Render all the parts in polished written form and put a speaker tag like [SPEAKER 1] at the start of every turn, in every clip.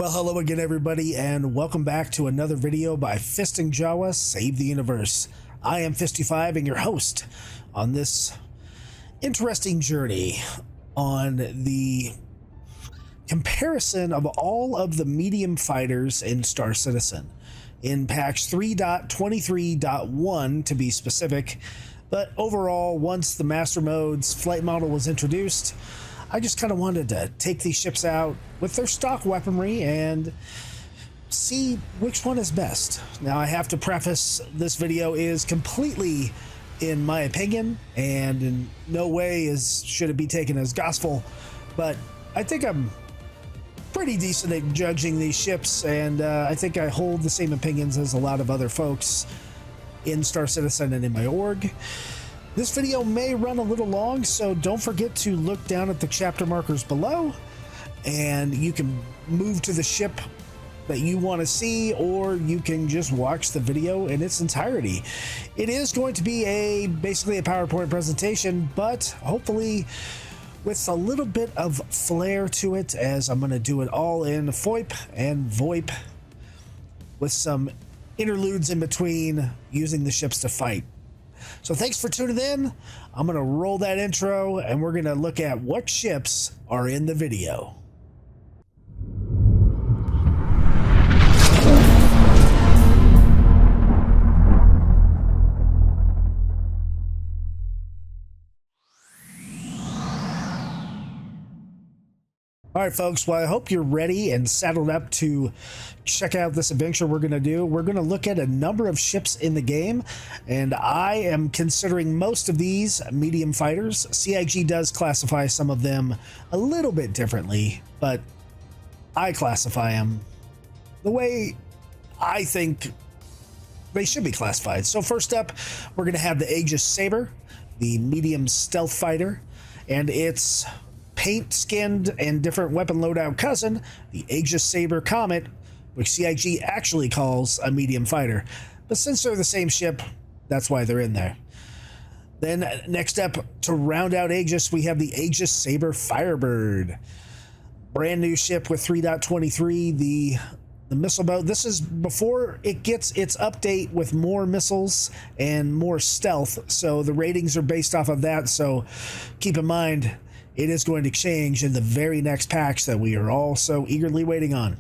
[SPEAKER 1] Well, hello again, everybody, and welcome back to another video by Fist and Jawa Save the Universe. I am Fist-25 and your host on this interesting journey on the comparison of all of the medium fighters in Star Citizen in patch 3.23.1 to be specific. But overall, once the Master Mode's flight model was introduced, I just kind of wanted to take these ships out with their stock weaponry and see which one is best. Now, I have to preface this video is completely in my opinion, and in no way should it be taken as gospel, but I think I'm pretty decent at judging these ships, and I think I hold the same opinions as a lot of other folks in Star Citizen and in my org. This video may run a little long, so don't forget to look down at the chapter markers below, and you can move to the ship that you want to see, or you can just watch the video in its entirety. It is going to be basically a PowerPoint presentation, but hopefully with a little bit of flair to it, as I'm going to do it all in FOIP and VoIP with some interludes in between using the ships to fight. So thanks for tuning in. I'm going to roll that intro and we're going to look at what ships are in the video. All right, folks, well, I hope you're ready and saddled up to check out this adventure we're going to do. We're going to look at a number of ships in the game, and I am considering most of these medium fighters. CIG does classify some of them a little bit differently, but I classify them the way I think they should be classified. So first up, we're going to have the Aegis Sabre, the medium stealth fighter, and its paint-skinned and different weapon loadout cousin, the Aegis Sabre Comet, which CIG actually calls a medium fighter. But since they're the same ship, that's why they're in there. Then next up, to round out Aegis, we have the Aegis Sabre Firebird. Brand new ship with 3.23, the missile boat. This is before it gets its update with more missiles and more stealth, so the ratings are based off of that, so keep in mind it is going to change in the very next patch that we are all so eagerly waiting on.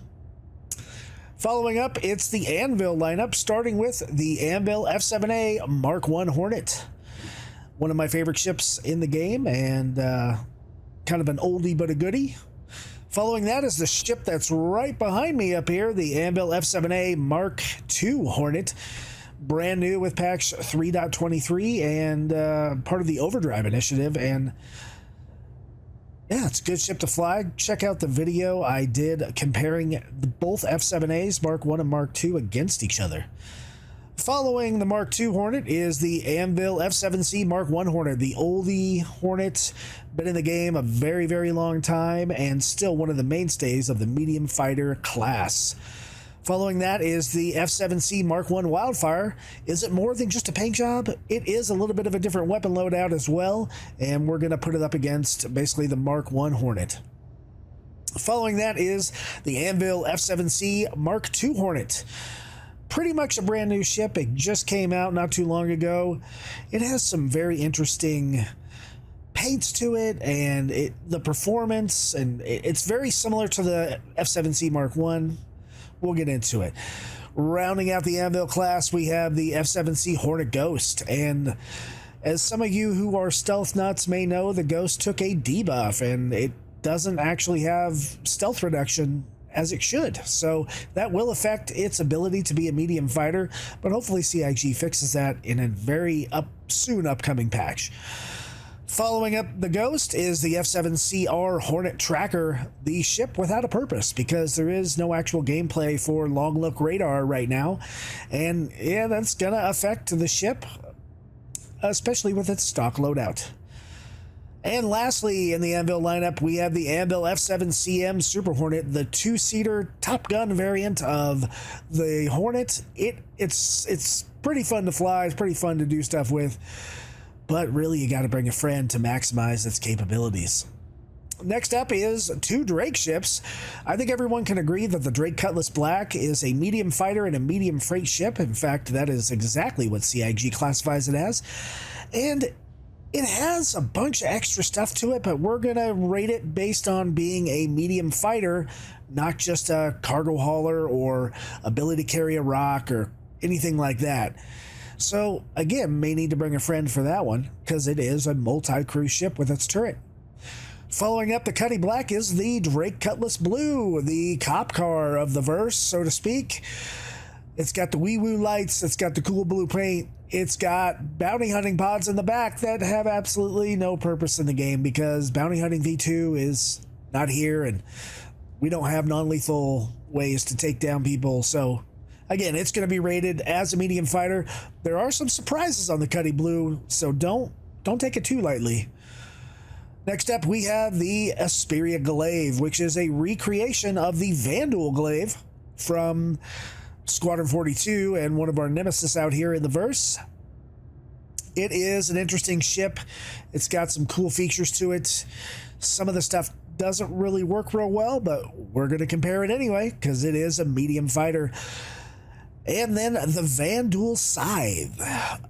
[SPEAKER 1] Following up, it's the Anvil lineup, starting with the Anvil F7A Mk1 Hornet. One of my favorite ships in the game, and kind of an oldie but a goodie. Following that is the ship that's right behind me up here, the Anvil F7A Mk2 Hornet. Brand new with patch 3.23 and part of the Overdrive initiative, and yeah, it's a good ship to fly. Check out the video I did comparing both F7As, Mk1 and Mk2, against each other. Following the Mk2 Hornet is the Anvil F7C Mk1 Hornet, the oldie Hornet, been in the game a very, very long time and still one of the mainstays of the medium fighter class. Following that is the F7C Mk1 Wildfire. Is it more than just a paint job? It is a little bit of a different weapon loadout as well, and we're going to put it up against basically the Mk1 Hornet. Following that is the Anvil F7C Mk2 Hornet. Pretty much a brand new ship. It just came out not too long ago. It has some very interesting paints to it, and the performance, and it's very similar to the F7C Mk1. We'll get into it. Rounding out the Anvil class, we have the F7C Hornet Ghost, and as some of you who are stealth nuts may know, the Ghost took a debuff, and it doesn't actually have stealth reduction as it should, so that will affect its ability to be a medium fighter, but hopefully CIG fixes that in a very soon upcoming patch. Following up the Ghost is the F7CR Hornet Tracker, the ship without a purpose, because there is no actual gameplay for long look radar right now, and yeah, that's gonna affect the ship, especially with its stock loadout. And lastly, in the Anvil lineup, we have the Anvil F7CM Super Hornet, the two-seater Top Gun variant of the Hornet. It's pretty fun to fly, it's pretty fun to do stuff with, but really you got to bring a friend to maximize its capabilities. Next up is two Drake ships. I think everyone can agree that the Drake Cutlass Black is a medium fighter and a medium freight ship. In fact, that is exactly what CIG classifies it as. And it has a bunch of extra stuff to it, but we're going to rate it based on being a medium fighter, not just a cargo hauler or ability to carry a rock or anything like that. So, again, may need to bring a friend for that one because it is a multi-crew ship with its turret. Following up the Cutty Black is the Drake Cutlass Blue, the cop car of the verse, so to speak. It's got the wee-woo lights, it's got the cool blue paint, it's got bounty hunting pods in the back that have absolutely no purpose in the game because bounty hunting V2 is not here and we don't have non-lethal ways to take down people. So, again, it's going to be rated as a medium fighter. There are some surprises on the Cutty Blue, so don't take it too lightly. Next up, we have the Esperia Glaive, which is a recreation of the Vanduul Glaive from Squadron 42 and one of our nemesis out here in the verse. It is an interesting ship. It's got some cool features to it. Some of the stuff doesn't really work real well, but we're going to compare it anyway because it is a medium fighter. And then the Vanduul Scythe,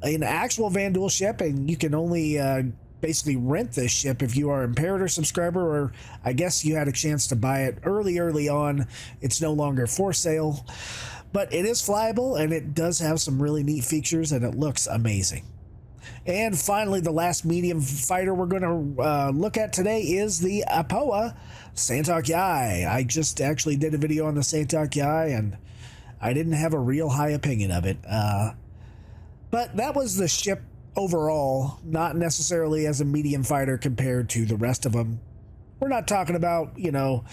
[SPEAKER 1] an actual Vanduul ship, and you can only basically rent this ship if you are an Imperator subscriber, or I guess you had a chance to buy it early on. It's no longer for sale, but it is flyable and it does have some really neat features and it looks amazing. And finally, the last medium fighter we're going to look at today is the Aopoa Santok Yai. I just actually did a video on the Santok Yai and I didn't have a real high opinion of it, but that was the ship overall, not necessarily as a medium fighter compared to the rest of them. We're not talking about, you know,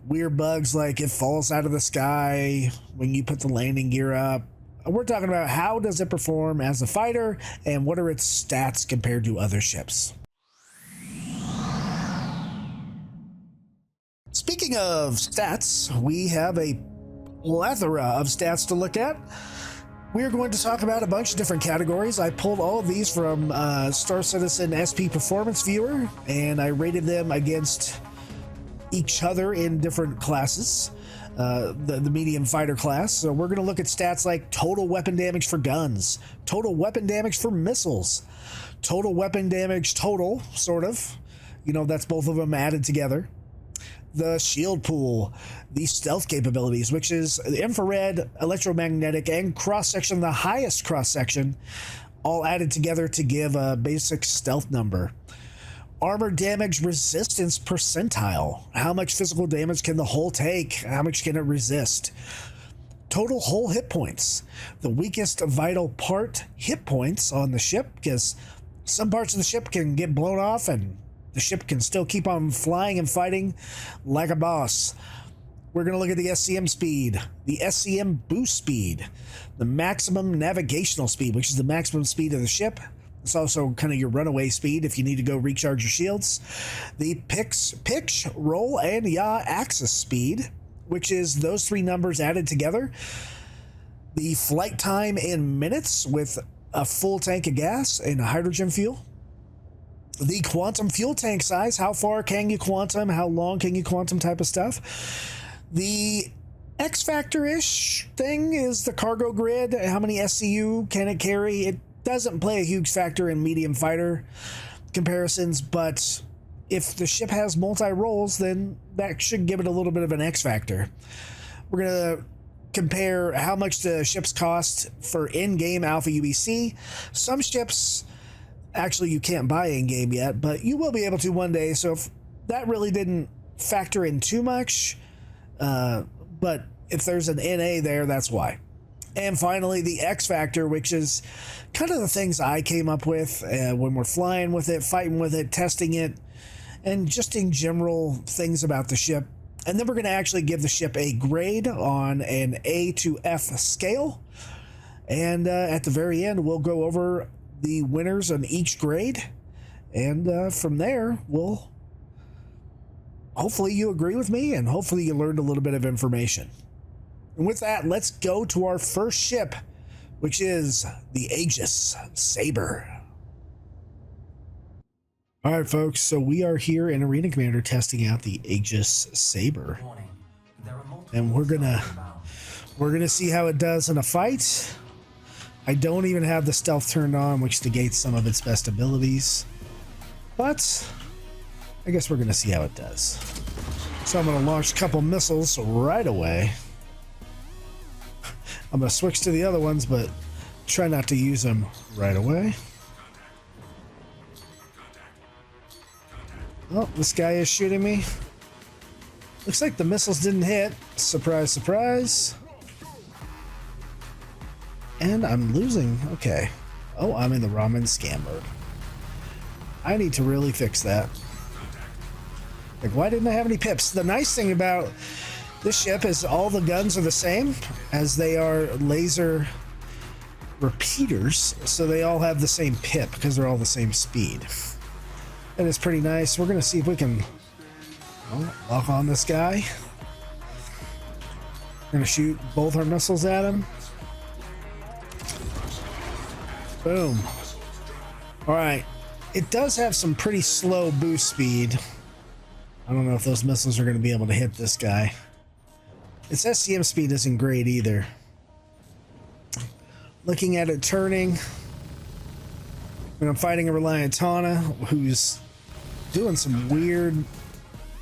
[SPEAKER 1] weird bugs like it falls out of the sky when you put the landing gear up. We're talking about how does it perform as a fighter and what are its stats compared to other ships. Speaking of stats, we have a plethora of stats to look at. We're going to talk about a bunch of different categories. I pulled all of these from Star Citizen SP Performance Viewer, and I rated them against each other in different classes, the medium fighter class. So we're going to look at stats like total weapon damage for guns, total weapon damage for missiles, total weapon damage total, sort of. You know, that's both of them added together. The shield pool, the stealth capabilities, which is infrared, electromagnetic, and cross-section, the highest cross-section, all added together to give a basic stealth number. Armor damage resistance percentile. How much physical damage can the hull take? How much can it resist? Total hull hit points. The weakest vital part hit points on the ship, because some parts of the ship can get blown off and the ship can still keep on flying and fighting like a boss. We're going to look at the SCM speed, the SCM boost speed, the maximum navigational speed, which is the maximum speed of the ship. It's also kind of your runaway speed if you need to go recharge your shields. The pitch, roll, and yaw axis speed, which is those three numbers added together. The flight time in minutes with a full tank of gas and hydrogen fuel. The quantum fuel tank size, how far can you quantum, how long can you quantum type of stuff. The X Factor-ish thing is the cargo grid, how many SCU can it carry. It doesn't play a huge factor in medium fighter comparisons, but if the ship has multi-roles, then that should give it a little bit of an X Factor. We're going to compare how much the ships cost for in-game Alpha UEC. Some ships actually you can't buy in-game yet, but you will be able to one day, so if that really didn't factor in too much, but if there's an NA there, that's why. And finally, the X Factor, which is kind of the things I came up with when we're flying with it, fighting with it, testing it, and just in general things about the ship. And then we're going to actually give the ship a grade on an A to F scale. And at the very end, we'll go over the winners on each grade, and from there we'll hopefully you agree with me and hopefully you learned a little bit of information. And with that, let's go to our first ship, which is the Aegis Sabre. All right, folks, so we are here in Arena Commander testing out the Aegis Sabre. And we're gonna see how it does in a fight. I don't even have the stealth turned on, which negates some of its best abilities. But I guess we're gonna see how it does. So I'm gonna launch a couple missiles right away. I'm gonna switch to the other ones, but try not to use them right away. Oh, this guy is shooting me. Looks like the missiles didn't hit. Surprise, surprise. And I'm losing. Okay. Oh, I'm in the ramen scam mode. I need to really fix that. Like, why didn't I have any pips? The nice thing about this ship is all the guns are the same, as they are laser repeaters, so they all have the same pip because they're all the same speed. That is pretty nice. We're going to see if we can lock on this guy. We're going to shoot both our missiles at him. Boom. All right. It does have some pretty slow boost speed. I don't know if those missiles are going to be able to hit this guy. Its SCM speed isn't great either. Looking at it turning. When I'm fighting a Reliant Tana, who's doing some weird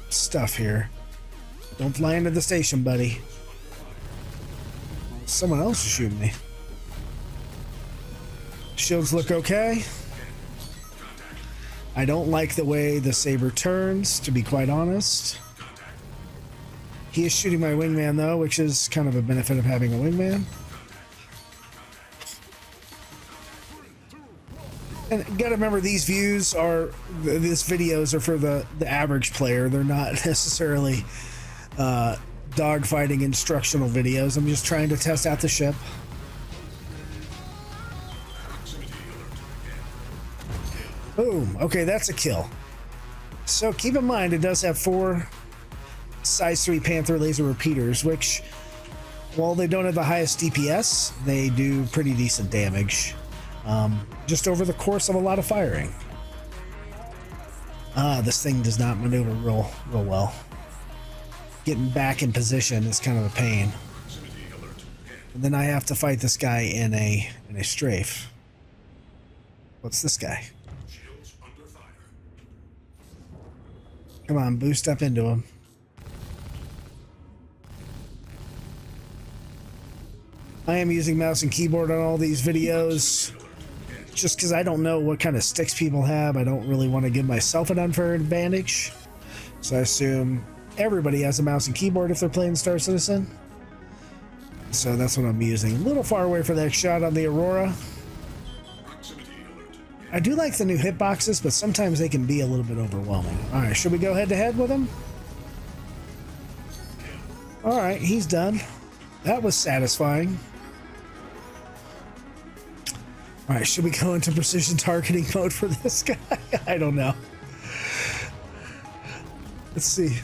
[SPEAKER 1] stuff here. Don't fly into the station, buddy. Someone else is shooting me. Shields look okay. I don't like the way the Sabre turns, to be quite honest. He is shooting my wingman, though, which is kind of a benefit of having a wingman. And you gotta remember, these videos are for the average player. They're not necessarily dogfighting instructional videos. I'm just trying to test out the ship. Boom. Okay, that's a kill. So keep in mind, it does have 4 size 3 Panther laser repeaters, which, while they don't have the highest DPS, they do pretty decent damage. Just over the course of a lot of firing. This thing does not maneuver real well. Getting back in position is kind of a pain. And then I have to fight this guy in a strafe. What's this guy? Come on, boost up into him. I am using mouse and keyboard on all these videos just because I don't know what kind of sticks people have. I don't really want to give myself an unfair advantage. So I assume everybody has a mouse and keyboard if they're playing Star Citizen. So that's what I'm using. A little far away for that shot on the Aurora. I do like the new hitboxes, but sometimes they can be a little bit overwhelming. Alright, should we go head to head with him? Alright, he's done. That was satisfying. Alright, should we go into precision targeting mode for this guy? I don't know. Let's see.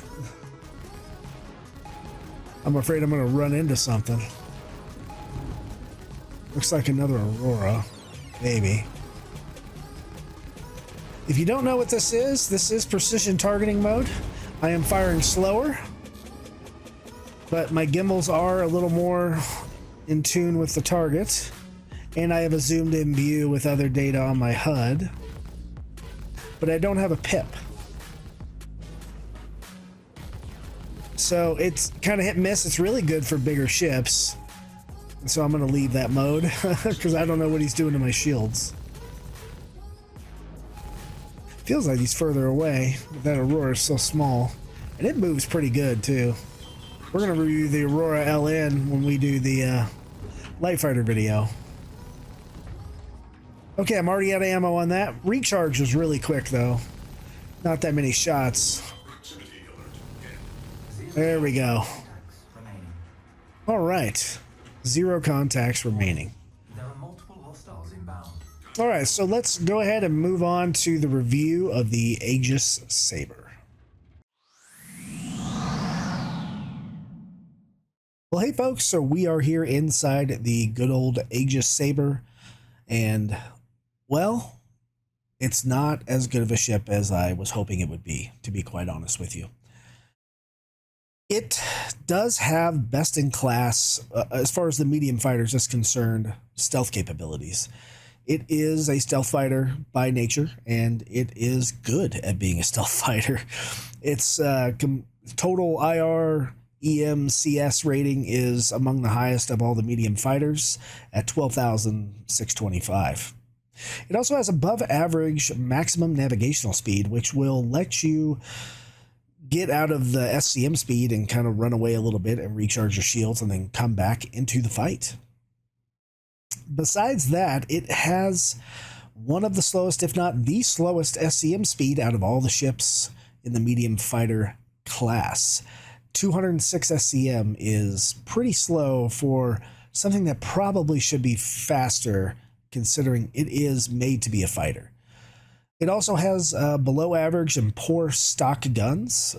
[SPEAKER 1] I'm afraid I'm going to run into something. Looks like another Aurora. Maybe. If you don't know what this is precision targeting mode. I am firing slower, but my gimbals are a little more in tune with the target, and I have a zoomed in view with other data on my HUD, but I don't have a pip. So it's kind of hit and miss. It's really good for bigger ships, so I'm going to leave that mode because I don't know what he's doing to my shields. Feels like he's further away, but that Aurora is so small, and it moves pretty good too. We're going to review the Aurora LN when we do the Light Fighter video. Okay, I'm already out of ammo on that. Recharge was really quick though. Not that many shots. There we go. All right. 0 contacts remaining. All right, so let's go ahead and move on to the review of the Aegis Sabre. Well, hey folks, so we are here inside the good old Aegis Sabre, and well, it's not as good of a ship as I was hoping it would be, to be quite honest with you. It does have best in class, as far as the medium fighters is concerned, stealth capabilities. It is a stealth fighter by nature, and it is good at being a stealth fighter. Its total IR EMCS rating is among the highest of all the medium fighters at 12,625. It also has above average maximum navigational speed, which will let you get out of the SCM speed and kind of run away a little bit and recharge your shields and then come back into the fight. Besides that, it has one of the slowest, if not the slowest, SCM speed out of all the ships in the medium fighter class. 206 SCM is pretty slow for something that probably should be faster, considering it is made to be a fighter. It also has below average and poor stock guns.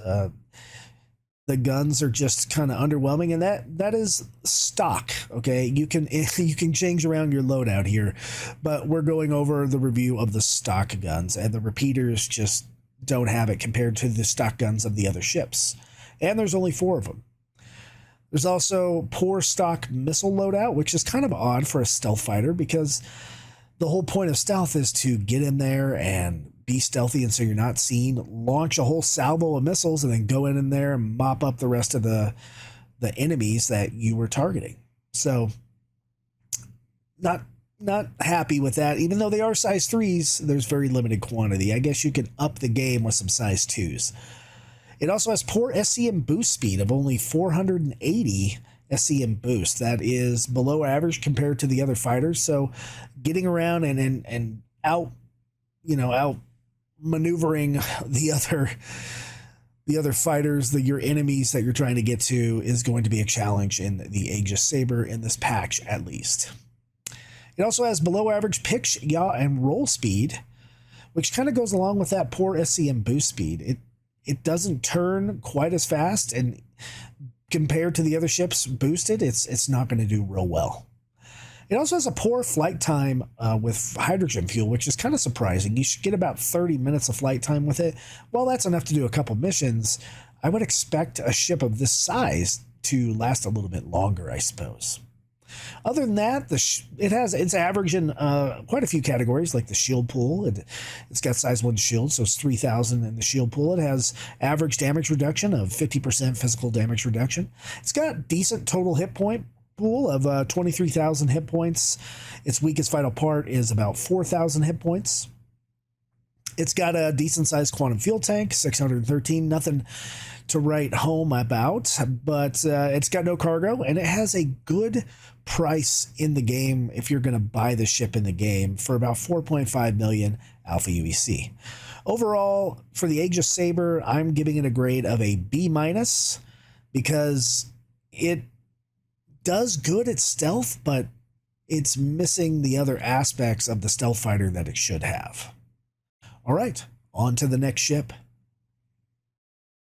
[SPEAKER 1] The guns are just kind of underwhelming, and that is stock. Okay, you can change around your loadout here, but we're going over the review of the stock guns, and the repeaters just don't have it compared to the stock guns of the other ships. And there's only 4 of them. There's also poor stock missile loadout, which is kind of odd for a stealth fighter, because the whole point of stealth is to get in there and be stealthy, and so you're not seen, launch a whole salvo of missiles, and then go in there and mop up the rest of the enemies that you were targeting. So not happy with that. Even though they are size 3s, there's very limited quantity. I guess you could up the game with some size 2s. It also has poor SCM boost speed of only 480 SCM boost. That is below average compared to the other fighters. So getting around and out maneuvering the other fighters, your enemies that you're trying to get to, is going to be a challenge in the Aegis Sabre in this patch, at least. It also has below average pitch, yaw, and roll speed, which kind of goes along with that poor SCM boost speed. It doesn't turn quite as fast, and compared to the other ships boosted, it's not going to do real well. It also has a poor flight time with hydrogen fuel, which is kind of surprising. You should get about 30 minutes of flight time with it. Well, that's enough to do a couple missions. I would expect a ship of this size to last a little bit longer, I suppose. Other than that, it's average in quite a few categories, like the shield pool. It's got size 1 shield, so it's 3,000 in the shield pool. It has average damage reduction of 50% physical damage reduction. It's got decent total hit point pool of 23,000 hit points. Its weakest vital part is about 4,000 hit points. It's got a decent sized quantum fuel tank, 613, nothing to write home about, but it's got no cargo, and it has a good price in the game if you're going to buy the ship in the game, for about 4.5 million alpha UEC. Overall, for the Aegis Sabre, I'm giving it a grade of a B-, because it does good at stealth, but it's missing the other aspects of the stealth fighter that it should have. All right, on to the next ship.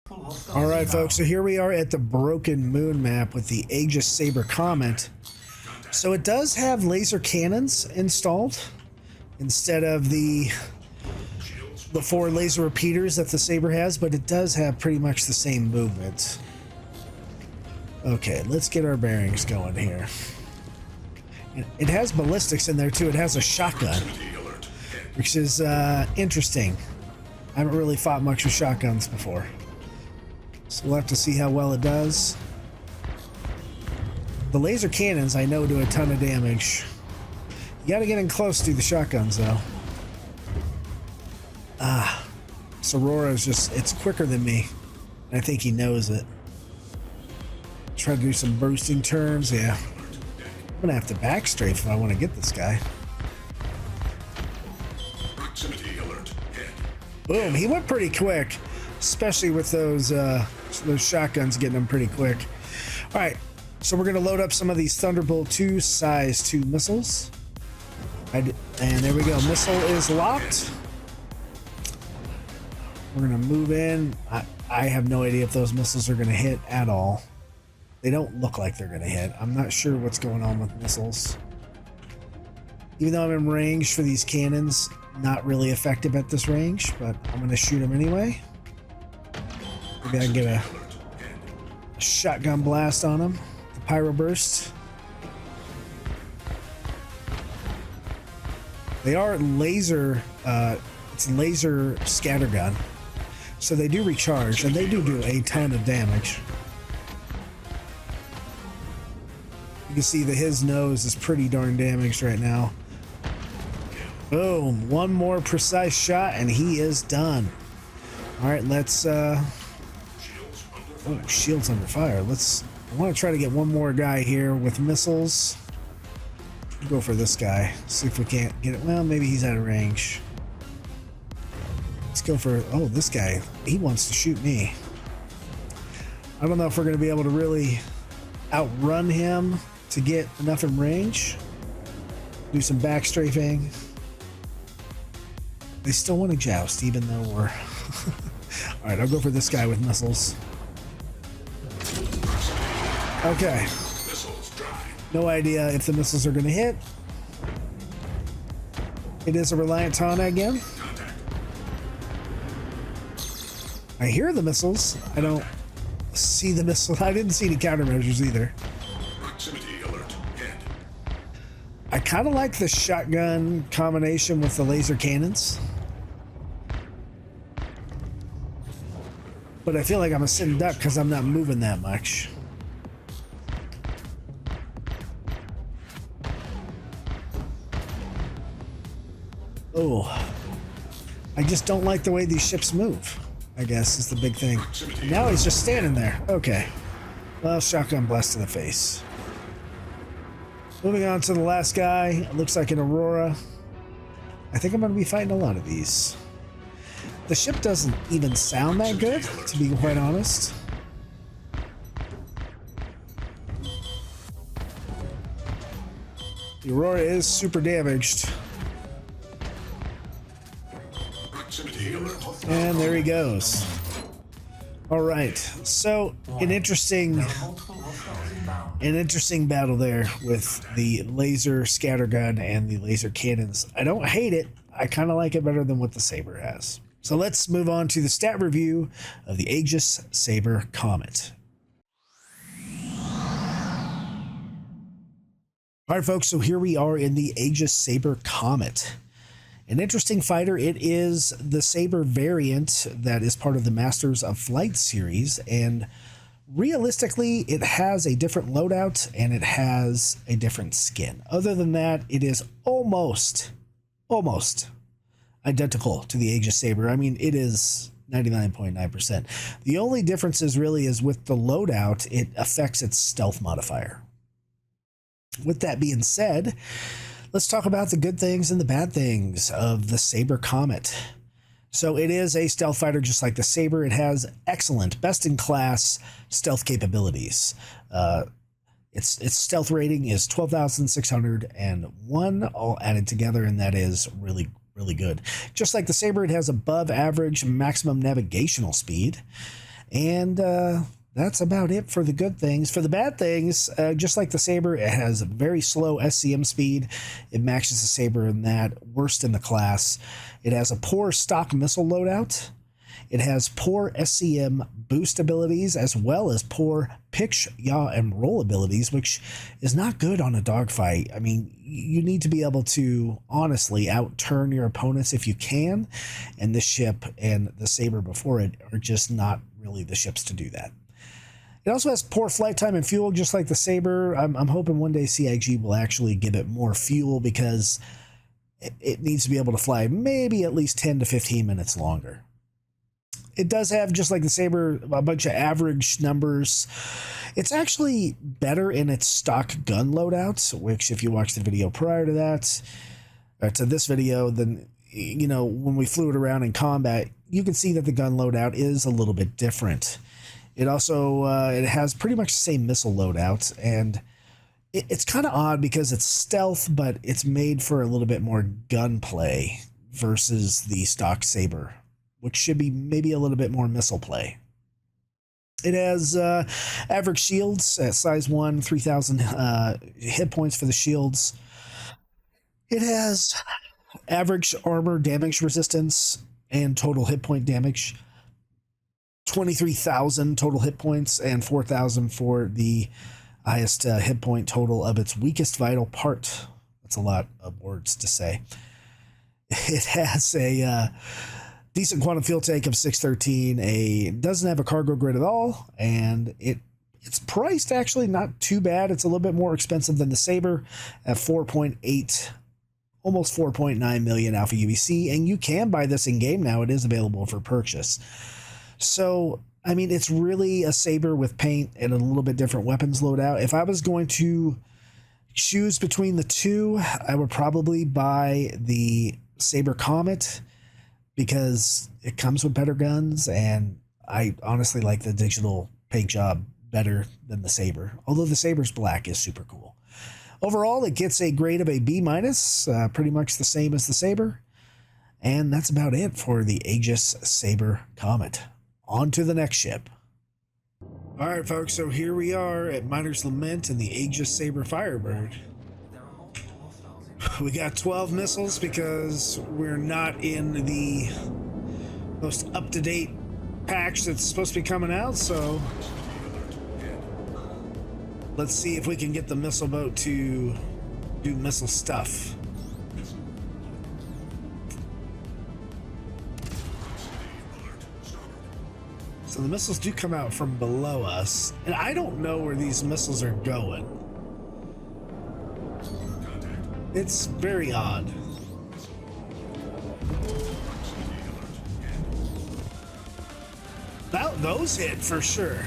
[SPEAKER 1] All right, folks, so here we are at the Broken Moon map with the Aegis Sabre Comet. So it does have laser cannons installed instead of the 4 laser repeaters that the Sabre has, but it does have pretty much the same movement. Okay, let's get our bearings going here. It has ballistics in there too. It has a shotgun, which is interesting. I haven't really fought much with shotguns before, so we'll have to see how well it does. The laser cannons, I know, do a ton of damage. You gotta get in close to the shotguns, though. Aurora's it's quicker than me. I think he knows it. Try to do some boosting turns, yeah. I'm gonna have to backstrafe if I want to get this guy.
[SPEAKER 2] Proximity alert.
[SPEAKER 1] Boom, he went pretty quick, especially with those shotguns getting him pretty quick. All right, so we're gonna load up some of these Thunderbolt 2 size 2 missiles. And there we go, missile is locked. We're gonna move in. I have no idea if those missiles are gonna hit at all. They don't look like they're gonna hit. I'm not sure what's going on with missiles. Even though I'm in range for these cannons, not really effective at this range, but I'm going to shoot them anyway. Maybe I can get a shotgun blast on them. The pyro burst. They are laser, it's laser scattergun. So they do recharge, and they do a ton of damage. You can see that his nose is pretty darn damaged right now. Boom, one more precise shot and he is done. All right, let's oh, shield's under fire. I want to try to get one more guy here with missiles. Go for this guy, see if we can't get it. Well, maybe he's out of range. Let's go for, oh, this guy, he wants to shoot me. I don't know if we're going to be able to really outrun him to get enough in range. Do some back strafing. They still want to joust, even though we're... All right, I'll go for this guy with missiles. Okay. No idea if the missiles are going to hit. It is a Reliant Tana again. I hear the missiles. I don't see the missiles. I didn't see any countermeasures either.
[SPEAKER 2] Proximity alert. Head.
[SPEAKER 1] I kind of like the shotgun combination with the laser cannons. But I feel like I'm a sitting duck because I'm not moving that much. Oh, I just don't like the way these ships move, I guess, is the big thing. And now he's just standing there. Okay. Well, shotgun blast to the face. Moving on to the last guy. It looks like an Aurora. I think I'm going to be fighting a lot of these. The ship doesn't even sound that good, to be quite honest. The Aurora is super damaged. And there he goes. All right, so an interesting battle there with the laser scattergun and the laser cannons. I don't hate it. I kind of like it better than what the Sabre has. So let's move on to the stat review of the Aegis Sabre Comet. All right, folks, so here we are in the Aegis Sabre Comet. An interesting fighter. It is the Sabre variant that is part of the Masters of Flight series, and realistically, it has a different loadout and it has a different skin. Other than that, it is almost identical to the Aegis Sabre. I mean, it is 99.9%. The only difference is really is with the loadout, it affects its stealth modifier. With that being said, let's talk about the good things and the bad things of the Sabre Comet. So it is a stealth fighter just like the Sabre. It has excellent, best-in-class stealth capabilities. Its stealth rating is 12,601, all added together, and that is really good. Just like the Sabre, it has above average maximum navigational speed, and that's about it for the good things. For the bad things, just like the Sabre, it has a very slow SCM speed. It matches the Sabre in that, worst in the class. It has a poor stock missile loadout. It has poor SCM boost abilities, as well as poor pitch, yaw, and roll abilities, which is not good on a dogfight. I mean, you need to be able to honestly outturn your opponents if you can, and this ship and the Sabre before it are just not really the ships to do that. It also has poor flight time and fuel, just like the Sabre. I'm hoping one day CIG will actually give it more fuel, because it needs to be able to fly maybe at least 10 to 15 minutes longer. It does have, just like the Sabre, a bunch of average numbers. It's actually better in its stock gun loadouts, which if you watch the video prior to that, or to this video, then, you know, when we flew it around in combat, you can see that the gun loadout is a little bit different. It also, it has pretty much the same missile loadout, and it's kind of odd because it's stealth, but it's made for a little bit more gunplay versus the stock Sabre, which should be maybe a little bit more missile play. It has average shields at size 1, 3,000 hit points for the shields. It has average armor damage resistance and total hit point damage. 23,000 total hit points and 4,000 for the highest hit point total of its weakest vital part. That's a lot of words to say. It has a decent quantum fuel tank of 613. It doesn't have a cargo grid at all, and it's priced actually not too bad. It's a little bit more expensive than the Sabre at 4.8, almost 4.9 million alpha UEC, and you can buy this in game now. It is available for purchase. So, I mean, it's really a Sabre with paint and a little bit different weapons loadout. If I was going to choose between the two, I would probably buy the Sabre Comet because it comes with better guns, and I honestly like the digital paint job better than the Sabre, although the Sabre's black is super cool. Overall, it gets a grade of a B-, pretty much the same as the Sabre, and that's about it for the Aegis Sabre Comet. On to the next ship. All right, folks, so here we are at Miner's Lament in the Aegis Sabre Firebird. We got 12 missiles because we're not in the most up-to-date patch that's supposed to be coming out, so let's see if we can get the missile boat to do missile stuff. So the missiles do come out from below us, and I don't know where these missiles are going. It's very odd. Those hit for sure.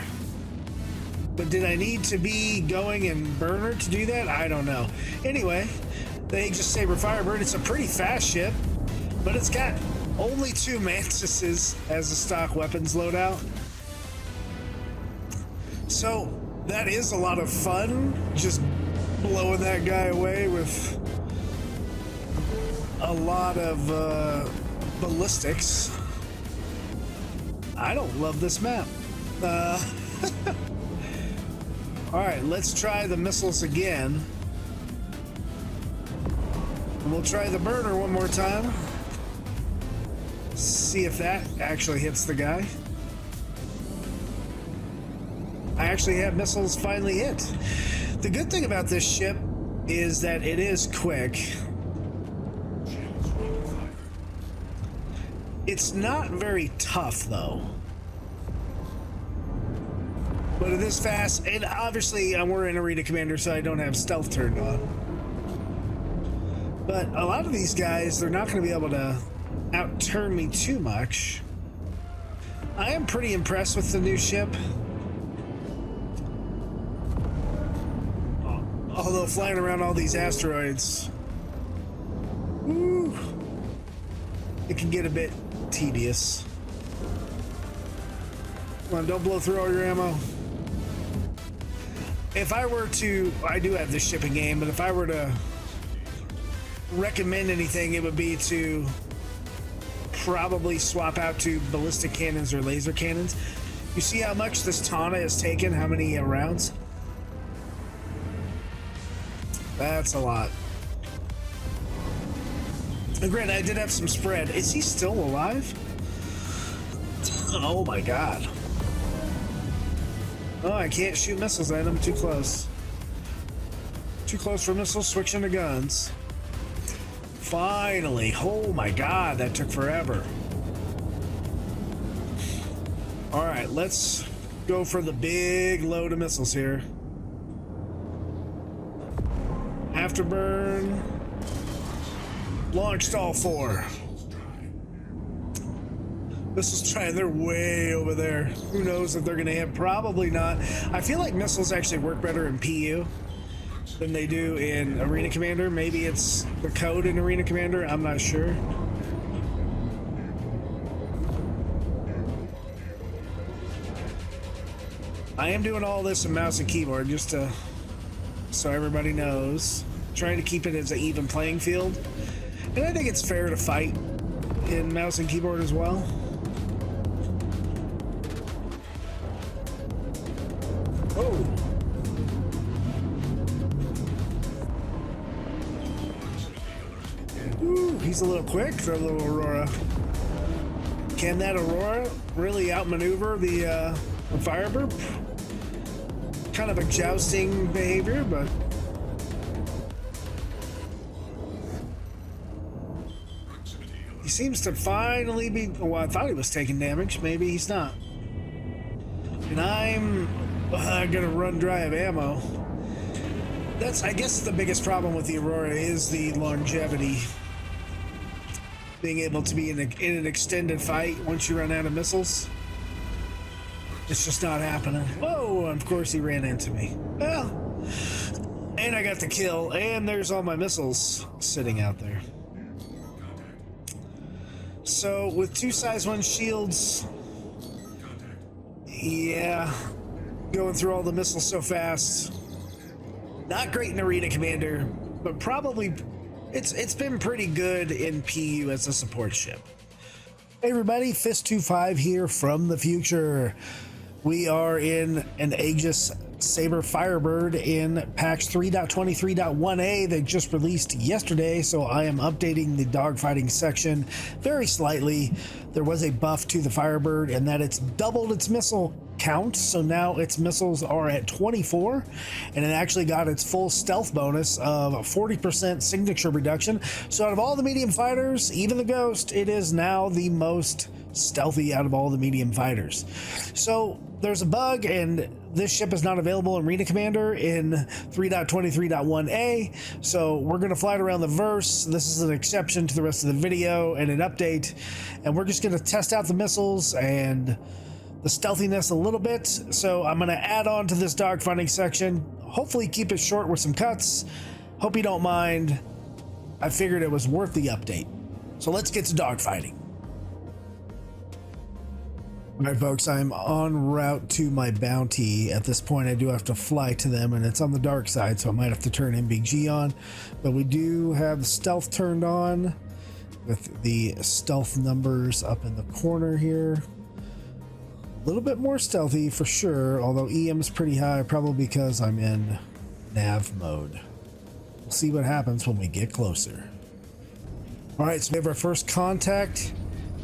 [SPEAKER 1] But did I need to be going in burner to do that? I don't know. Anyway, the Aegis Sabre Firebird, it's a pretty fast ship, but it's got only 2 mantises as a stock weapons loadout. So that is a lot of fun, just blowing that guy away with a lot of ballistics. I don't love this map. All right, let's try the missiles again. And we'll try the burner one more time. See if that actually hits the guy. I actually have missiles finally hit. The good thing about this ship is that it is quick. It's not very tough though. But it is fast, and obviously we're in Arena Commander, so I don't have stealth turned on. But a lot of these guys, they're not going to be able to outturn me too much. I am pretty impressed with the new ship. Although flying around all these asteroids, woo, it can get a bit tedious. Come on, don't blow through all your ammo. If I were to, I do have this ship in game, but if I were to recommend anything, it would be to probably swap out to ballistic cannons or laser cannons. You see how much this Tana has taken? How many rounds? That's a lot. And granted, I did have some spread. Is he still alive? Oh my god. Oh, I can't shoot missiles at him. Too close. Too close for missiles. Switching to guns. Finally. Oh my god, that took forever. Alright, let's go for the big load of missiles here. Afterburn. Launched all 4. Missiles trying, they're way over there. Who knows if they're gonna hit? Probably not. I feel like missiles actually work better in PU than they do in Arena Commander. Maybe it's the code in Arena Commander, I'm not sure. I am doing all this in mouse and keyboard just to, so everybody knows. Trying to keep it as an even playing field. And I think it's fair to fight in mouse and keyboard as well. Oh. was a little quick, the little Aurora. Can that Aurora really outmaneuver the Firebird? Kind of a jousting behavior, but he seems to finally be. Well, I thought he was taking damage. Maybe he's not. And I'm gonna run dry of ammo. That's, I guess, the biggest problem with the Aurora is the longevity. Being able to be in an extended fight once you run out of missiles. It's just not happening. Whoa, of course he ran into me. Well, and I got the kill, and there's all my missiles sitting out there. So with 2 size 1 shields, yeah, going through all the missiles so fast. Not great in Arena Commander, but probably it's been pretty good in PU as a support ship. Hey everybody, Fist-25 here from the future. We are in an Aegis Sabre Firebird in patch 3.23.1a that just released yesterday, so I am updating the dogfighting section very slightly. There was a buff to the Firebird and that it's doubled its missile count, so now its missiles are at 24, and it actually got its full stealth bonus of 40% signature reduction. So out of all the medium fighters, even the Ghost, it is now the most stealthy out of all the medium fighters. So there's a bug, and this ship is not available in Arena Commander in 3.23.1a, so we're going to fly it around the verse. This is an exception to the rest of the video and an update, and we're just going to test out the missiles and the stealthiness a little bit. So I'm going to add on to this dogfighting section, hopefully keep it short with some cuts. Hope you don't mind. I figured it was worth the update. So let's get to dogfighting. All right, folks, I'm en route to my bounty. At this point, I do have to fly to them, and it's on the dark side, so I might have to turn MBG on. But we do have stealth turned on with the stealth numbers up in the corner here. A little bit more stealthy for sure, although EM's pretty high, probably because I'm in nav mode. We'll see what happens when we get closer. All right, so we have our first contact.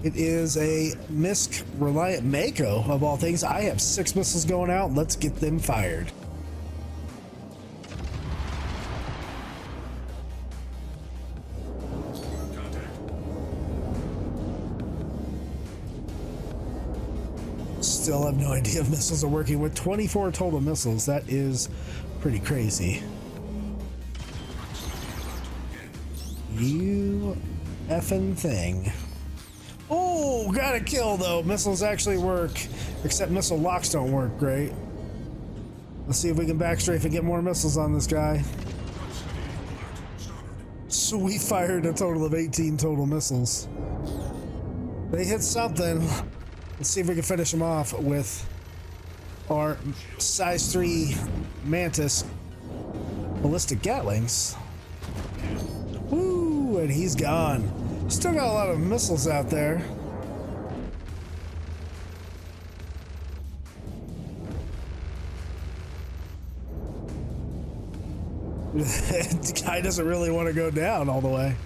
[SPEAKER 1] It is a MISC Reliant Mako, of all things. I have 6 missiles going out. Let's get them fired. Still have no idea if missiles are working. With 24 total missiles, that is pretty crazy. You effing thing. Oh, got a kill though. Missiles actually work, except missile locks don't work great. Let's see if we can backstrafe and get more missiles on this guy. So we fired a total of 18 total missiles. They hit something. Let's see if we can finish them off with our size 3 Mantis ballistic Gatlings. Woo, and he's gone. Still got a lot of missiles out there. The guy doesn't really want to go down all the way.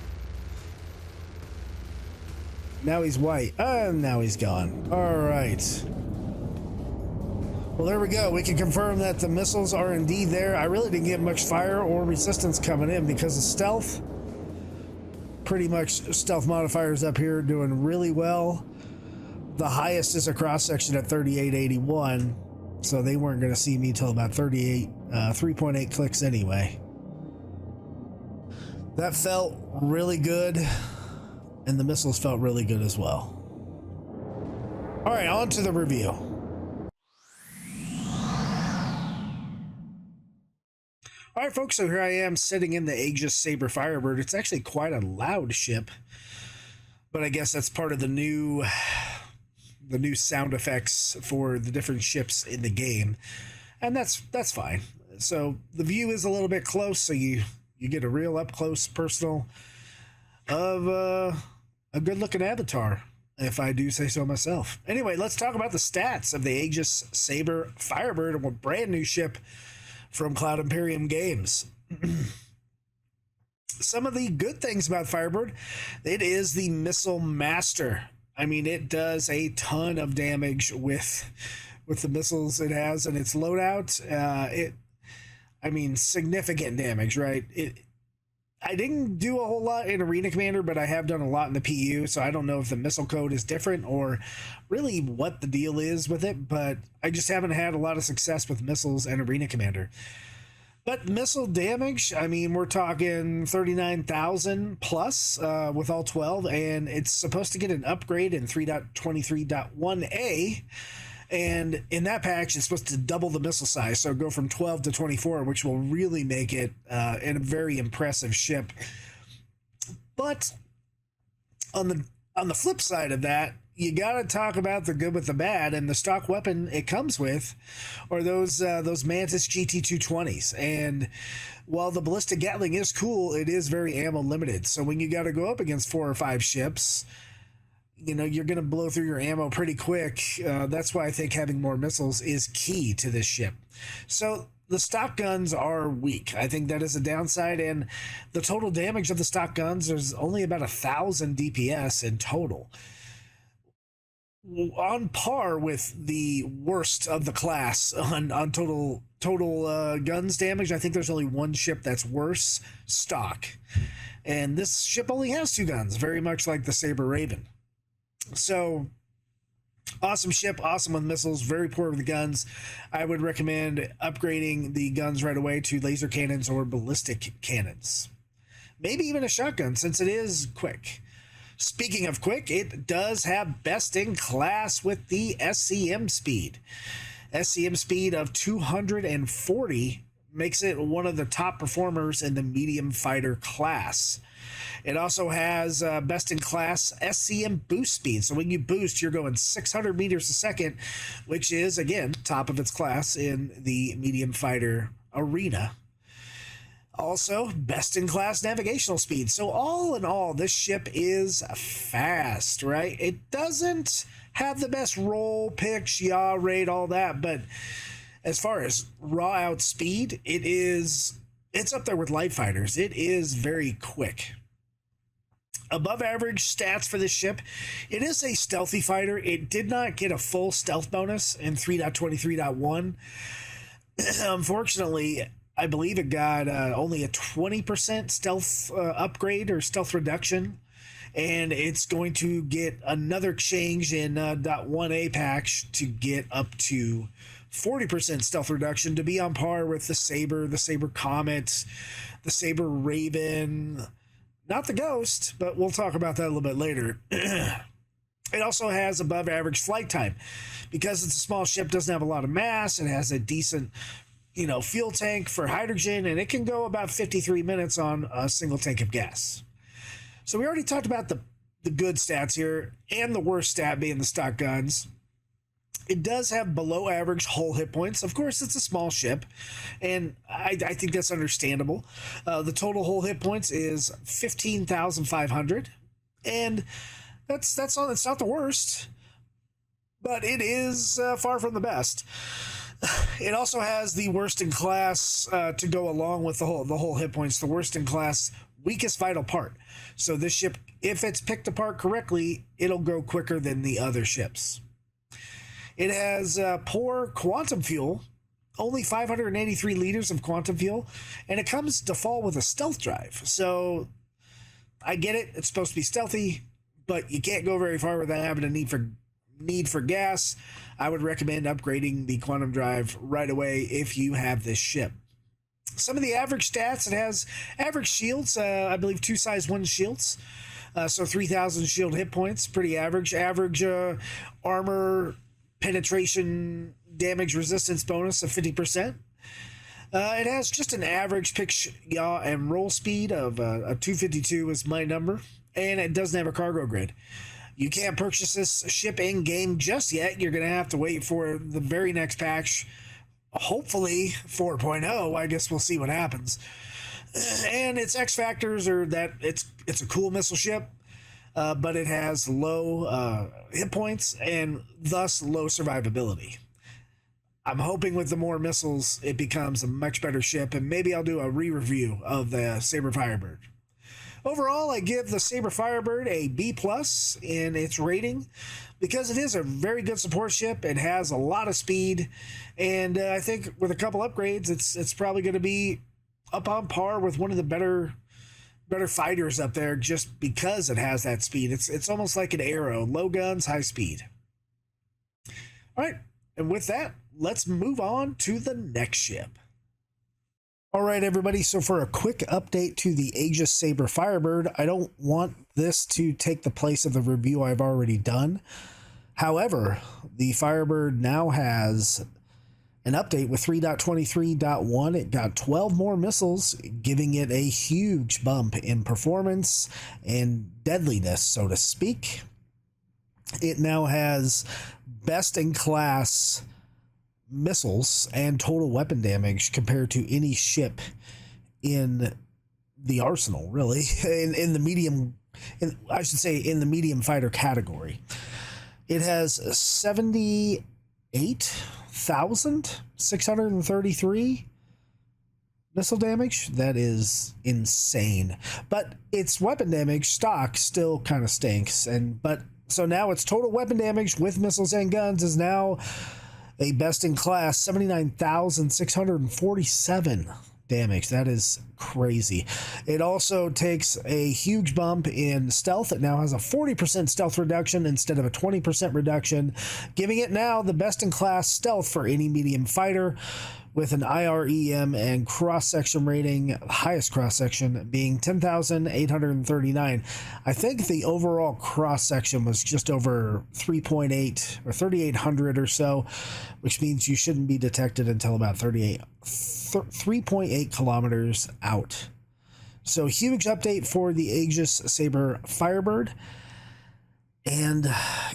[SPEAKER 1] Now he's white, and now he's gone. All right. Well, there we go. We can confirm that the missiles are indeed there. I really didn't get much fire or resistance coming in because of stealth. Pretty much stealth modifiers up here doing really well. The highest is a cross section at 3881, so they weren't going to see me till about 3.8 clicks anyway. That felt really good, and the missiles felt really good as well. All right, on to the review. All right, folks, so here I am sitting in the Aegis Sabre Firebird. It's actually quite a loud ship, but I guess that's part of the new sound effects for the different ships in the game, and that's fine. So the view is a little bit close, so you get a real up close personal of a good looking avatar, if I do say so myself. Anyway, let's talk about the stats of the Aegis Sabre Firebird, a brand new ship from Cloud Imperium Games. Some of the good things about Firebird, it is the missile master. I mean, it does a ton of damage with the missiles it has and its loadout. Significant damage, right? I didn't do a whole lot in Arena Commander, but I have done a lot in the PU, so I don't know if the missile code is different or really what the deal is with it, but I just haven't had a lot of success with missiles and Arena Commander. But missile damage, I mean, we're talking 39,000 plus with all 12, and it's supposed to get an upgrade in 3.23.1a. And in that patch, it's supposed to double the missile size, so go from 12 to 24, which will really make it a very impressive ship. But on the flip side of that, you got to talk about the good with the bad, and the stock weapon it comes with are those Mantis GT220s. And while the ballistic Gatling is cool, it is very ammo limited. So when you got to go up against 4 or 5 ships, you know, you're going to blow through your ammo pretty quick. That's why I think having more missiles is key to this ship. So the stock guns are weak. I think that is a downside, and the total damage of the stock guns is only about 1,000 DPS in total, on par with the worst of the class on total guns damage. I think there's only one ship that's worse, stock, and this ship only has 2 guns, very much like the Sabre Raven. So awesome ship, awesome with missiles, very poor with the guns. I would recommend upgrading the guns right away to laser cannons or ballistic cannons, maybe even a shotgun, since it is quick. Speaking of quick, it does have best in class with the SCM speed. SCM speed of 240 makes it one of the top performers in the medium fighter class. It also has best in class SCM boost speed. So when you boost, you're going 600 meters a second, which is, again, top of its class in the medium fighter arena. Also, best-in-class navigational speed. So all in all, this ship is fast, right? It doesn't have the best roll, pitch, yaw rate, all that, but as far as raw out speed, it's up there with light fighters. It is very quick. Above average stats for this ship. It is a stealthy fighter. It did not get a full stealth bonus in 3.23.1. Unfortunately, I believe it got only a 20% stealth upgrade or stealth reduction, and it's going to get another change in .1a patch to get up to 40% stealth reduction to be on par with the Sabre Comet, the Sabre Raven, not the Ghost, but we'll talk about that a little bit later. It also has above average flight time. Because it's a small ship, doesn't have a lot of mass, it has a decent fuel tank for hydrogen, and it can go about 53 minutes on a single tank of gas. So we already talked about the good stats here, and the worst stat being the stock guns. It does have below average hull hit points. Of course, it's a small ship, and I think that's understandable. The total hull hit points is 15,500, and that's not the worst, but it is far from the best. It also has the worst in class to go along with the whole hit points, the worst in class weakest vital part. So this ship, if it's picked apart correctly, it'll go quicker than the other ships. It has poor quantum fuel, only 583 liters of quantum fuel, and it comes default with a stealth drive. So I get it, it's supposed to be stealthy, but you can't go very far without having a need for gas. I would recommend upgrading the quantum drive right away if you have this ship. Some of the average stats, it has average shields, I believe 2 size 1 shields, so 3,000 shield hit points, pretty average. Average armor penetration damage resistance bonus of 50%. It has just an average pitch, yaw, and roll speed of a 252 is my number, and it doesn't have a cargo grid. You can't purchase this ship in-game just yet. You're going to have to wait for the very next patch, hopefully 4.0. I guess we'll see what happens. And its X factors are that it's a cool missile ship, but it has low hit points and thus low survivability. I'm hoping with the more missiles, it becomes a much better ship, and maybe I'll do a re-review of the Sabre Firebird. Overall, I give the Sabre Firebird a B+ in its rating because it is a very good support ship. It has a lot of speed, and I think with a couple upgrades, it's probably going to be up on par with one of the better fighters up there just because it has that speed. It's almost like an arrow, low guns, high speed. All right, and with that, let's move on to the next ship. All right, everybody, so for a quick update to the Aegis Sabre Firebird, I don't want this to take the place of the review I've already done. However, the Firebird now has an update with 3.23.1. It got 12 more missiles, giving it a huge bump in performance and deadliness, so to speak. It now has best-in-class missiles and total weapon damage compared to any ship in the arsenal, really, in the medium, I should say in the medium fighter category. It has 78,633 missile damage. That is insane, but its weapon damage stock still kind of stinks. So now its total weapon damage with missiles and guns is now a best-in-class 79,647 damage. That is crazy. It also takes a huge bump in stealth. It now has a 40% stealth reduction instead of a 20% reduction, giving it now the best-in-class stealth for any medium fighter, with an IREM and cross-section rating, highest cross-section being 10,839. I think the overall cross-section was just over 3.8 or 3,800 or so, which means you shouldn't be detected until about 3.8 kilometers out. So huge update for the Aegis Sabre Firebird. And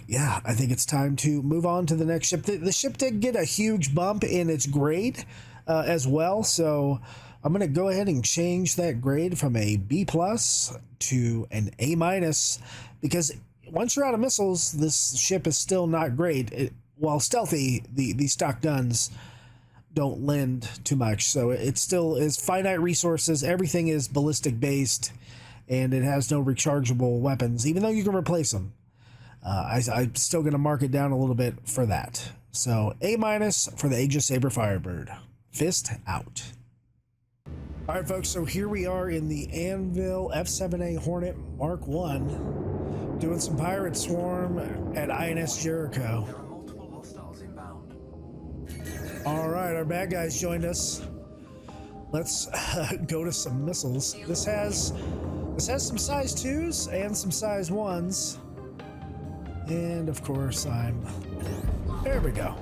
[SPEAKER 1] yeah, I think it's time to move on to the next ship. The ship did get a huge bump in its grade as well. So I'm going to go ahead and change that grade from a B+ to an A-, because once you're out of missiles, this ship is still not great. While stealthy, the stock guns don't lend too much. So it still is finite resources. Everything is ballistic based, and it has no rechargeable weapons, even though you can replace them. I'm still going to mark it down a little bit for that. So A- for the Aegis Sabre Firebird. Fist out. All right, folks, so here we are in the Anvil F7A Hornet Mk1, doing some pirate swarm at INS Jericho.
[SPEAKER 3] There are multiple hostiles inbound.
[SPEAKER 1] All right, our bad guys joined us. Let's go to some missiles. This has some size 2s and some size 1s. And of course, there we go.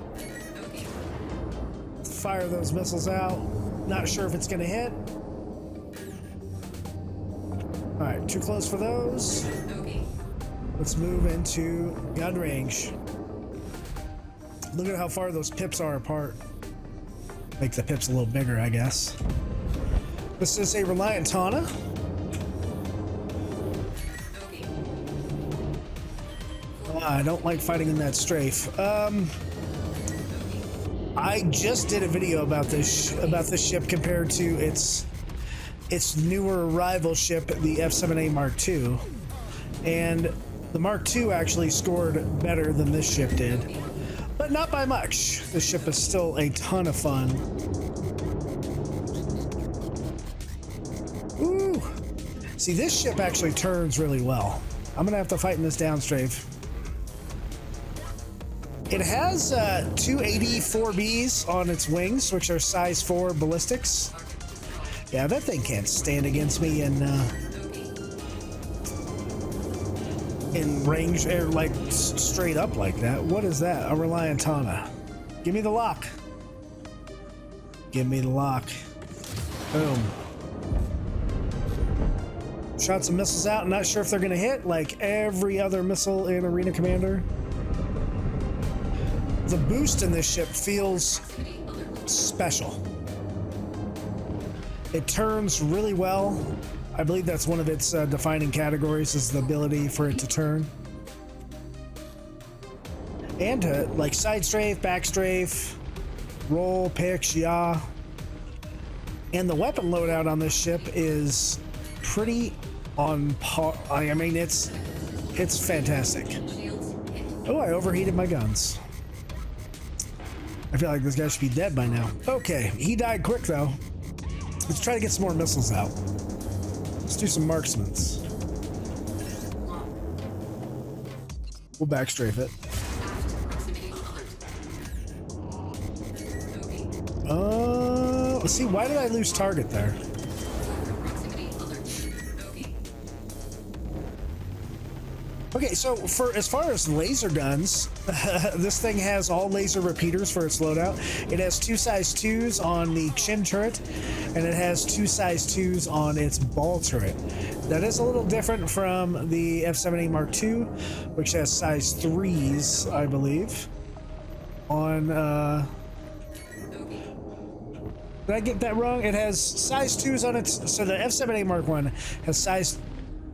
[SPEAKER 1] Fire those missiles out. Not sure if it's going to hit. All right, too close for those. Let's move into gun range. Look at how far those pips are apart. Make the pips a little bigger, I guess. This is a Reliant Tana. I don't like fighting in that strafe. I just did a video about this ship compared to its newer rival ship, the F7A Mk2, and the Mk2 actually scored better than this ship did, but not by much. This ship is still a ton of fun. Ooh! See, this ship actually turns really well. I'm gonna have to fight in this downstrafe. It has 284Bs on its wings, which are size 4 ballistics. Yeah, that thing can't stand against me in range, or like straight up like that. What is that? A Reliant Tana. Give me the lock. Give me the lock. Boom. Shot some missiles out. I'm not sure if they're gonna hit, like every other missile in Arena Commander. The boost in this ship feels special. It turns really well. I believe that's one of its defining categories, is the ability for it to turn. And to like side strafe, back strafe, roll, pitch, yaw. And the weapon loadout on this ship is pretty on par. I mean, it's fantastic. Oh, I overheated my guns. I feel like this guy should be dead by now. Okay, he died quick though. Let's try to get some more missiles out. Let's do some marksmans. We'll backstrafe it. Let's see, why did I lose target there? Okay, so for as far as laser guns, this thing has all laser repeaters for its loadout. It has 2 size 2s on the chin turret, and it has 2 size 2s on its ball turret. That is a little different from the F7A Mk2, which has size 3s, I believe. On, did I get that wrong? It has size 2s on its, so the F7A Mk1 has size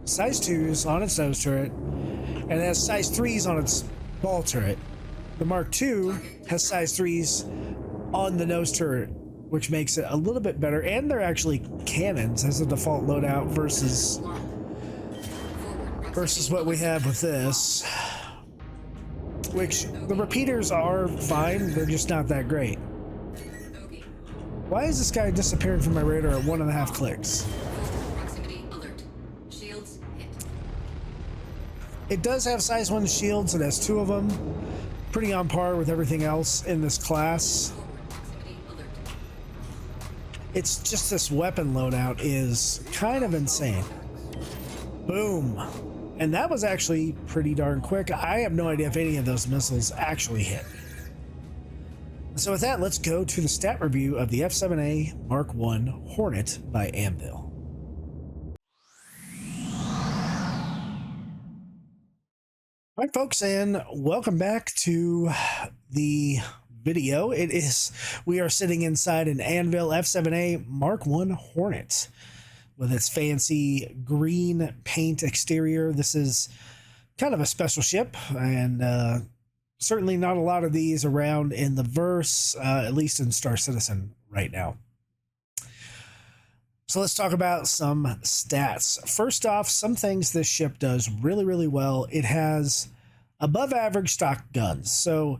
[SPEAKER 1] 2s on its nose turret, and it has size 3s on its ball turret. The Mark II has size 3s on the nose turret, which makes it a little bit better, and they're actually cannons as a default loadout versus what we have with this, which the repeaters are fine, they're just not that great. Why is this guy disappearing from my radar at 1.5 clicks? It does have size 1 shields. It has 2 of them. Pretty on par with everything else in this class. It's just this weapon loadout is kind of insane. Boom. And that was actually pretty darn quick. I have no idea if any of those missiles actually hit. So with that, let's go to the stat review of the F7A Mk1 Hornet by Anvil. All right, folks, and welcome back to the video. We are sitting inside an Anvil F7A Mk1 Hornet with its fancy green paint exterior. This is kind of a special ship, and certainly not a lot of these around in the verse, at least in Star Citizen right now. So let's talk about some stats. First off, some things this ship does really, really well. It has above average stock guns. So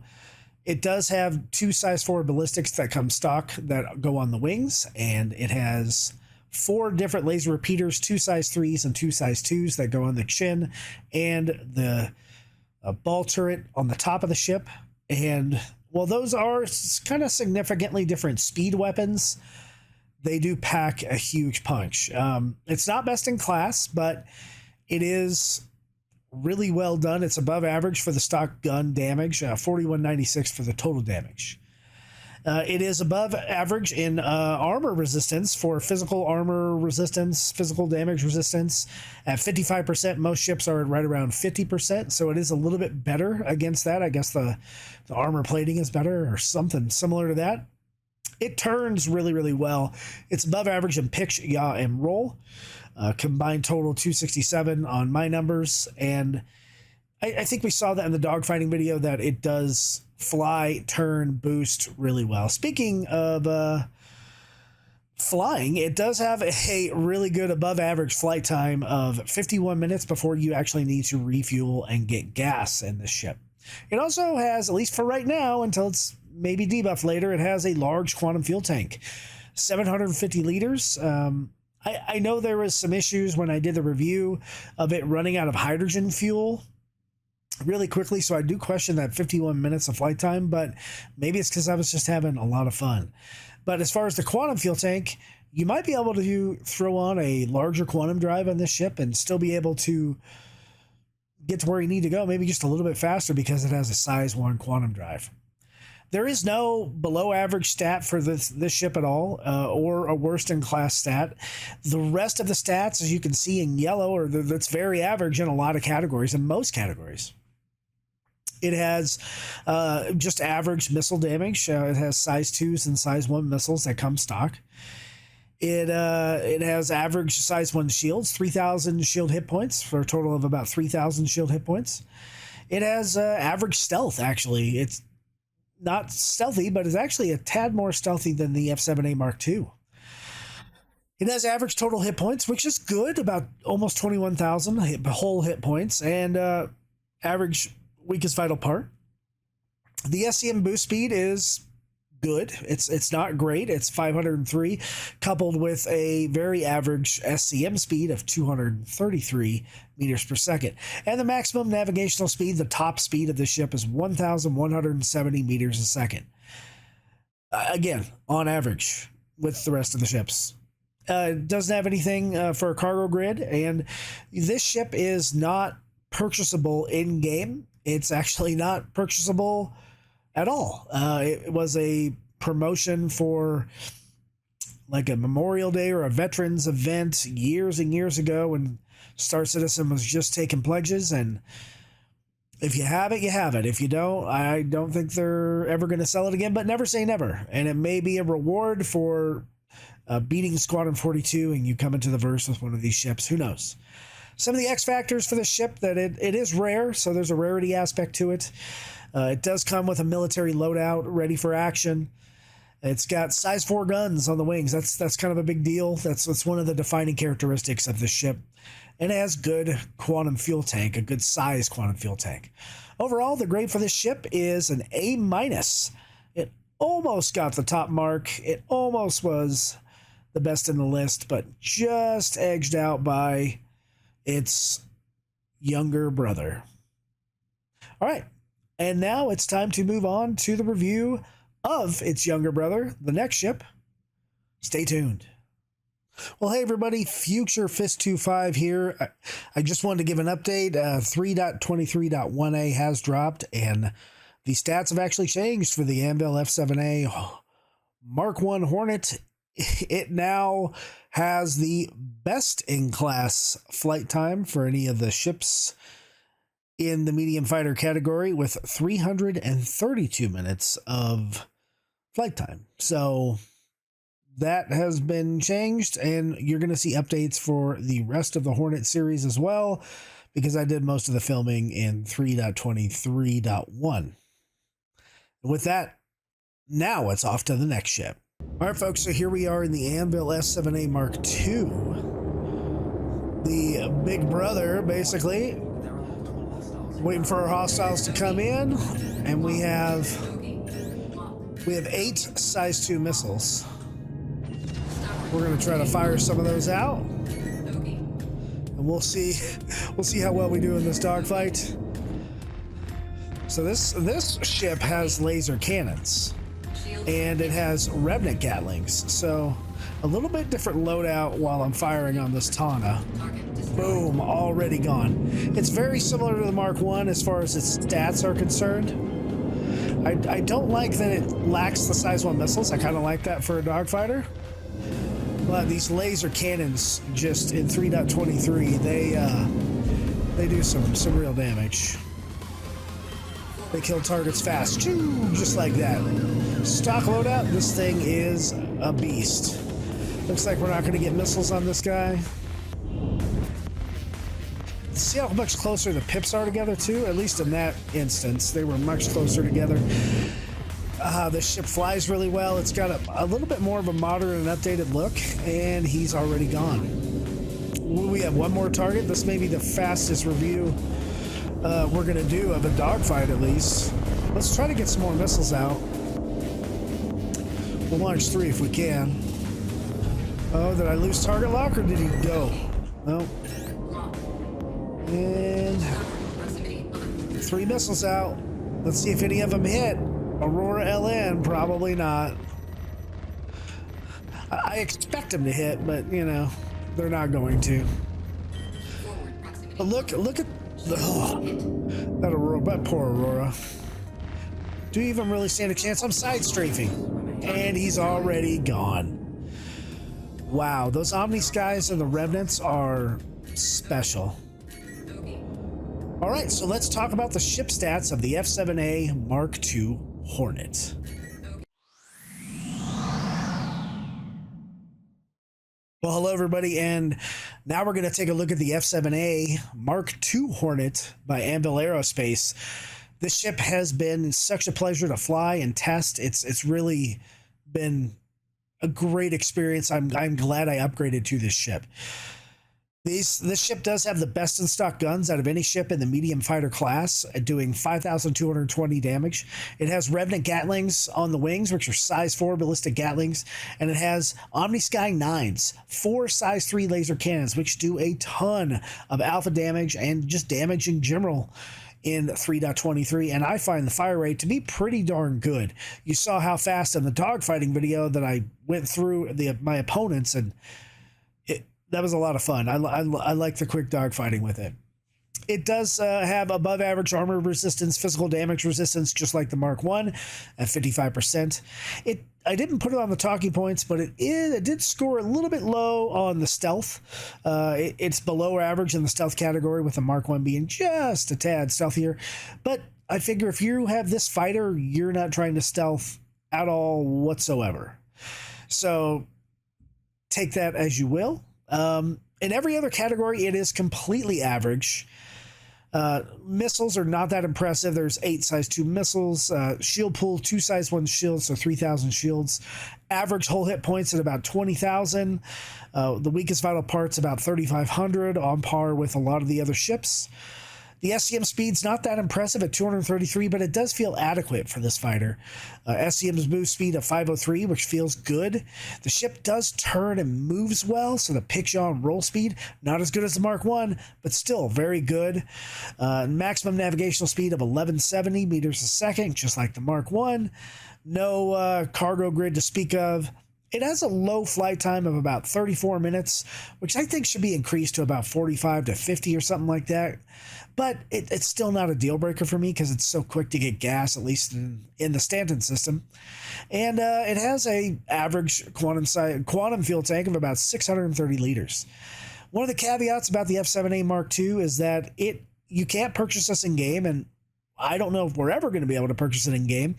[SPEAKER 1] it does have 2 size 4 ballistics that come stock that go on the wings, and it has 4 different laser repeaters, 2 size 3s and 2 size 2s that go on the chin and the ball turret on the top of the ship. And while those are kind of significantly different speed weapons, they do pack a huge punch. It's not best in class, but it is really well done. It's above average for the stock gun damage, 4196 for the total damage. It is above average in armor resistance for physical armor resistance, physical damage resistance. At 55%, most ships are right around 50%, so it is a little bit better against that. I guess the armor plating is better or something similar to that. It turns really, really well. It's above average in pitch, yaw, and roll. Combined total 267 on my numbers, and I think we saw that in the dogfighting video that it does fly, turn, boost really well. Speaking of flying, it does have a really good above average flight time of 51 minutes before you actually need to refuel and get gas in this ship. It also has, at least for right now, until it's maybe debuffed later, it has a large quantum fuel tank, 750 liters. I know there was some issues when I did the review of it running out of hydrogen fuel really quickly, so I do question that 51 minutes of flight time, but maybe it's because I was just having a lot of fun. But as far as the quantum fuel tank, you might be able to throw on a larger quantum drive on this ship and still be able to get to where you need to go, maybe just a little bit faster because it has a size 1 quantum drive. There is no below average stat for this ship at all, or a worst in class stat. The rest of the stats, as you can see in yellow, that's very average in a lot of categories, in most categories. It has just average missile damage. It has size 2s and size 1 missiles that come stock. It has average size 1 shields, 3,000 shield hit points for a total of about 3,000 shield hit points. It has average stealth, actually. It's not stealthy, but it's actually a tad more stealthy than the F7A Mk2. It has average total hit points, which is good, about almost 21,000 whole hit points, and average weakest vital part. The SCM boost speed is good. It's not great. It's 503, coupled with a very average SCM speed of 233 meters per second. And the maximum navigational speed, the top speed of the ship, is 1,170 meters a second. Again, on average with the rest of the ships. Doesn't have anything for a cargo grid, and this ship is not purchasable in game. It's actually not purchasable at all. It was a promotion for like a Memorial Day or a Veterans event years and years ago when Star Citizen was just taking pledges, and if you have it, you have it. If you don't, I don't think they're ever going to sell it again, but never say never. And it may be a reward for beating Squadron 42 and you come into the verse with one of these ships. Who knows? Some of the X factors for this ship, that it is rare, so there's a rarity aspect to it. It does come with a military loadout ready for action. It's got size 4 guns on the wings. That's kind of a big deal. That's one of the defining characteristics of this ship. And it has good quantum fuel tank, a good size quantum fuel tank. Overall, the grade for this ship is an A-. It almost got the top mark. It almost was the best in the list, but just edged out by its younger brother. All right, and now it's time to move on to the review of its younger brother, the next ship. Stay tuned. Well, hey everybody, future Fist-25 here. I just wanted to give an update. 3.23.1a has dropped, and the stats have actually changed for the Anvil F7A Mk1 Hornet. It now has the best in class flight time for any of the ships in the medium fighter category, with 332 minutes of flight time. So that has been changed, and you're going to see updates for the rest of the Hornet series as well, because I did most of the filming in 3.23.1. With that, now it's off to the next ship. All right, folks, so here we are in the Anvil F7A Mk2. The big brother, basically, waiting for our hostiles to come in, and we have 8 size 2 missiles. We're going to try to fire some of those out, and we'll see how well we do in this dogfight. So this ship has laser cannons, and it has Revenant Gatlings, so a little bit different loadout while I'm firing on this Tana. Boom, already gone. It's very similar to the Mk1 as far as its stats are concerned. I don't like that it lacks the size 1 missiles. I kind of like that for a dogfighter. But these laser cannons, just in 3.23, they do some real damage. They kill targets fast, just like that. Stock loadout, this thing is a beast. Looks like we're not going to get missiles on this guy. See how much closer the pips are together too? At least in that instance, they were much closer together. This ship flies really well. It's got a little bit more of a modern and updated look, and he's already gone. We have one more target. This may be the fastest review we're going to do of a dogfight, at least. Let's try to get some more missiles out. We'll launch 3 if we can. Oh, did I lose target lock, or did he go? No. And 3 missiles out. Let's see if any of them hit. Aurora LN, probably not. I expect them to hit, but you know, they're not going to. But look at that Aurora, that poor Aurora. Do you even really stand a chance? I'm side strafing, and he's already gone. Wow, those Omni Skies and the Revenants are special. All right, so let's talk about the ship stats of the F7A Mk2 Hornet. Well, hello everybody, and now we're going to take a look at the F7A Mk2 Hornet by Anvil Aerospace. This ship has been such a pleasure to fly and test. It's really been a great experience. I'm glad I upgraded to this ship. This ship does have the best in stock guns out of any ship in the medium fighter class, doing 5,220 damage. It has Revenant Gatlings on the wings, which are size 4 ballistic Gatlings, and it has Omni-Sky 9s, 4 size 3 laser cannons, which do a ton of alpha damage and just damage in general in 3.23, and I find the fire rate to be pretty darn good. You saw how fast in the dogfighting video that I went through my opponents, and that was a lot of fun. I like the quick dogfighting with it. It does have above average armor resistance, physical damage resistance, just like the Mark 1 at 55%. I didn't put it on the talking points, but it did score a little bit low on the stealth. It's below average in the stealth category, with the Mark 1 being just a tad stealthier. But I figure if you have this fighter, you're not trying to stealth at all whatsoever. So take that as you will. In every other category, it is completely average. Missiles are not that impressive. There's 8 size 2 missiles, shield pool 2 size 1 shields, so 3,000 shields. Average hull hit points at about 20,000. The weakest vital parts about 3,500, on par with a lot of the other ships. The SCM speed's not that impressive at 233, but it does feel adequate for this fighter. SCM's move speed of 503, which feels good. The ship does turn and moves well, so the pitch-yaw and roll speed, not as good as the Mark 1, but still very good. Maximum navigational speed of 1170 meters a second, just like the Mark 1. No cargo grid to speak of. It has a low flight time of about 34 minutes, which I think should be increased to about 45 to 50 or something like that. But it's still not a deal breaker for me because it's so quick to get gas, at least in the Stanton system. And it has a average quantum fuel tank of about 630 liters. One of the caveats about the F7A Mk2 is that you can't purchase this in game, and I don't know if we're ever going to be able to purchase it in game.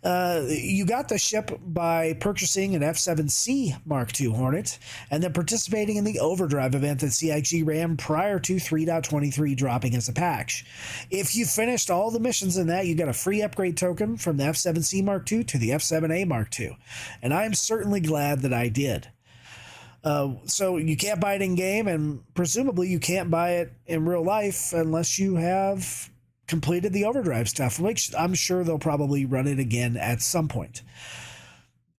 [SPEAKER 1] You got the ship by purchasing an F7C Mk2 Hornet and then participating in the Overdrive event that CIG ran prior to 3.23 dropping as a patch. If you finished all the missions in that, you got a free upgrade token from the F7C Mk2 to the F7A Mk2, and I'm certainly glad that I did. So you can't buy it in game, and presumably you can't buy it in real life unless you have completed the Overdrive stuff, which I'm sure they'll probably run it again at some point.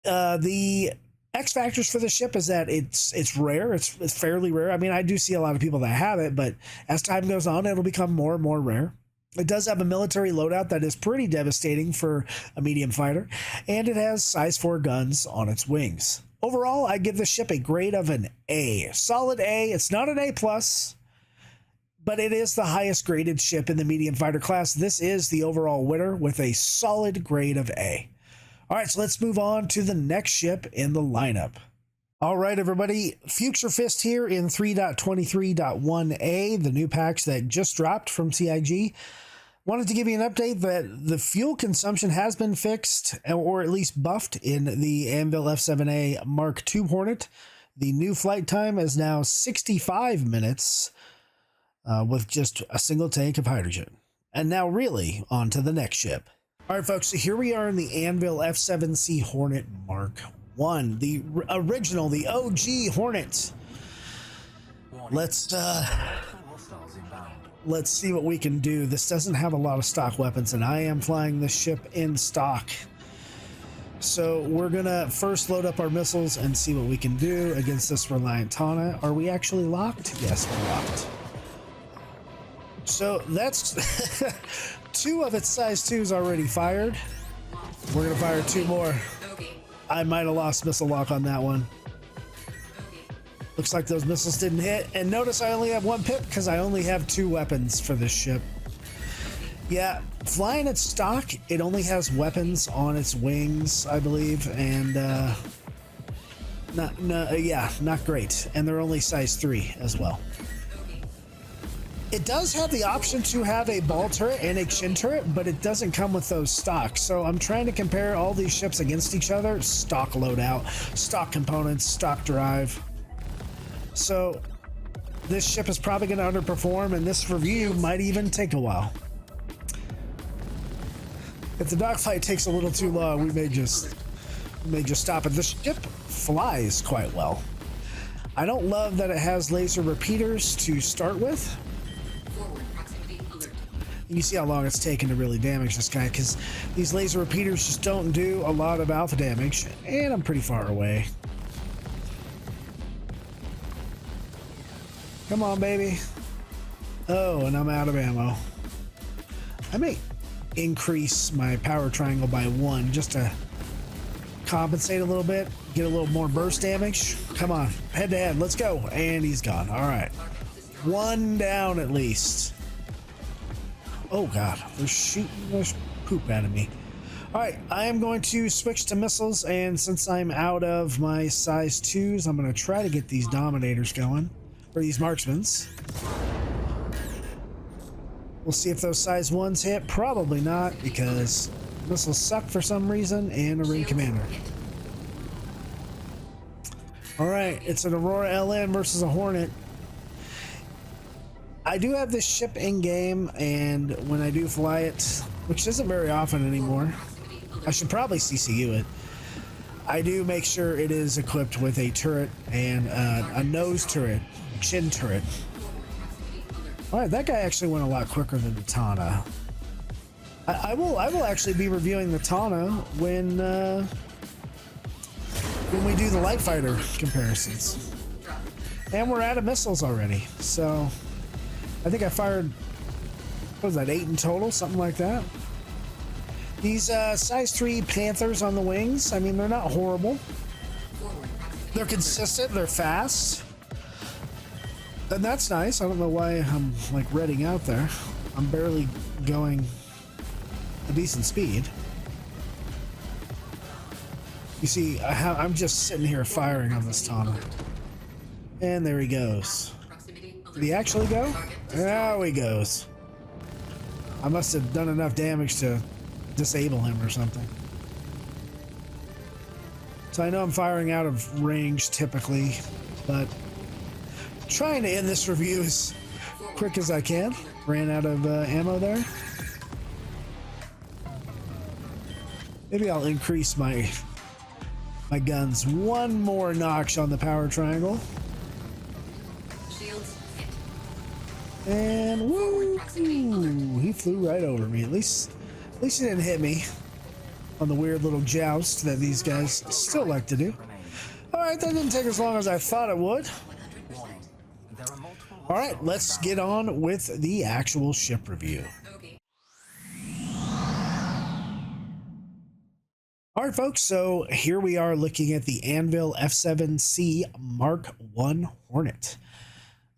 [SPEAKER 1] The X factors for the ship is that it's rare. It's fairly rare. I mean, I do see a lot of people that have it, but as time goes on, it'll become more and more rare. It does have a military loadout that is pretty devastating for a medium fighter, and it has size 4 guns on its wings. Overall, I give the ship a grade of an A. Solid A. It's not an A+, but it is the highest graded ship in the medium fighter class. This is the overall winner with a solid grade of A. All right, so let's move on to the next ship in the lineup. All right, everybody, Future Fist here in 3.23.1a, the new patch that just dropped from CIG. Wanted to give you an update that the fuel consumption has been fixed, or at least buffed, in the Anvil F7A Mk2 Hornet. The new flight time is now 65 minutes. With just a single tank of hydrogen. And now really on to the next ship. All right, folks, so here we are in the Anvil F7C Hornet Mark 1, the original, the OG Hornet. Let's see what we can do. This doesn't have a lot of stock weapons, and I am flying this ship in stock. So we're gonna first load up our missiles and see what we can do against this Reliant Tana. Are we actually locked? Yes, we're locked. So that's 2 of its size 2s already fired. We're gonna fire 2 more. I might have lost missile lock on that one. Looks like those missiles didn't hit. And notice I only have 1 pip because I only have 2 weapons for this ship. Yeah, flying its stock, it only has weapons on its wings, I believe, and not great. And they're only size 3 as well. It does have the option to have a ball turret and a chin turret, but it doesn't come with those stocks. So I'm trying to compare all these ships against each other. Stock loadout, stock components, stock drive. So this ship is probably going to underperform, and this review might even take a while. If the dogfight takes a little too long, we may just They just stop it. The ship flies quite well. I don't love that it has laser repeaters to start with.
[SPEAKER 4] Forward proximity alert.
[SPEAKER 1] You see how long it's taken to really damage this guy, because these laser repeaters just don't do a lot of alpha damage, and I'm pretty far away. Come on, baby. Oh, and I'm out of ammo. I may increase my power triangle by 1 just to compensate a little bit, get a little more burst damage. Come on, head to head, let's go. And he's gone. All right, 1 down at least. Oh god, they're shooting this poop out of me. All right, I am going to switch to missiles, and since I'm out of my size 2s, I'm going to try to get these dominators going, or these marksmans. We'll see if those size 1s hit. Probably not, because missiles suck for some reason, and a ring commander. All right, it's an Aurora LN versus a Hornet. I do have this ship in game, and when I do fly it, which isn't very often anymore, I should probably CCU it. I do make sure it is equipped with a turret and a nose turret, chin turret. All right, that guy actually went a lot quicker than the Tana. I will actually be reviewing the Tana when we do the light fighter comparisons. And we're out of missiles already, so I think I fired, what was that, 8 in total, something like that. These size 3 Panthers on the wings, I mean, they're not horrible. They're consistent, they're fast. And that's nice. I don't know why I'm like redding out there. I'm barely going a decent speed. You see, I'm just sitting here firing on this Tana. And there he goes. Did he actually go? There he goes. I must have done enough damage to disable him or something. So I know I'm firing out of range typically, but trying to end this review as quick as I can. Ran out of ammo there. Maybe I'll increase my guns 1 more notch on the power triangle. And woo! He flew right over me. At least he didn't hit me on the weird little joust that these guys still like to do. All right, that didn't take as long as I thought it would. All right, let's get on with the actual ship review. All right, folks, so here we are looking at the Anvil F7C Mk1 Hornet.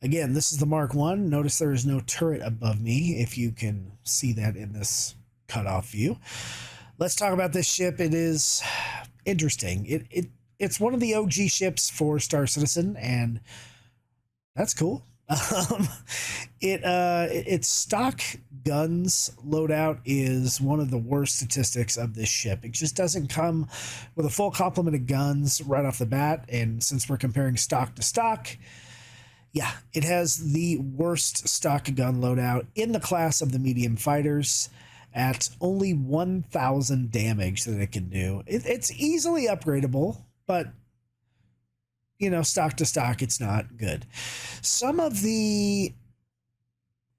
[SPEAKER 1] Again, this is the Mark 1. Notice there is no turret above me, if you can see that in this cutoff view. Let's talk about this ship. It is interesting. It's one of the OG ships for Star Citizen, and that's cool. Its stock guns loadout is one of the worst statistics of this ship. It just doesn't come with a full complement of guns right off the bat, and since we're comparing stock to stock, yeah, it has the worst stock gun loadout in the class of the medium fighters at only 1,000 damage that it can do. It's easily upgradable, but you know, stock to stock, it's not good. Some of the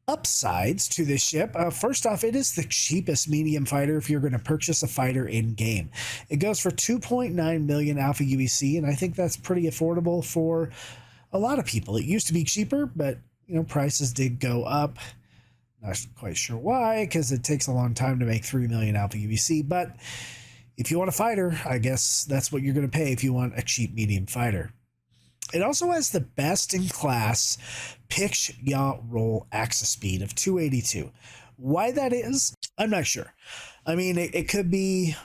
[SPEAKER 1] upsides to this ship, first off, it is the cheapest medium fighter if you're going to purchase a fighter in game. It goes for 2.9 million alpha UEC, and I think that's pretty affordable for a lot of people. It used to be cheaper, but you know, prices did go up. Not quite sure why, because it takes a long time to make 3 million alpha UEC, but if you want a fighter, I guess that's what you're going to pay if you want a cheap medium fighter. It also has the best in class pitch, yaw, roll axis speed of 282. Why that is, I'm not sure. I mean, it could be,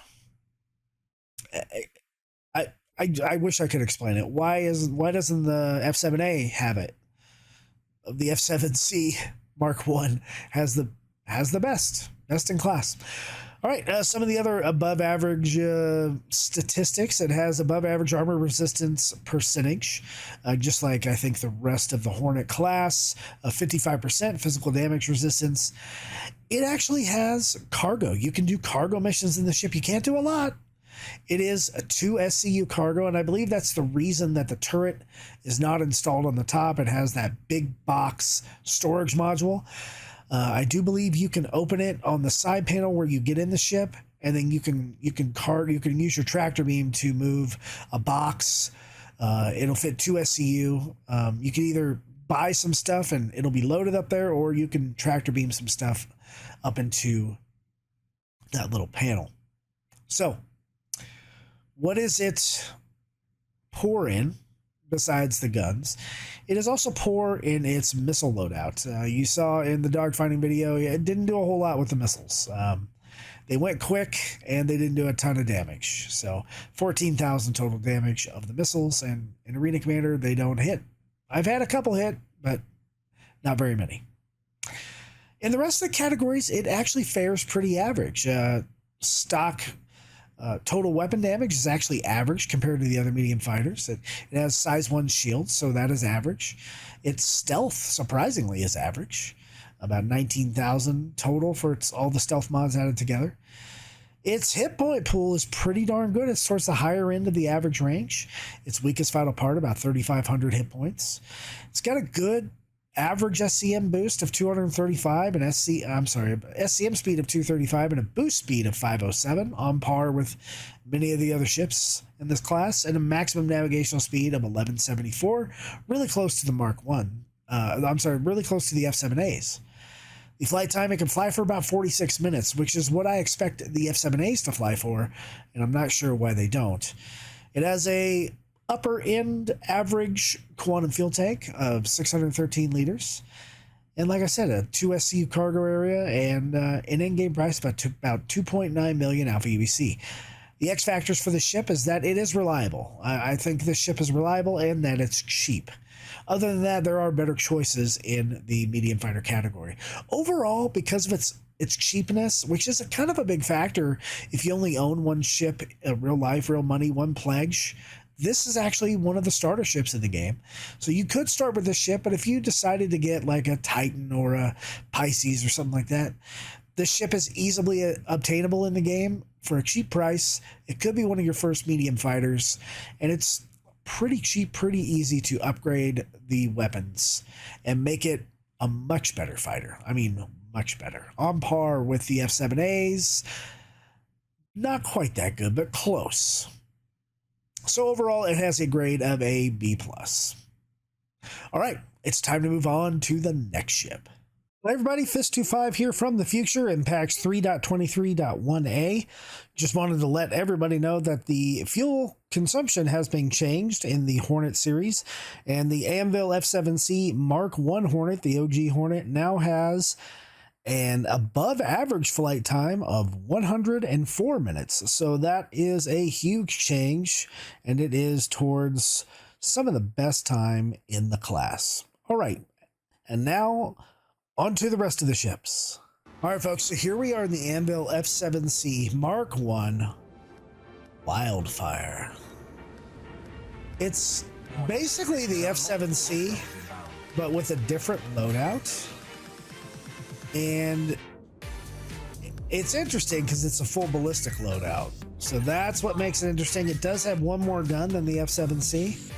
[SPEAKER 1] I wish I could explain it. Why doesn't the F7A have it? The F7C Mk1 has the best in class. All right, some of the other above average statistics. It has above average armor resistance percentage, just like I think the rest of the Hornet class, 55% physical damage resistance. It actually has cargo. You can do cargo missions in the ship. You can't do a lot, It is a 2 SCU cargo, and I believe that's the reason that the turret is not installed on the top. It has that big box storage module. I do believe you can open it on the side panel where you get in the ship, and then you can use your tractor beam to move a box. It'll fit 2 SCU. You can either buy some stuff and it'll be loaded up there, or you can tractor beam some stuff up into that little panel. So what is it poor in besides the guns? It is also poor in its missile loadout. You saw in the dogfighting video, it didn't do a whole lot with the missiles. They went quick and they didn't do a ton of damage. So 14,000 total damage of the missiles, and in Arena Commander, they don't hit. I've had a couple hit, but not very many. In the rest of the categories, it actually fares pretty average. Stock total weapon damage is actually average compared to the other medium fighters. It has size 1 shields, so that is average. Its stealth, surprisingly, is average. About 19,000 total for all the stealth mods added together. Its hit point pool is pretty darn good. It's towards the higher end of the average range. Its weakest vital part, about 3,500 hit points. It's got a good average SCM boost of 235 and SCM speed of 235 and a boost speed of 507, on par with many of the other ships in this class, and a maximum navigational speed of 1174, really close to the really close to the F7As. The flight time, it can fly for about 46 minutes, which is what I expect the F7As to fly for, and I'm not sure why they don't. It has a upper end average quantum fuel tank of 613 liters, and like I said, a 2 SCU cargo area, and an in-game price about 2.9 million alpha UEC. The X factors for the ship is that it is reliable. I think this ship is reliable and that it's cheap. Other than that, there are better choices in the medium fighter category. Overall, because of its cheapness, which is kind of a big factor if you only own one ship, real life, real money, one pledge, this is actually one of the starter ships in the game. So you could start with this ship, but if you decided to get like a Titan or a Pisces or something like that, this ship is easily obtainable in the game for a cheap price. It could be one of your first medium fighters, and it's pretty cheap, pretty easy to upgrade the weapons and make it a much better fighter. I mean, much better. On par with the F7As. Not quite that good, but close. So overall, it has a grade of a B+. All right, it's time to move on to the next ship. Hi everybody, Fist-25 here from the future in packs 3.23.1a. Just wanted to let everybody know that the fuel consumption has been changed in the Hornet series, and the Anvil F7C Mk1 Hornet, the OG Hornet, now has an above average flight time of 104 minutes. So that is a huge change, and it is towards some of the best time in the class. All right, and now on to the rest of the ships. All right, folks, so here we are in the Anvil F7C Mk1 Wildfire. It's basically the F7C, but with a different loadout. And it's interesting because it's a full ballistic loadout. So that's what makes it interesting. It does have one more gun than the F7C.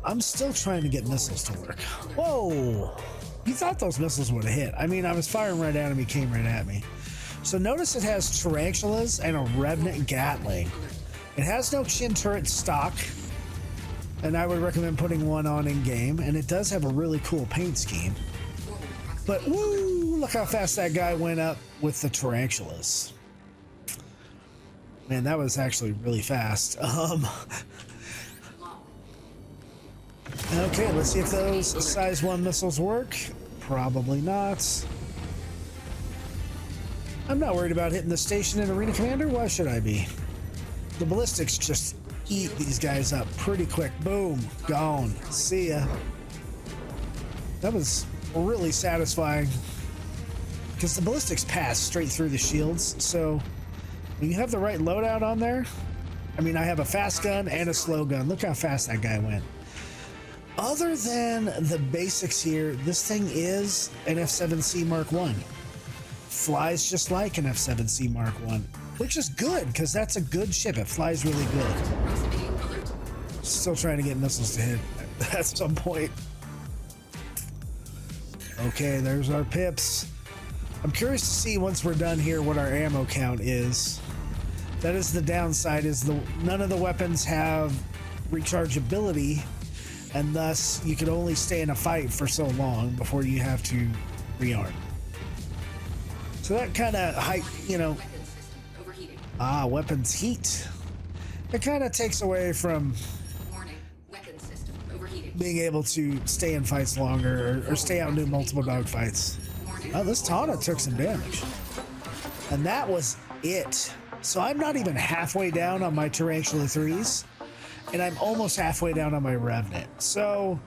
[SPEAKER 1] I'm still trying to get missiles to work. Whoa! You thought those missiles would have hit. I mean, I was firing right at him, he came right at me. So notice it has tarantulas and a Revenant Gatling. It has no chin turret stock, and I would recommend putting one on in game. And it does have a really cool paint scheme. But woo! Look how fast that guy went up with the tarantulas. Man, that was actually really fast. Okay, let's see if those size 1 missiles work. Probably not. I'm not worried about hitting the station in Arena Commander. Why should I be? The ballistics just eat these guys up pretty quick. Boom, gone. See ya. That was really satisfying because the ballistics pass straight through the shields. So when you have the right loadout on there, I mean, I have a fast gun and a slow gun. Look how fast that guy went. Other than the basics here, this thing is an F7C Mk1. flies just like an F7C Mk1, which is good because that's a good ship. It flies really good.
[SPEAKER 4] Proximity alert.
[SPEAKER 1] Still trying to get missiles to hit at some point. Okay, there's our pips. I'm curious to see once we're done here what our ammo count is. That is the downside, is none of the weapons have rechargeability, and thus you can only stay in a fight for so long before you have to rearm. So that kind of
[SPEAKER 4] Weapon system overheating.
[SPEAKER 1] weapons heat. It kind of takes away from
[SPEAKER 4] Warning. Weapon system overheating.
[SPEAKER 1] being able to stay in fights longer or stay out and do multiple dogfights.
[SPEAKER 4] Warning.
[SPEAKER 1] Oh, this Tana took some damage. And that was it. So I'm not even halfway down on my Tarantula 3s, and I'm almost halfway down on my Revenant. So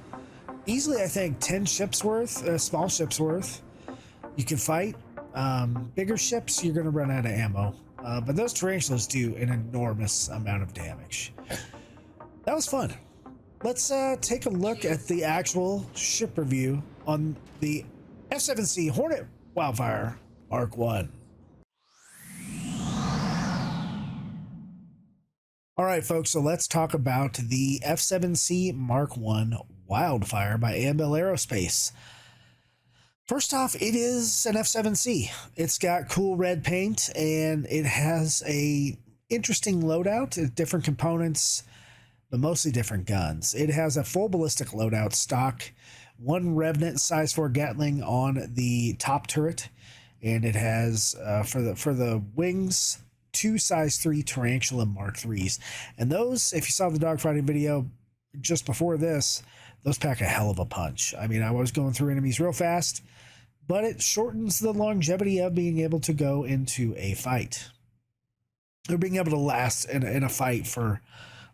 [SPEAKER 1] easily, I think 10 ships worth, small ships worth, you can fight. Bigger ships, you're going to run out of ammo. But those Tarantulas do an enormous amount of damage. That was fun. Let's take a look at the actual ship review on the F7C Hornet Wildfire Mk1. All right, folks, so let's talk about the F7C Mk1 Wildfire by AML Aerospace. First off, it is an F7C. It's got cool red paint, and it has a interesting loadout, different components, but mostly different guns. It has a full ballistic loadout stock, one Revenant size 4 Gatling on the top turret, and it has for the wings, 2 size 3 Tarantula Mark IIIs. And those, if you saw the dogfighting video just before this, those pack a hell of a punch. I mean, I was going through enemies real fast, but it shortens the longevity of being able to go into a fight, or being able to last in a fight for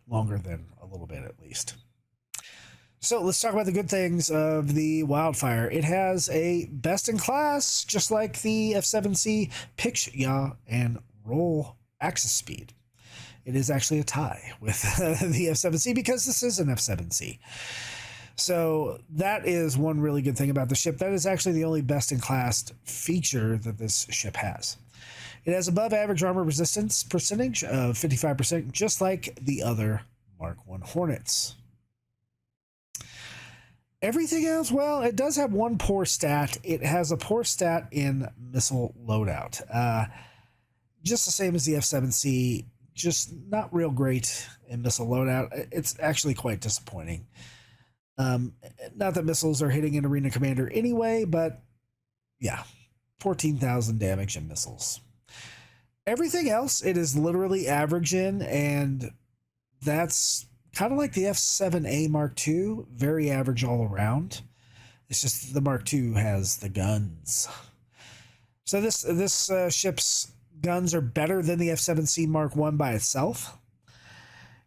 [SPEAKER 1] longer than a little bit at least. So let's talk about the good things of the Wildfire. It has a best in class, just like the F7C, pitch, yaw, and roll axis speed. It is actually a tie with the F7C because this is an F7C. So that is one really good thing about the ship. That is actually the only best in class feature that this ship has. It has above average armor resistance percentage of 55%, just like the other Mk1 Hornets. Everything else, well, it does have one poor stat. It has a poor stat in missile loadout. Just the same as the F7C, just not real great in missile loadout. It's actually quite disappointing. Not that missiles are hitting an arena commander anyway, but yeah, 14,000 damage in missiles. Everything else, it is literally average in, and that's kind of like the F7A Mk2, very average all around. It's just the Mk2 has the guns. So this ship's guns are better than the F7C Mk1 by itself.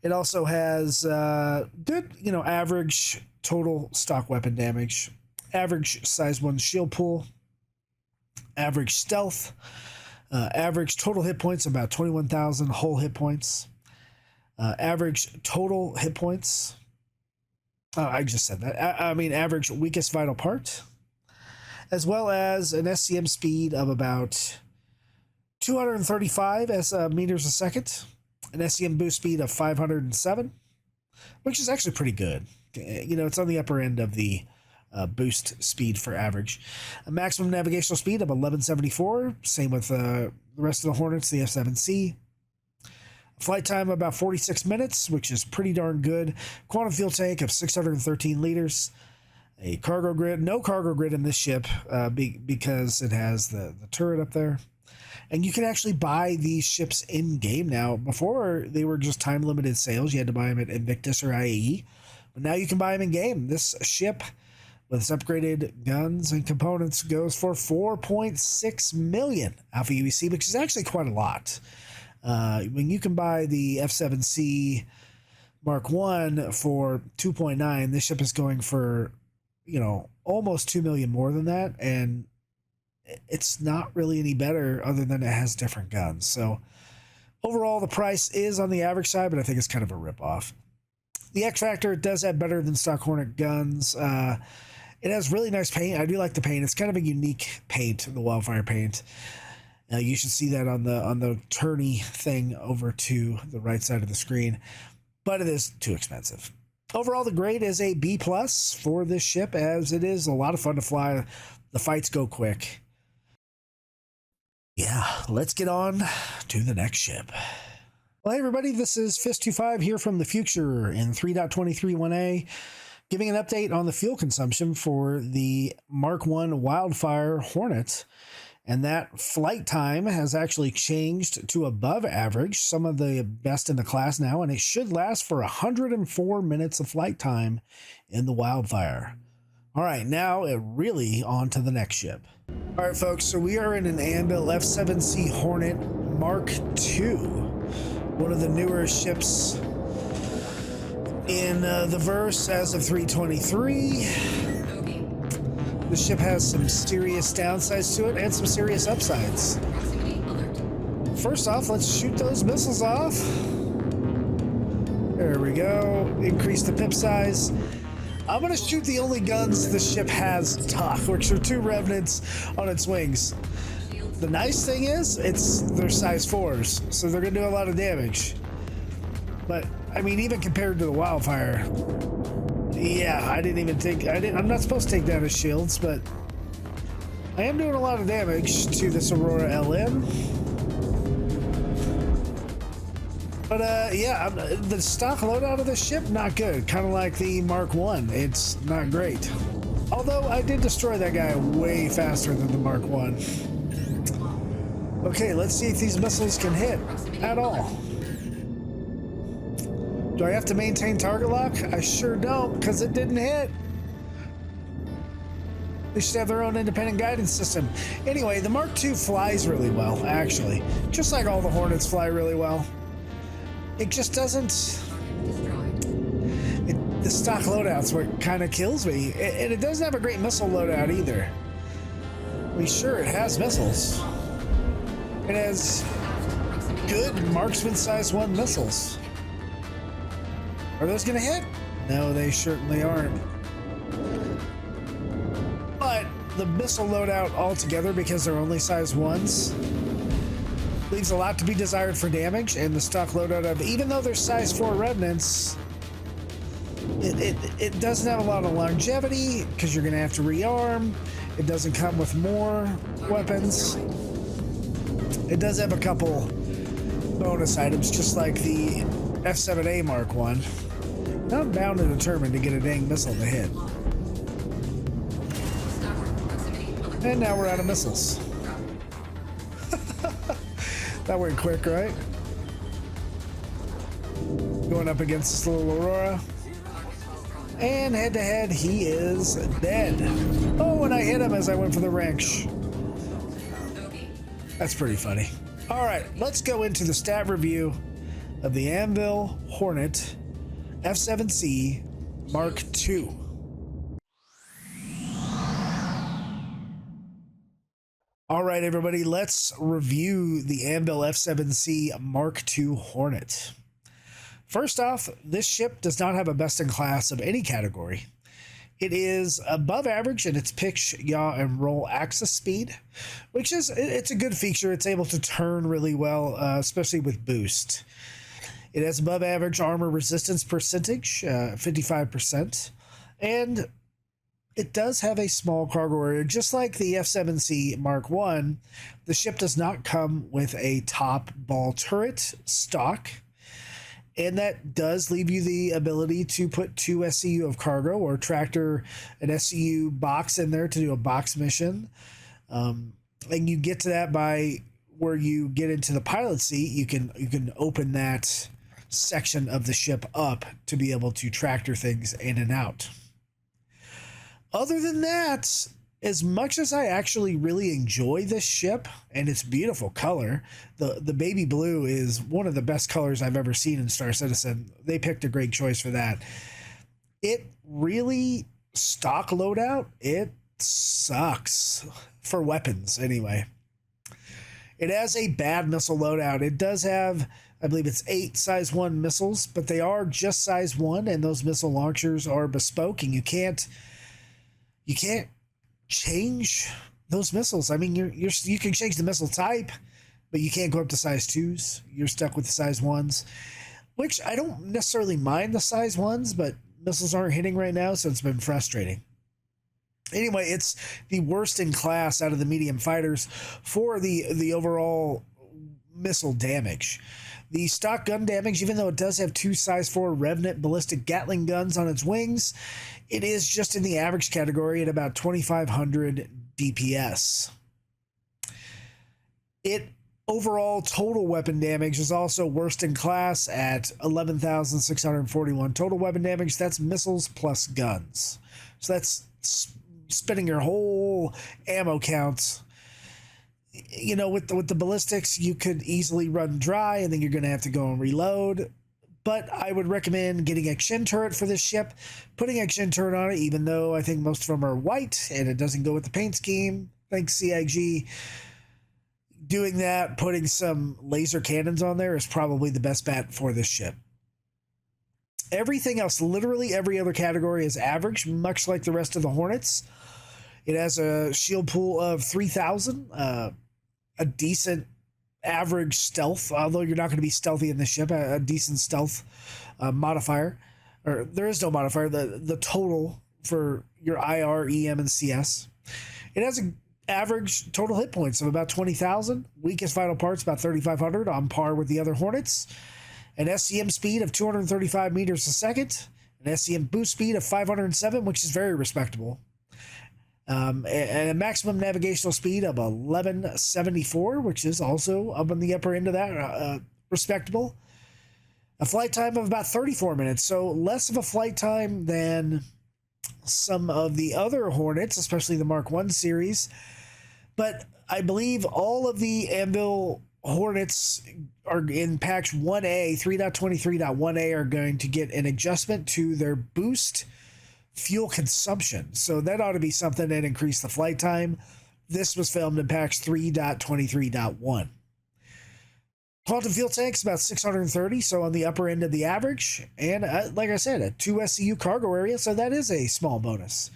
[SPEAKER 1] It also has good, average total stock weapon damage, average size 1 shield pool, average stealth, average total hit points about 21,000 whole hit points, average total hit points. I just said that. I mean average weakest vital part, as well as an SCM speed of about 235 meters a second, an SCM boost speed of 507, which is actually pretty good. It's on the upper end of the boost speed for average. A maximum navigational speed of 1174, same with the rest of the Hornets, the F7C. Flight time of about 46 minutes, which is pretty darn good. Quantum fuel tank of 613 liters. A cargo grid, no cargo grid in this ship because it has the turret up there. And you can actually buy these ships in-game now. Before, they were just time-limited sales. You had to buy them at Invictus or IAE. But now you can buy them in-game. This ship, with its upgraded guns and components, goes for $4.6 million Alpha UEC, which is actually quite a lot. When you can buy the F7C Mk1 for 2.9, this ship is going for, almost 2 million more than that. And it's not really any better other than it has different guns. So overall, the price is on the average side, but I think it's kind of a ripoff. The X Factor does have better than stock Hornet guns. It has really nice paint. I do like the paint. It's kind of a unique paint, the Wildfire paint. You should see that on the tourney thing over to the right side of the screen, but it is too expensive. Overall, the grade is a B+ for this ship, as it is a lot of fun to fly. The fights go quick. Yeah, let's get on to the next ship. Well, hey everybody, this is Fist-25 here from the future in 3.23.1a, giving an update on the fuel consumption for the Mk1 Wildfire Hornet. And that flight time has actually changed to above average, some of the best in the class now, and it should last for 104 minutes of flight time in the Wildfire. All right, now really on to the next ship. All right, folks, so we are in an Anvil F7C Hornet Mk2, one of the newer ships in the verse as of 3.23. The ship has some serious downsides to it and some serious upsides. First off, let's shoot those missiles off. There we go. Increase the pip size. I'm going to shoot the only guns the ship has tuck, which are 2 Revenants on its wings. The nice thing is, they're size 4s, so they're going to do a lot of damage. But, I mean, even compared to the Wildfire, yeah, I'm not supposed to take down his shields, but I am doing a lot of damage to this Aurora LM. But yeah, the stock loadout of this ship, not good. Kind of like the Mk1, it's not great. Although I did destroy that guy way faster than the Mk1. Okay, let's see if these missiles can hit at all. Do I have to maintain target lock? I sure don't, because it didn't hit. They should have their own independent guidance system. Anyway, the Mk2 flies really well, actually. Just like all the Hornets fly really well. It just doesn't... the stock loadout's what kind of kills me. And it doesn't have a great missile loadout either. I mean, sure, it has missiles. It has good marksman size 1 missiles. Are those going to hit? No, they certainly aren't. But the missile loadout altogether, because they're only size 1s, leaves a lot to be desired for damage, and the stock loadout of, even though they're size 4 Revenants, it doesn't have a lot of longevity, because you're going to have to rearm. It doesn't come with more weapons. It does have a couple bonus items, just like the F7A Mk1. I'm bound and determined to get a dang missile to hit. And now we're out of missiles. That went quick, right? Going up against this little Aurora. And head to head, he is dead. Oh, and I hit him as I went for the wrench. That's pretty funny. All right, let's go into the stat review of the Anvil Hornet F7C Mk2. All right, everybody, let's review the Anvil F7C Mk2 Hornet. First off, this ship does not have a best in class of any category. It is above average in its pitch, yaw, and roll axis speed, which is, it's a good feature. It's able to turn really well, especially with boost. It has above average armor resistance percentage, 55%, and it does have a small cargo area. Just like the F7C Mk1, the ship does not come with a top ball turret stock, and that does leave you the ability to put 2 SCU of cargo or tractor an SCU box in there to do a box mission. And you get to that by where you get into the pilot seat. You can open that section of the ship up to be able to tractor things in and out. Other than that, as much as I actually really enjoy this ship and its beautiful color, the baby blue is one of the best colors I've ever seen in Star Citizen. They picked a great choice for that. It really, stock loadout, it sucks for weapons anyway. It has a bad missile loadout. It does have, I believe it's 8 size 1 missiles, but they are just size 1, and those missile launchers are bespoke, and you can't you can't change those missiles. I mean, you can change the missile type, but you can't go up to size 2s. You're stuck with the size 1s, which I don't necessarily mind the size 1s, but missiles aren't hitting right now, so it's been frustrating. Anyway, it's the worst in class out of the medium fighters for the overall missile damage. The stock gun damage, even though it does have 2 size 4 Revenant ballistic Gatling guns on its wings, it is just in the average category at about 2,500 DPS. It overall total weapon damage is also worst in class at 11,641 total weapon damage. That's missiles plus guns. So that's spending your whole ammo counts. You know, with the ballistics, you could easily run dry, and then you're going to have to go and reload. But I would recommend getting a chin turret for this ship, putting a chin turret on it, even though I think most of them are white and it doesn't go with the paint scheme. Thanks, CIG. Doing that, putting some laser cannons on there is probably the best bet for this ship. Everything else, literally every other category, is average, much like the rest of the Hornets. It has a shield pool of 3,000, a decent average stealth, although you're not going to be stealthy in this ship, a decent stealth modifier. Or there is no modifier, the total for your IR, EM, and CS. It has an average total hit points of about 20,000, weakest vital parts about 3,500, on par with the other Hornets. An SCM speed of 235 meters a second, an SCM boost speed of 507, which is very respectable. And a maximum navigational speed of 1174, which is also up on the upper end of that, respectable. A flight time of about 34 minutes, so less of a flight time than some of the other Hornets, especially the Mark 1 series. But I believe all of the Anvil Hornets are in patch 1A, 3.23.1A, are going to get an adjustment to their boost fuel consumption. So that ought to be something that increase the flight time. This was filmed in patch 3.23.1. Quantum fuel tanks about 630, so on the upper end of the average. And like I said, a 2 SCU cargo area, so that is a small bonus.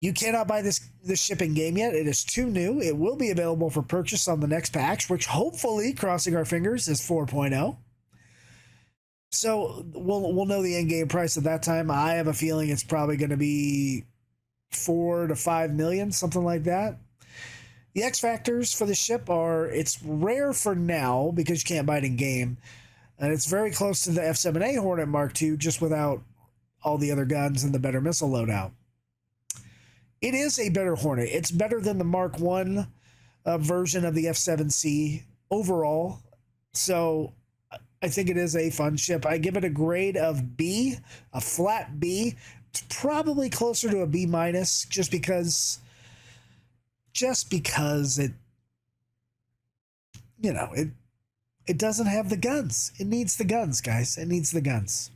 [SPEAKER 1] You cannot buy this ship in game yet. It is too new. It will be available for purchase on the next patch, which hopefully, crossing our fingers, is 4.0. So we'll know the in-game price at that time. I have a feeling it's probably going to be 4 to 5 million, something like that. The X factors for the ship are, it's rare for now because you can't buy it in game, and it's very close to the F7A Hornet Mark II, just without all the other guns and the better missile loadout. It is a better Hornet. It's better than the Mark I version of the F7C overall. So I think it is a fun ship. I give it a grade of B, a flat B. It's probably closer to a B minus, just because it, you know, it doesn't have the guns. It needs the guns, guys. It needs the guns.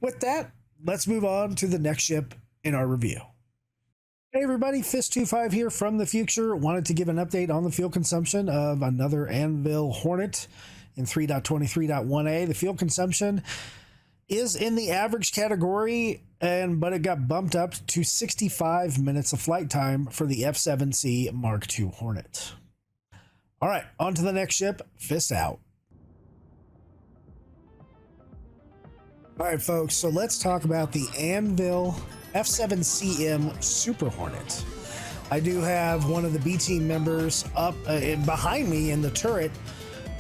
[SPEAKER 1] With that, let's move on to the next ship in our review. Hey everybody, Fist-25 here from the future. Wanted to give an update on the fuel consumption of another Anvil Hornet in 3.23.1a. The fuel consumption is in the average category, but it got bumped up to 65 minutes of flight time for the F7C Mk2 Hornet. All right, on to the next ship. Fist out. All right, folks, so let's talk about the Anvil F7CM Super Hornet. I do have one of the B team members up behind me in the turret,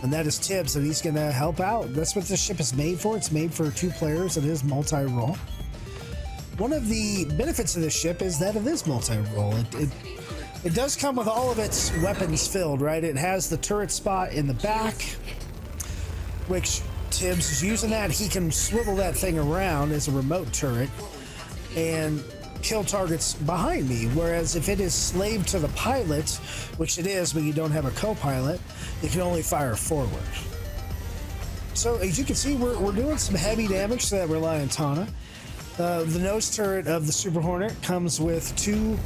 [SPEAKER 1] and that is Tibbs, and he's going to help out. That's what this ship is made for. It's made for 2 players. It is multi-role. One of the benefits of this ship is that it is multi-role. It does come with all of its weapons filled, right? It has the turret spot in the back, which Tibbs is using that. He can swivel that thing around as a remote turret and kill targets behind me, whereas if it is slave to the pilot, which it is when you don't have a co-pilot, it can only fire forward. So as you can see, we're doing some heavy damage to that Reliant Tana. The nose turret of the Super Hornet comes with 2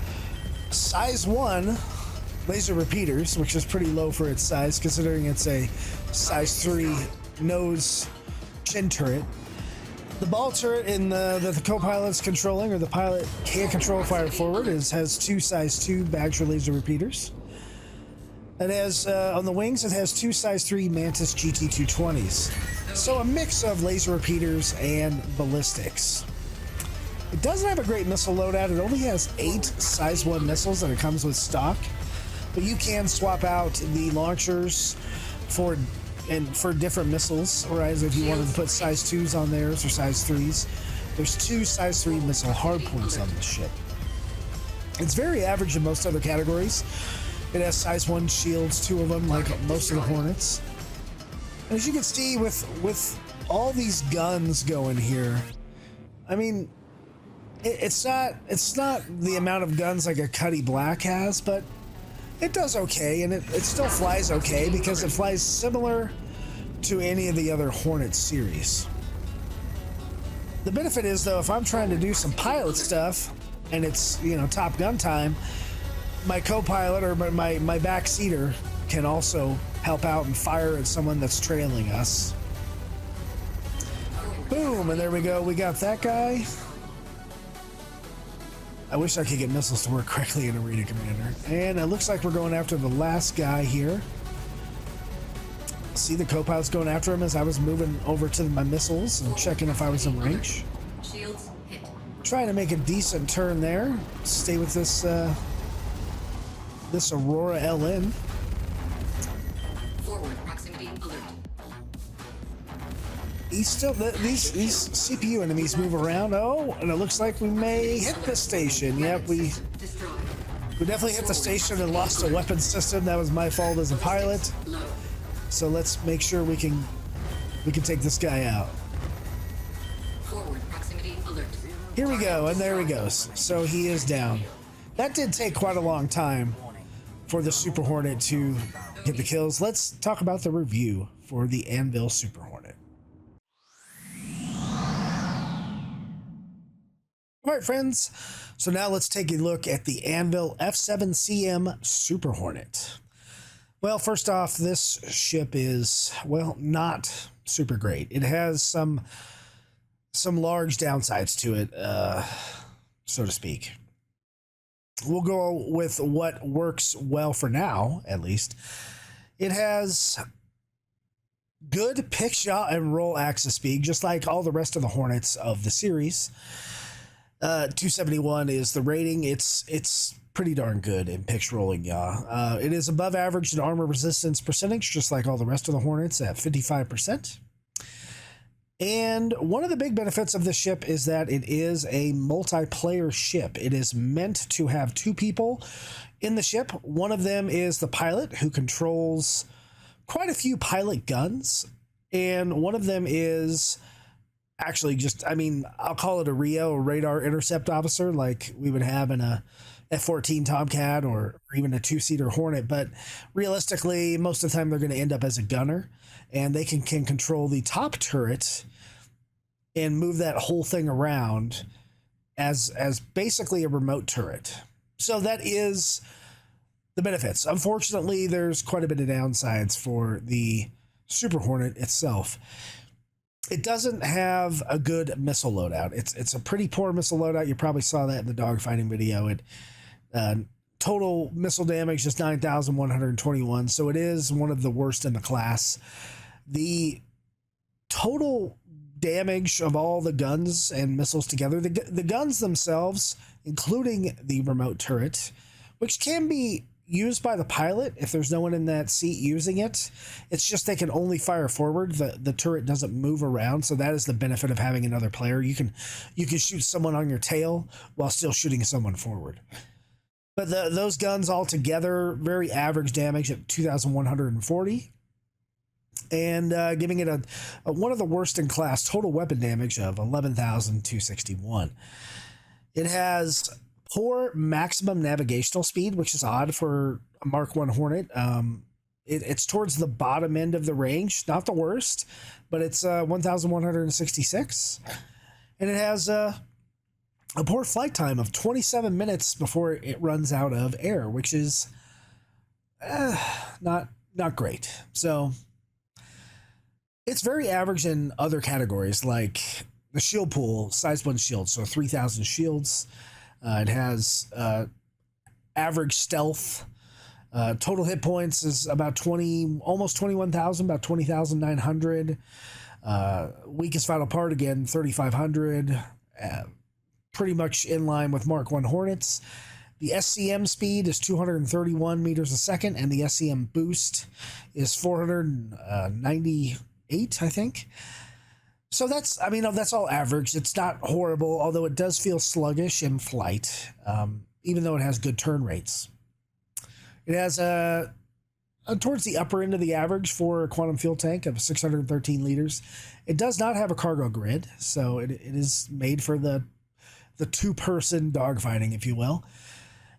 [SPEAKER 1] size 1 laser repeaters, which is pretty low for its size considering it's a size 3 nose chin turret. The ball turret in that the co-pilot's controlling, or the pilot can't control fire forward, has two size 2 Bagtra laser repeaters. It has, on the wings, it has two size 3 Mantis GT220s. So a mix of laser repeaters and ballistics. It doesn't have a great missile loadout. It only has 8 size 1 missiles and it comes with stock. But you can swap out the launchers for different missiles, whereas if you wanted to put size 2s on theirs or size 3s, there's 2 size 3 missile hardpoints on the ship. It's very average in most other categories. It has size 1 shields, 2 of them, like most of the Hornets. And as you can see, with all these guns going here, I mean, it's not the amount of guns like a Cuddy Black has, but it does okay, and it still flies okay because it flies similar to any of the other Hornet series. The benefit is, though, if I'm trying to do some pilot stuff and it's, you know, Top Gun time, my co-pilot or my backseater can also help out and fire at someone that's trailing us. Boom, and there we go. We got that guy. I wish I could get missiles to work correctly in Arena Commander. And it looks like we're going after the last guy here. See the co-pilot's going after him as I was moving over to my missiles and checking if I was in range.
[SPEAKER 4] Shields hit.
[SPEAKER 1] Trying to make a decent turn there. Stay with this this Aurora LN.
[SPEAKER 4] Forward proximity alert.
[SPEAKER 1] He's still these CPU enemies move around. Oh, and it looks like we may hit the station. Yep, we
[SPEAKER 4] Destroyed.
[SPEAKER 1] definitely hit the station and lost a weapon system. That was my fault as a pilot.
[SPEAKER 4] Low.
[SPEAKER 1] So let's make sure we can take this guy out.
[SPEAKER 4] Forward proximity alert.
[SPEAKER 1] Here we go, and there he goes. So he is down. That did take quite a long time for the Super Hornet to get the kills. Let's talk about the review for the Anvil Super Hornet. All right, friends. So now let's take a look at the Anvil F7CM Super Hornet. Well, first off, this ship is, well, not super great. It has some large downsides to it, so to speak. We'll go with what works well for now, at least. It has good pick, shot, and roll axis speed, just like all the rest of the Hornets of the series. 271 is the rating. It's pretty darn good in pitch rolling, yeah. It is above average in armor resistance percentage, just like all the rest of the Hornets at 55%. And one of the big benefits of this ship is that it is a multiplayer ship. It is meant to have 2 people in the ship. One of them is the pilot, who controls quite a few pilot guns. And one of them is actually just, I mean, I'll call it a RIO, a radar intercept officer, like we would have in a F-14 Tomcat or even a 2-seater Hornet. But realistically, most of the time they're going to end up as a gunner. And they can control the top turret and move that whole thing around as basically a remote turret. So that is the benefits. Unfortunately, there's quite a bit of downsides for the Super Hornet itself. It doesn't have a good missile loadout. It's a pretty poor missile loadout. You probably saw that in the dogfighting video. Total missile damage is 9,121, so it is one of the worst in the class. The total damage of all the guns and missiles together, the guns themselves, including the remote turret, which can be used by the pilot if there's no one in that seat using it. It's just they can only fire forward. The turret doesn't move around, so that is the benefit of having another player. You can shoot someone on your tail while still shooting someone forward. But those guns all together, very average damage at 2,140. And giving it a one of the worst in class total weapon damage of 11,261. It has poor maximum navigational speed, which is odd for a Mk1 Hornet. It's towards the bottom end of the range, not the worst, but it's 1,166. And it has a poor flight time of 27 minutes before it runs out of air, which is not great. So it's very average in other categories like the shield pool, size 1 shield, so 3,000 shields. It has average stealth. Total hit points is about 20, almost 21,000, about 20,900. Weakest vital part, again, 3,500. Pretty much in line with Mk1 Hornets. The SCM speed is 231 meters a second, and the SCM boost is 498, I think. So that's, I mean, that's all average. It's not horrible, although it does feel sluggish in flight, even though it has good turn rates. It has towards the upper end of the average for a quantum fuel tank of 613 liters. It does not have a cargo grid, so it is made for the two-person dogfighting, if you will.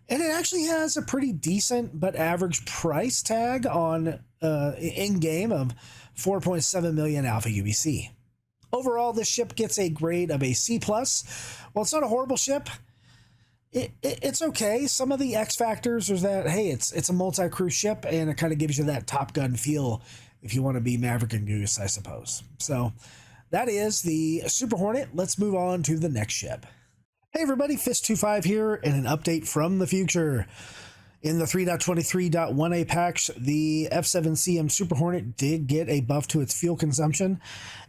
[SPEAKER 1] And it actually has a pretty decent but average price tag on in-game of 4.7 million alpha UEC. Overall, this ship gets a grade of a C+. Well, it's not a horrible ship. It's okay. Some of the X factors is that, hey, it's a multi-crew ship, and it kind of gives you that Top Gun feel if you want to be Maverick and Goose, I suppose. So that is the Super Hornet. Let's move on to the next ship. Hey everybody, Fist-25 here, and an update from the future. In the 3.23.1a patch, the F7C Super Hornet did get a buff to its fuel consumption,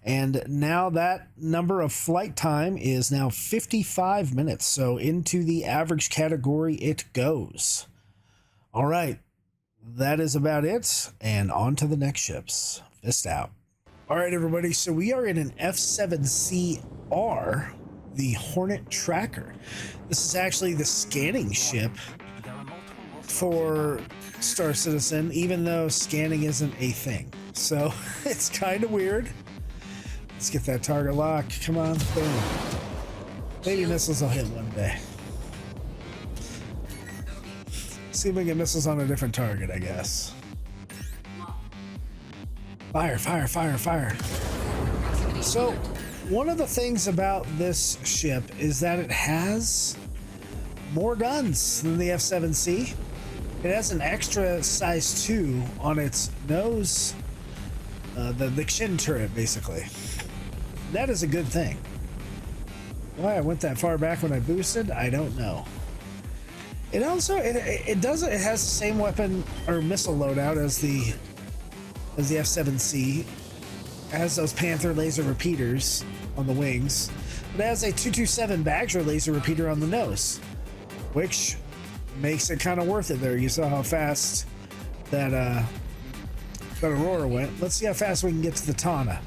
[SPEAKER 1] and now that number of flight time is now 55 minutes, so into the average category it goes. All right, that is about it, and on to the next ships. Fist out. All right, everybody, so we are in an F7CR, the Hornet Tracker. This is actually the scanning ship for Star Citizen, even though scanning isn't a thing. So it's kind of weird. Let's get that target lock. Come on, boom. Maybe missiles will hit one day. See if we get missiles on a different target, I guess. Fire, fire, fire, fire. So one of the things about this ship is that it has more guns than the F7C. It has an extra size 2 on its nose, the chin turret, basically. That is a good thing. Why I went that far back when I boosted, I don't know. It also it has the same weapon or missile loadout as the F7C. It has those Panther laser repeaters on the wings. It has a 227 Badger laser repeater on the nose, which makes it kind of worth it there. You saw how fast that Aurora went. Let's see how fast we can get to the Tana.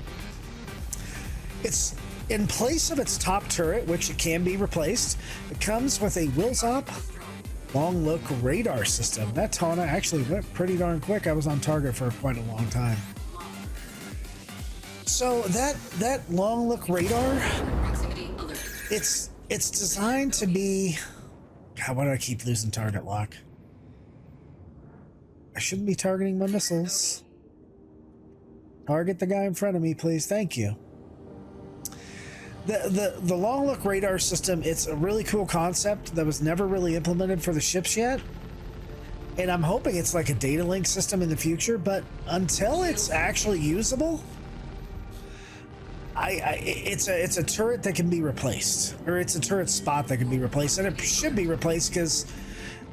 [SPEAKER 1] It's in place of its top turret, which it can be replaced. It comes with a Wilsop long look radar system. That Tana actually went pretty darn quick. I was on target for quite a long time. So that long look radar, it's designed to be. God, why do I keep losing target lock? I shouldn't be targeting my missiles. Target the guy in front of me, please. Thank you. The long look radar system, it's a really cool concept that was never really implemented for the ships yet. And I'm hoping it's like a data link system in the future, but until it's actually usable, it's a turret that can be replaced, or it's a turret spot that can be replaced, and it should be replaced because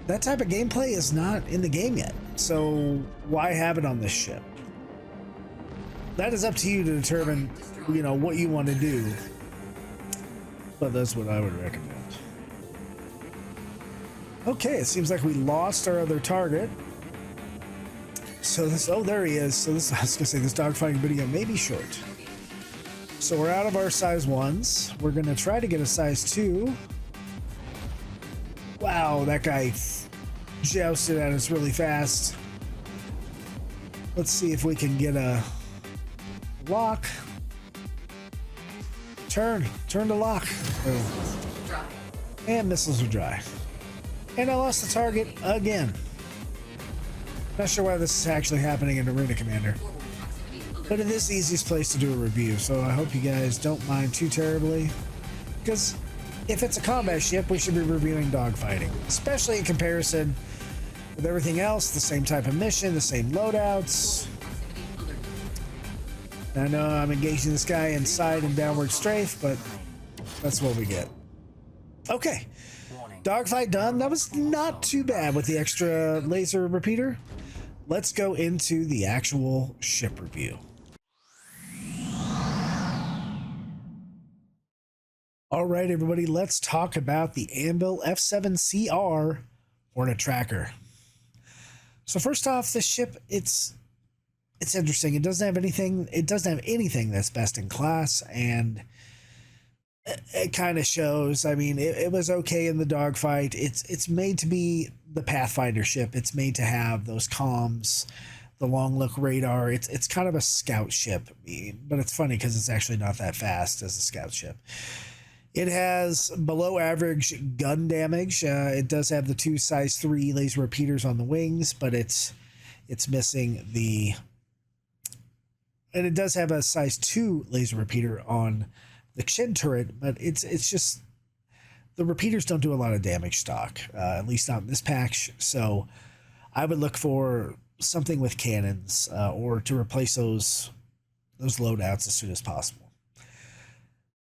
[SPEAKER 1] that type of gameplay is not in the game yet. So why have it on this ship? That is up to you to determine, you know, what you want to do. But that's what I would recommend. Okay, it seems like we lost our other target. So this, oh, there he is. So this, I was gonna say, this dogfighting video may be short. So we're out of our size 1s. We're gonna try to get a size 2. Wow, that guy jousted at us really fast. Let's see if we can get a lock. Turn to lock. Boom. And missiles are dry. And I lost the target again. Not sure why this is actually happening in Arena Commander. But it is the easiest place to do a review, so I hope you guys don't mind too terribly. Because if it's a combat ship, we should be reviewing dogfighting. Especially in comparison with everything else, the same type of mission, the same loadouts. I know I'm engaging this guy inside and downward strafe, but that's what we get. Okay, dogfight done. That was not too bad with the extra laser repeater. Let's go into the actual ship review. All right, everybody, let's talk about the Anvil F7CR Hornet Tracker. So first off, the ship, it's interesting. It doesn't have anything that's best in class, and it kind of shows. I mean, it was okay in the dogfight. It's made to be the Pathfinder ship. It's made to have those comms, the long look radar. It's kind of a scout ship, but it's funny because it's actually not that fast as a scout ship. It has below average gun damage. It does have the 2 size 3 laser repeaters on the wings, but it's missing the, and it does have a size 2 laser repeater on the chin turret, but it's just the repeaters don't do a lot of damage stock, at least not in this patch. So I would look for something with cannons, or to replace those loadouts as soon as possible.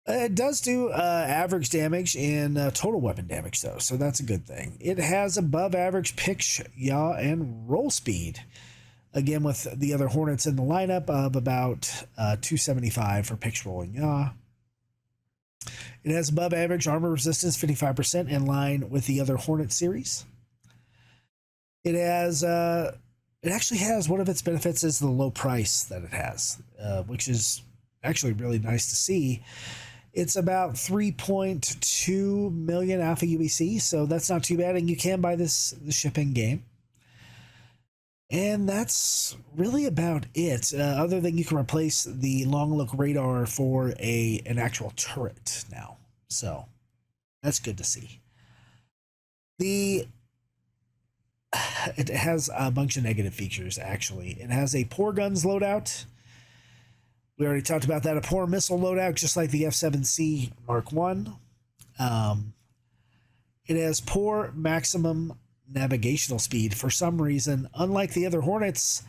[SPEAKER 1] It does do average damage and total weapon damage, though, so that's a good thing. It has above average pitch, yaw, and roll speed. Again, with the other Hornets in the lineup of about 275 for pitch, roll, and yaw. It has above average armor resistance, 55%, in line with the other Hornet series. It has, it actually has, one of its benefits is the low price that it has, which is actually really nice to see. It's about 3.2 million alpha UEC, so that's not too bad, and you can buy the ship in game. And that's really about it, other than you can replace the long look radar for an actual turret now. So that's good to see. It has a bunch of negative features, actually. It has a poor guns loadout. We already talked about that. A poor missile loadout, just like the F7C Mk1. It has poor maximum navigational speed. For some reason, unlike the other Hornets,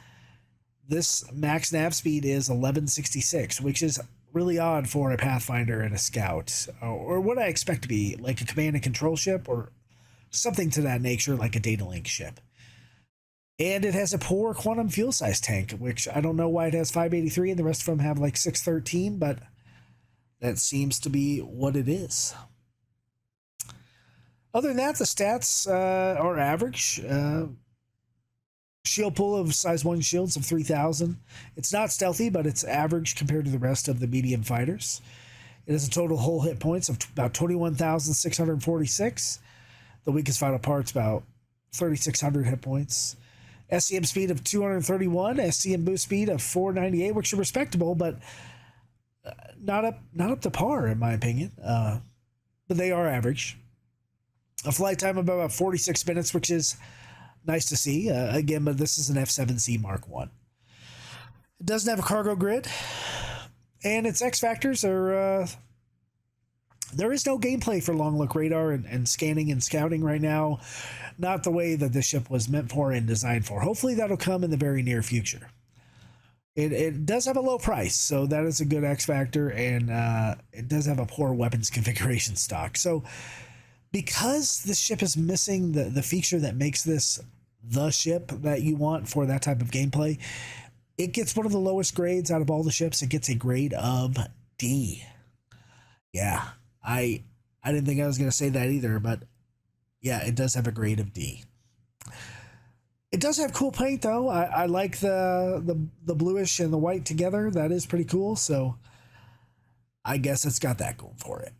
[SPEAKER 1] this max nav speed is 1166, which is really odd for a Pathfinder and a Scout, or what I expect to be like a command and control ship or something to that nature, like a data link ship. And it has a poor quantum fuel size tank, which I don't know why it has 583 and the rest of them have like 613, but that seems to be what it is. Other than that, the stats are average. Shield pool of size 1 shields of 3,000. It's not stealthy, but it's average compared to the rest of the medium fighters. It has a total hull hit points of about 21,646. The weakest vital part's about 3,600 hit points. SCM speed of 231, SCM boost speed of 498, which are respectable, but not up to par in my opinion. But they are average. A flight time of about 46 minutes, which is nice to see. Again, but this is an F7C Mk1. It doesn't have a cargo grid, and its X factors are. There is no gameplay for long look radar and scanning and scouting right now. Not the way that this ship was meant for and designed for. Hopefully that'll come in the very near future. It does have a low price, so that is a good X factor, and it does have a poor weapons configuration stock. So because this ship is missing the feature that makes this the ship that you want for that type of gameplay, it gets one of the lowest grades out of all the ships. It gets a grade of D. Yeah, I didn't think I was going to say that either, but yeah, it does have a grade of D. It does have cool paint, though. I like the bluish and the white together. That is pretty cool, so I guess it's got that going for it.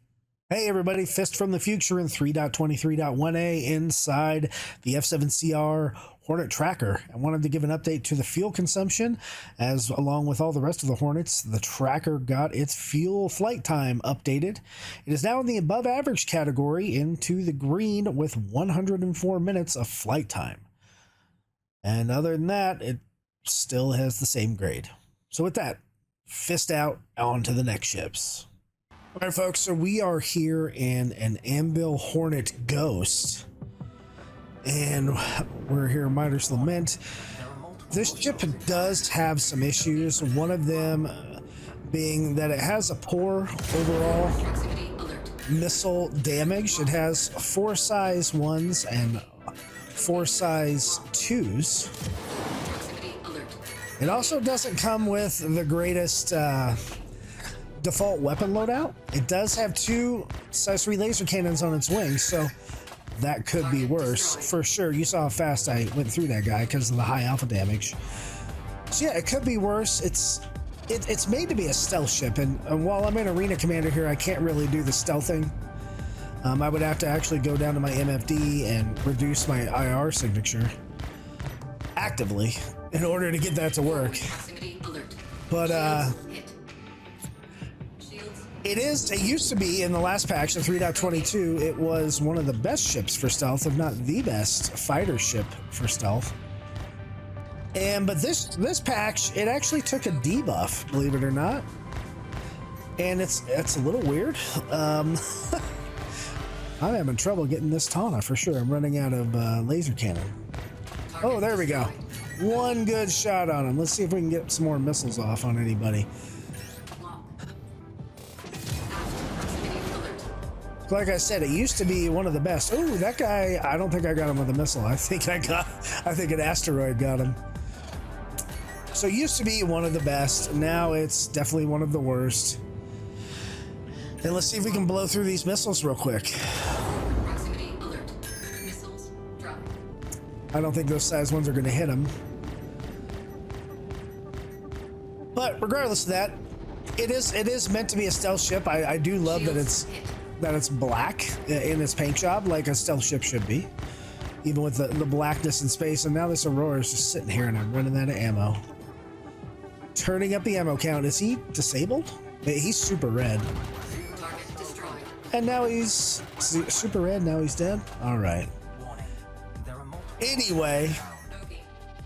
[SPEAKER 1] Hey everybody, Fist from the future in 3.23.1a inside the F7CR Hornet Tracker. I wanted to give an update to the fuel consumption, as along with all the rest of the Hornets, the Tracker got its fuel flight time updated. It is now in the above average category into the green with 104 minutes of flight time. And other than that, it still has the same grade. So with that, Fist out, on to the next ships. All right, folks, so we are here in an Anvil Hornet Ghost, and we're here in Miner's Lament. This ship does have some issues. One of them, being that it has a poor overall
[SPEAKER 4] Proximity alert.
[SPEAKER 1] missile damage. It has 4 size 1s and 4 size 2s.
[SPEAKER 4] Proximity alert.
[SPEAKER 1] It also doesn't come with the greatest default weapon loadout. It does have 2 size 3 laser cannons on its wings, so that could be worse for sure. You saw how fast I went through that guy because of the high alpha damage. So yeah, it could be worse. It's made to be a stealth ship, and while I'm in Arena Commander here, I can't really do the stealthing. I would have to actually go down to my MFD and reduce my IR signature actively in order to get that to work.
[SPEAKER 4] Proximity alert.
[SPEAKER 1] But
[SPEAKER 4] Hit. Shields.
[SPEAKER 1] it used to be in the last patch, the 3.22, it was one of the best ships for stealth, if not the best fighter ship for stealth. But this patch, it actually took a debuff, believe it or not. And it's a little weird. I'm having trouble getting this Tana for sure. I'm running out of laser cannon. Oh, there we go. One good shot on him. Let's see if we can get some more missiles off on anybody.
[SPEAKER 4] Proximity alert.
[SPEAKER 1] Like I said, it used to be one of the best. Oh, that guy, I don't think I got him with a missile. I think an asteroid got him. So it used to be one of the best. Now it's definitely one of the worst. And let's see if we can blow through these missiles real quick.
[SPEAKER 4] Proximity alert. Missiles drop.
[SPEAKER 1] I don't think those size ones are going to hit him. But regardless of that, it is meant to be a stealth ship. I do love that it's black in its paint job, like a stealth ship should be, even with the blackness in space. And now this Aurora is just sitting here, and I'm running out of ammo. Turning up the ammo count. Is he disabled? He's super red.
[SPEAKER 4] Target destroyed.
[SPEAKER 1] And now he's super red. Now he's dead. All right.
[SPEAKER 3] Warning. There are multiple.
[SPEAKER 1] Anyway,
[SPEAKER 4] No game.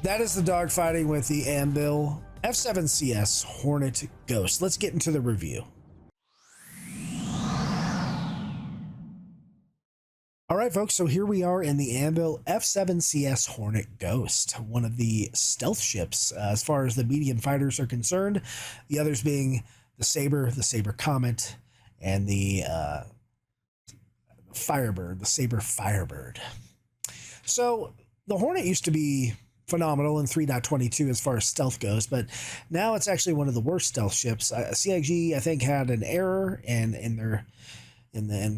[SPEAKER 1] that is the dogfighting with the Anvil F7CS Hornet Ghost. Let's get into the review. All right, folks, so here we are in the Anvil F7CS Hornet Ghost, one of the stealth ships as far as the medium fighters are concerned, the others being the Sabre Comet, and the Firebird, the Sabre Firebird. So the Hornet used to be phenomenal in 3.22 as far as stealth goes, but now it's actually one of the worst stealth ships. CIG, I think, had an error in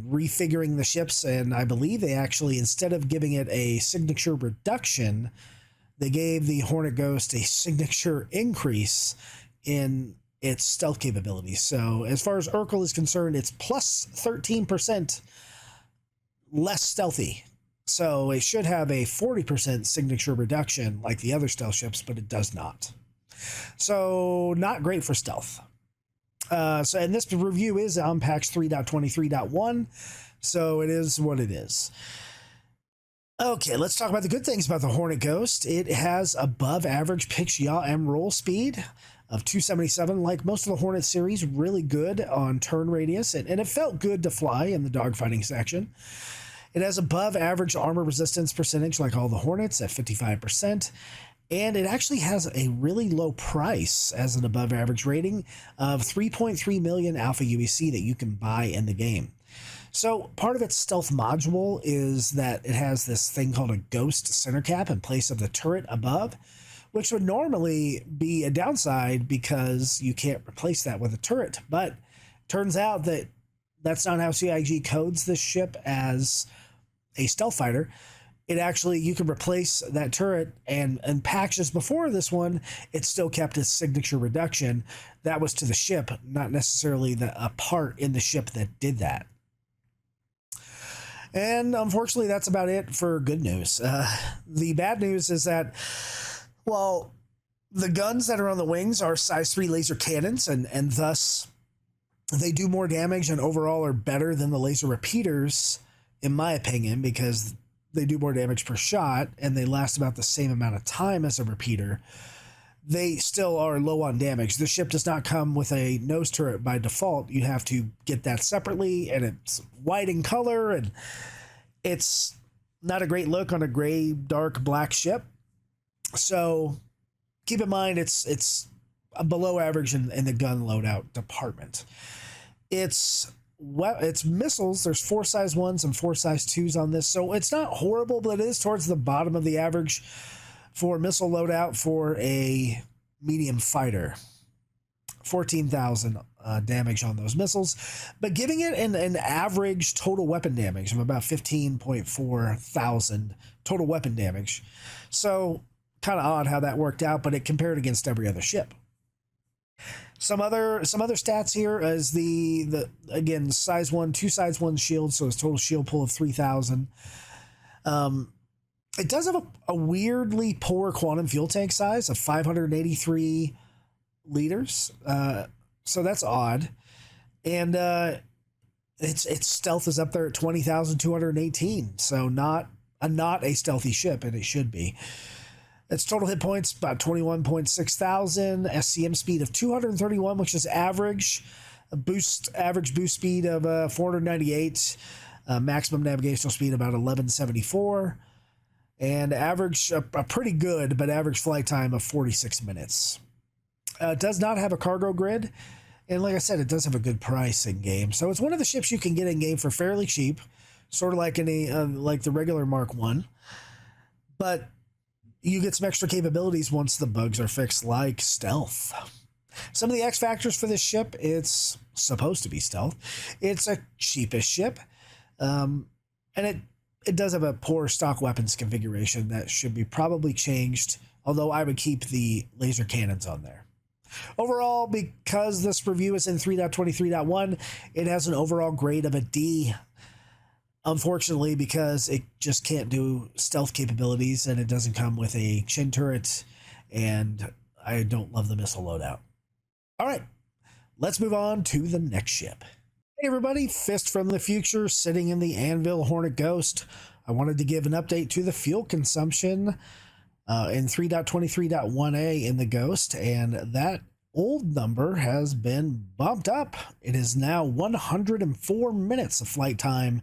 [SPEAKER 1] refiguring the ships, and I believe they actually, instead of giving it a signature reduction, they gave the Hornet Ghost a signature increase in its stealth capabilities. So as far as Urkel is concerned, it's plus 13% less stealthy. So it should have a 40% signature reduction like the other stealth ships, but it does not. So not great for stealth. And this review is on patch 3.23.1, so it is what it is. Okay, let's talk about the good things about the Hornet Ghost. It has above average pitch yaw and roll speed of 277, like most of the Hornet series, really good on turn radius, and it felt good to fly in the dogfighting section. It has above average armor resistance percentage like all the Hornets at 55%. And it actually has a really low price as an above average rating of 3.3 million alpha UEC that you can buy in the game. So part of its stealth module is that it has this thing called a ghost center cap in place of the turret above, which would normally be a downside because you can't replace that with a turret. But turns out that that's not how CIG codes this ship as a stealth fighter. It actually, you can replace that turret, and patches before this one, it still kept its signature reduction. That was to the ship, not necessarily a part in the ship that did that. And unfortunately, that's about it for good news. The bad news is that, well, the guns that are on the wings are size 3 laser cannons, and thus they do more damage and overall are better than the laser repeaters, in my opinion, because they do more damage per shot and they last about the same amount of time as a repeater. They still are low on damage. The ship does not come with a nose turret by default. You have to get that separately, and it's white in color, and it's not a great look on a gray, dark, black ship. So keep in mind, it's below average in the gun loadout department. It's missiles. There's 4 size 1s and 4 size 2s on this, so it's not horrible, but it is towards the bottom of the average for missile loadout for a medium fighter. 14,000 damage on those missiles, but giving it an average total weapon damage of about 15.4 thousand total weapon damage. So kind of odd how that worked out, but it compared against every other ship. Some other stats here is the again size 1, 2 size 1 shield, so it's total shield pull of 3,000. It does have a weirdly poor quantum fuel tank size of 583 liters, so that's odd. And its stealth is up there at 20,218, so not a stealthy ship, and it should be. Its total hit points about 21.6 thousand, SCM speed of 231, which is average. Average boost speed of 498, maximum navigational speed about 1174, and average a pretty good but average flight time of 46 minutes. It does not have a cargo grid, and like I said, it does have a good price in game. So it's one of the ships you can get in game for fairly cheap, sort of like like the regular Mark 1, but you get some extra capabilities once the bugs are fixed, like stealth. Some of the X factors for this ship: it's supposed to be stealth. It's a cheapish ship, and it does have a poor stock weapons configuration that should be probably changed. Although I would keep the laser cannons on there. Overall, because this review is in 3.23.1, it has an overall grade of a D. Unfortunately, because it just can't do stealth capabilities, and it doesn't come with a chin turret, and I don't love the missile loadout. All right, let's move on to the next ship. Hey everybody, Fist from the future, sitting in the Anvil Hornet Ghost. I wanted to give an update to the fuel consumption in 3.23.1a in the Ghost, and that old number has been bumped up. It is now 104 minutes of flight time,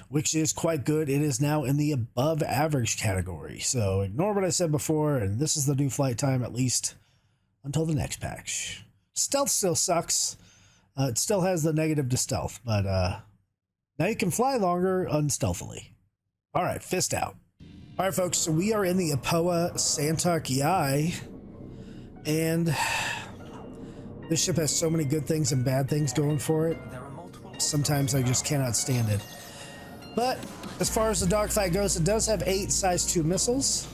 [SPEAKER 1] which is quite good. It is now in the above average category. So ignore what I said before, and this is the new flight time, at least until the next patch. Stealth still sucks. It still has the negative to stealth, but now you can fly longer unstealthily. All right, Fist out. All right, folks, so we are in the Aopoa Santuc Yai, and this ship has so many good things and bad things going for it. Sometimes I just cannot stand it. But as far as the dogfight goes, it does have 8 size 2 missiles.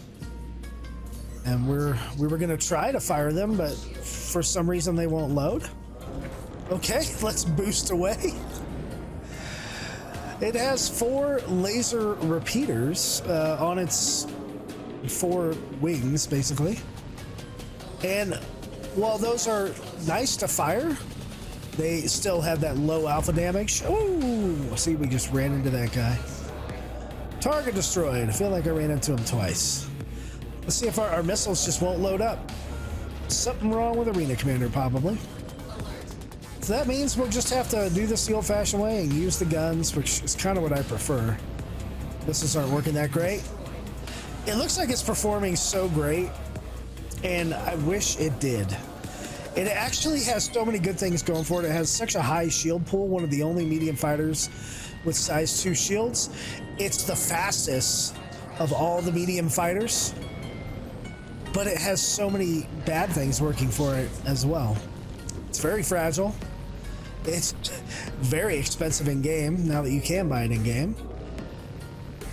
[SPEAKER 1] And we were going to try to fire them, but for some reason they won't load. Okay, let's boost away. It has 4 laser repeaters on its 4 wings, basically. And while those are nice to fire, they still have that low alpha damage. Oh, see, we just ran into that guy. Target destroyed. I feel like I ran into him twice. Let's see if our missiles just won't load up. Something wrong with Arena Commander, probably. So that means we'll just have to do this the old-fashioned way and use the guns, which is kind of what I prefer. Missiles aren't working that great. It looks like it's performing so great, and I wish it did. It actually has so many good things going for it. It has such a high shield pool, one of the only medium fighters with size 2 shields. It's the fastest of all the medium fighters, but it has so many bad things working for it as well. It's very fragile. It's very expensive in game, now that you can buy it in game.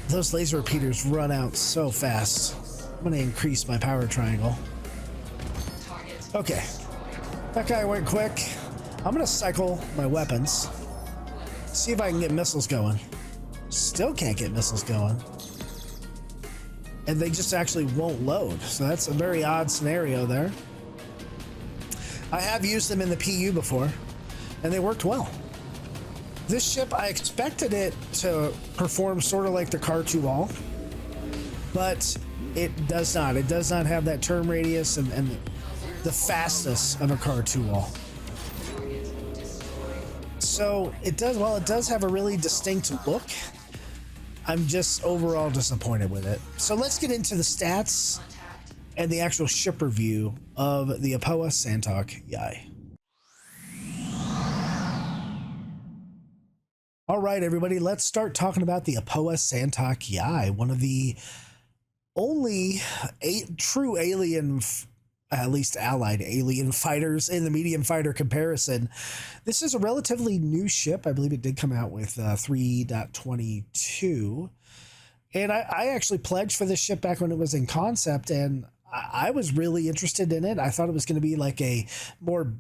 [SPEAKER 1] Those laser repeaters run out so fast. I'm gonna increase my power triangle. Okay, that guy went quick. I'm gonna cycle my weapons, see if I can get missiles going. Still can't get missiles going. And they just actually won't load. So that's a very odd scenario there. I have used them in the PU before, and they worked well. This ship, I expected it to perform sort of like the Car 2 wall, but it does not. It does not have that turn radius and the fastness of a Car 2 wall. So it does, while it does have a really distinct look, I'm just overall disappointed with it. So let's get into the stats and the actual ship review of the Aopoa Santok Yai. All right, everybody, let's start talking about the Aopoa Santok Yai, one of the only true alien, at least allied alien fighters in the medium fighter comparison. This is a relatively new ship. I believe it did come out with 3.22. And I actually pledged for this ship back when it was in concept, and I was really interested in it. I thought it was going to be like a more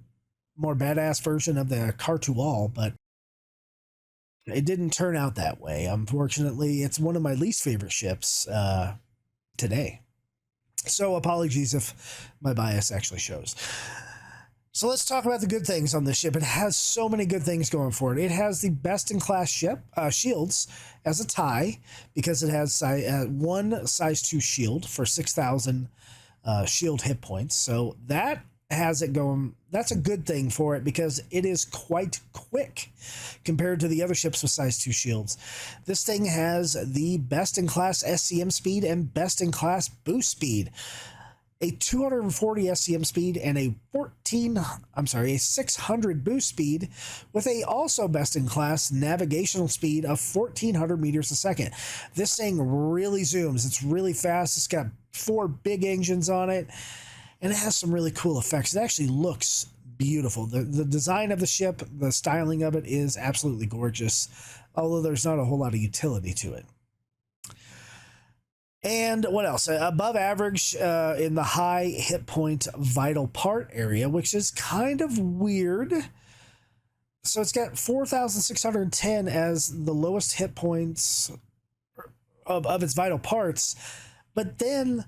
[SPEAKER 1] badass version of the Cartual, but it didn't turn out that way. Unfortunately, it's one of my least favorite ships today. So apologies if my bias actually shows. So let's talk about the good things on this ship. It has so many good things going for it. It has the best-in-class ship shields as a tie, because it has one size 2 shield for 6,000 shield hit points. So that has it going. That's a good thing for it, because it is quite quick compared to the other ships with size 2 shields. This thing has the best-in-class SCM speed and best-in-class boost speed. A 240 SCM speed and a 600 boost speed, with a also best-in-class navigational speed of 1,400 meters a second. This thing really zooms. It's really fast. It's got 4 big engines on it, and it has some really cool effects. It actually looks beautiful. The design of the ship, the styling of it is absolutely gorgeous, although there's not a whole lot of utility to it. And what else? Above average in the high hit point vital part area, which is kind of weird. So it's got 4,610 as the lowest hit points of its vital parts, but then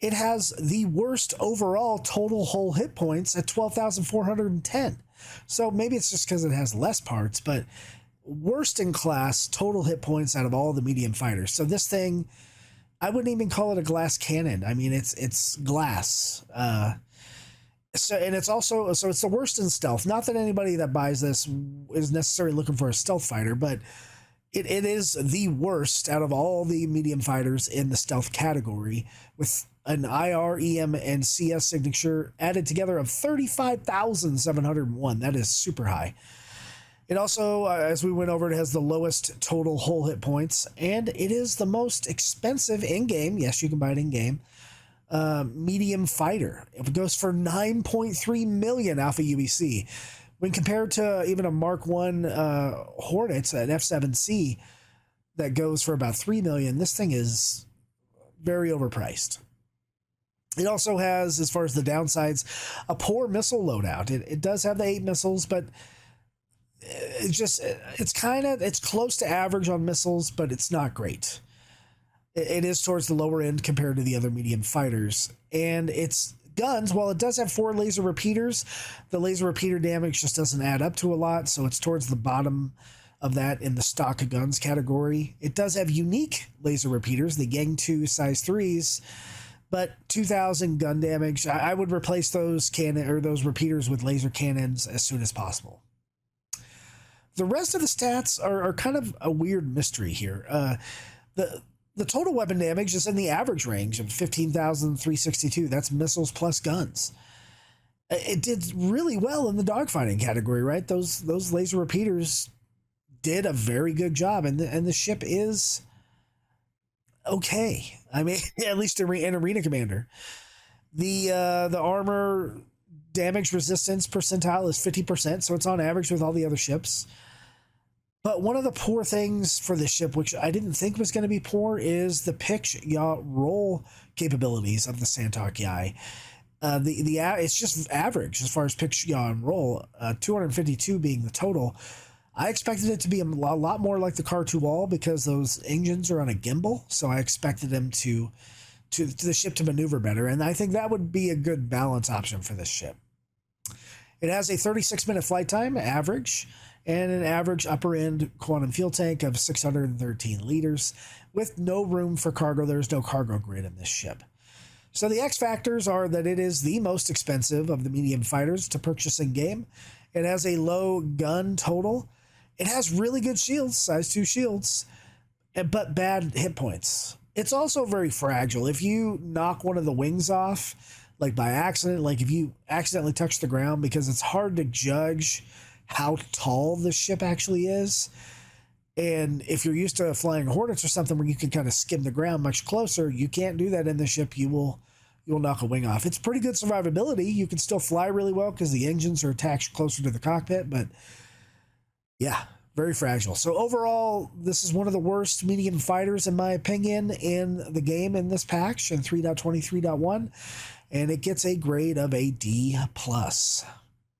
[SPEAKER 1] it has the worst overall total whole hit points at 12,410. So maybe it's just because it has less parts, but worst in class total hit points out of all the medium fighters. So this thing, I wouldn't even call it a glass cannon. I mean, it's glass. So it's the worst in stealth. Not that anybody that buys this is necessarily looking for a stealth fighter, but it is the worst out of all the medium fighters in the stealth category, with an IR, EM, and CS signature added together of 35,701. That is super high. It also, as we went over, it has the lowest total whole hit points, and it is the most expensive in-game, yes, you can buy it in-game, medium fighter. It goes for 9.3 million alpha UEC. When compared to even a Mk1 Hornet, an F7C, that goes for about 3 million, this thing is very overpriced. It also has, as far as the downsides, a poor missile loadout. It does have the 8 missiles, but it's close to average on missiles, but it's not great. It is towards the lower end compared to the other medium fighters. And its guns, while it does have 4 laser repeaters, the laser repeater damage just doesn't add up to a lot, so it's towards the bottom of that in the stock guns category. It does have unique laser repeaters, the Yang 2 size 3s, but 2,000 gun damage. I would replace those those repeaters with laser cannons as soon as possible. The rest of the stats are kind of a weird mystery here. The total weapon damage is in the average range of 15,362. That's missiles plus guns. It did really well in the dogfighting category, right? Those laser repeaters did a very good job, and the ship is okay. I mean, at least in Arena Commander. The armor damage resistance percentile is 50%, so it's on average with all the other ships. But one of the poor things for this ship, which I didn't think was going to be poor, is the pitch, yaw, roll capabilities of the Santok Yai. It's just average as far as pitch, yaw, and roll. 252 being the total. I expected it to be a lot more like the Cartual, because those engines are on a gimbal, so I expected them to the ship to maneuver better, and I think that would be a good balance option for this ship. It has a 36-minute flight time, average, and an average upper-end quantum fuel tank of 613 liters, with no room for cargo. There's no cargo grid in this ship. So the X factors are that it is the most expensive of the medium fighters to purchase in-game. It has a low gun total. It has really good shields, size 2 shields, but bad hit points. It's also very fragile. If you knock one of the wings off, like by accident, like if you accidentally touch the ground, because it's hard to judge how tall the ship actually is. And if you're used to flying Hornets or something where you can kind of skim the ground much closer, you can't do that in the ship. You'll knock a wing off. It's pretty good survivability. You can still fly really well because the engines are attached closer to the cockpit, but yeah, very fragile. So overall, this is one of the worst medium fighters, in my opinion, in the game in this patch in 3.23.1, and it gets a grade of a D+,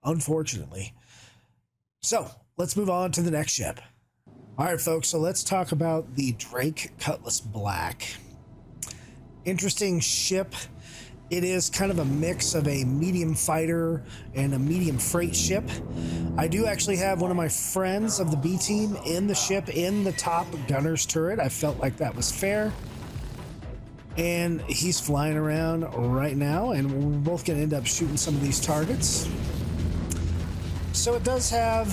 [SPEAKER 1] unfortunately. So let's move on to the next ship. All right, folks, so let's talk about the Drake Cutlass Black. Interesting ship. It is kind of a mix of a medium fighter and a medium freight ship. I do actually have one of my friends of the B team in the ship in the top gunner's turret. I felt like that was fair. And he's flying around right now, and we're both going to end up shooting some of these targets. So it does have,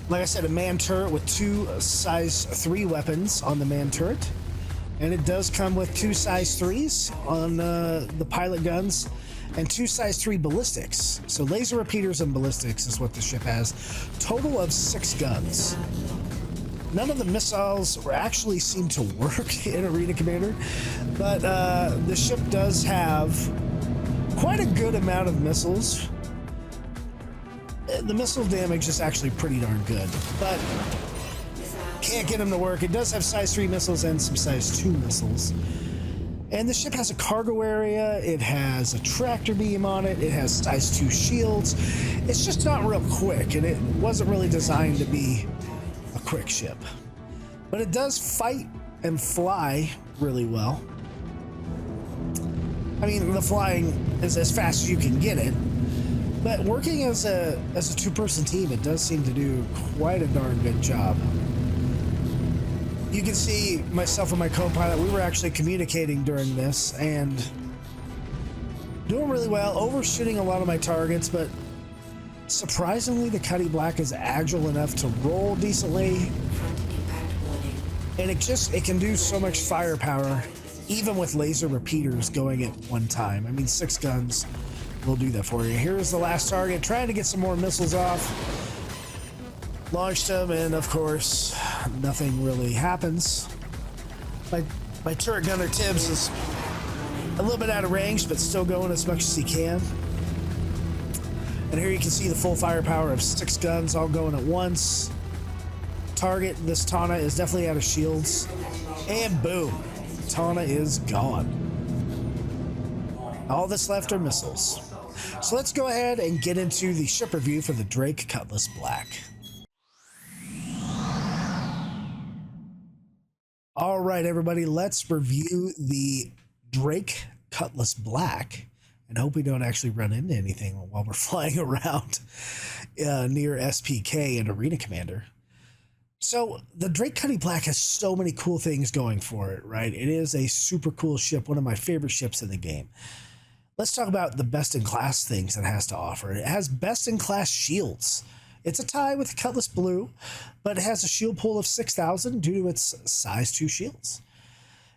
[SPEAKER 1] like I said, a man turret with 2 size 3 weapons on the man turret. And it does come with 2 size 3s on the pilot guns and 2 size 3 ballistics. So laser repeaters and ballistics is what the ship has. Total of 6 guns. None of the missiles actually seem to work in Arena Commander, but the ship does have quite a good amount of missiles. The missile damage is actually pretty darn good, but can't get them to work. It does have size 3 missiles and some size 2 missiles. And the ship has a cargo area. It has a tractor beam on it. It has size 2 shields. It's just not real quick, and it wasn't really designed to be a quick ship. But it does fight and fly really well. I mean, the flying is as fast as you can get it. But working as a 2-person team, it does seem to do quite a darn good job. You can see myself and my co-pilot, we were actually communicating during this and doing really well, overshooting a lot of my targets, but surprisingly the Cutty Black is agile enough to roll decently. And it can do so much firepower, even with laser repeaters going at one time. I mean, 6 guns will do that for you. Here's the last target, trying to get some more missiles off. Launched them, and of course, nothing really happens. My turret gunner Tibbs is a little bit out of range, but still going as much as he can. And here you can see the full firepower of 6 guns all going at once. Target, this Tana, is definitely out of shields. And boom, Tana is gone. All that's left are missiles. So let's go ahead and get into the ship review for the Drake Cutlass Black. All right, everybody, let's review the Drake Cutlass Black and hope we don't actually run into anything while we're flying around near SPK and Arena Commander. So the Drake Cutty Black has so many cool things going for it, right? It is a super cool ship, one of my favorite ships in the game. Let's talk about the best-in-class things it has to offer. It has best-in-class shields. It's a tie with Cutlass Blue, but it has a shield pool of 6,000 due to its size 2 shields.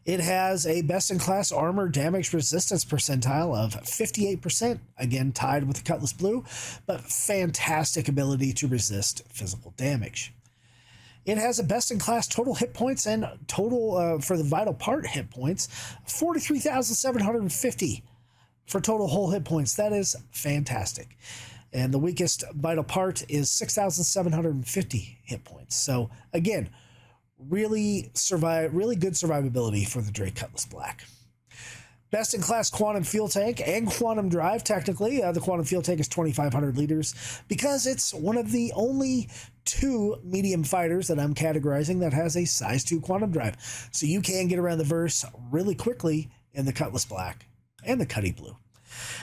[SPEAKER 1] It has a best-in-class armor damage resistance percentile of 58%, again tied with the Cutlass Blue, but fantastic ability to resist physical damage. It has a best-in-class total hit points and total, for the vital part hit points, 43,750 for total whole hit points. That is fantastic. And the weakest vital part is 6,750 hit points. So again, really good survivability for the Drake Cutlass Black. Best in class quantum fuel tank and quantum drive. Technically, the quantum fuel tank is 2,500 liters because it's one of the only 2 medium fighters that I'm categorizing that has a size 2 quantum drive. So you can get around the verse really quickly in the Cutlass Black and the Cutty Blue.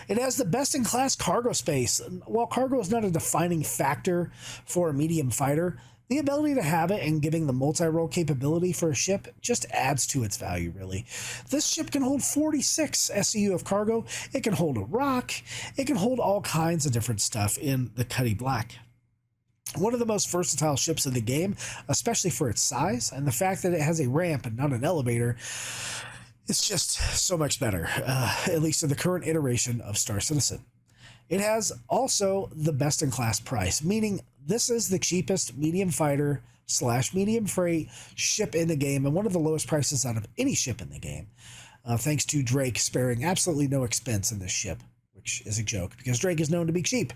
[SPEAKER 1] It has the best-in-class cargo space. While cargo is not a defining factor for a medium fighter, the ability to have it and giving the multi-role capability for a ship just adds to its value, really. This ship can hold 46 SCU of cargo. It can hold a rock. It can hold all kinds of different stuff in the Cutty Black. One of the most versatile ships in the game, especially for its size, and the fact that it has a ramp and not an elevator, it's just so much better, at least in the current iteration of Star Citizen. It has also the best in class price, meaning this is the cheapest medium fighter / medium freight ship in the game, and one of the lowest prices out of any ship in the game, thanks to Drake sparing absolutely no expense in this ship, which is a joke because Drake is known to be cheap.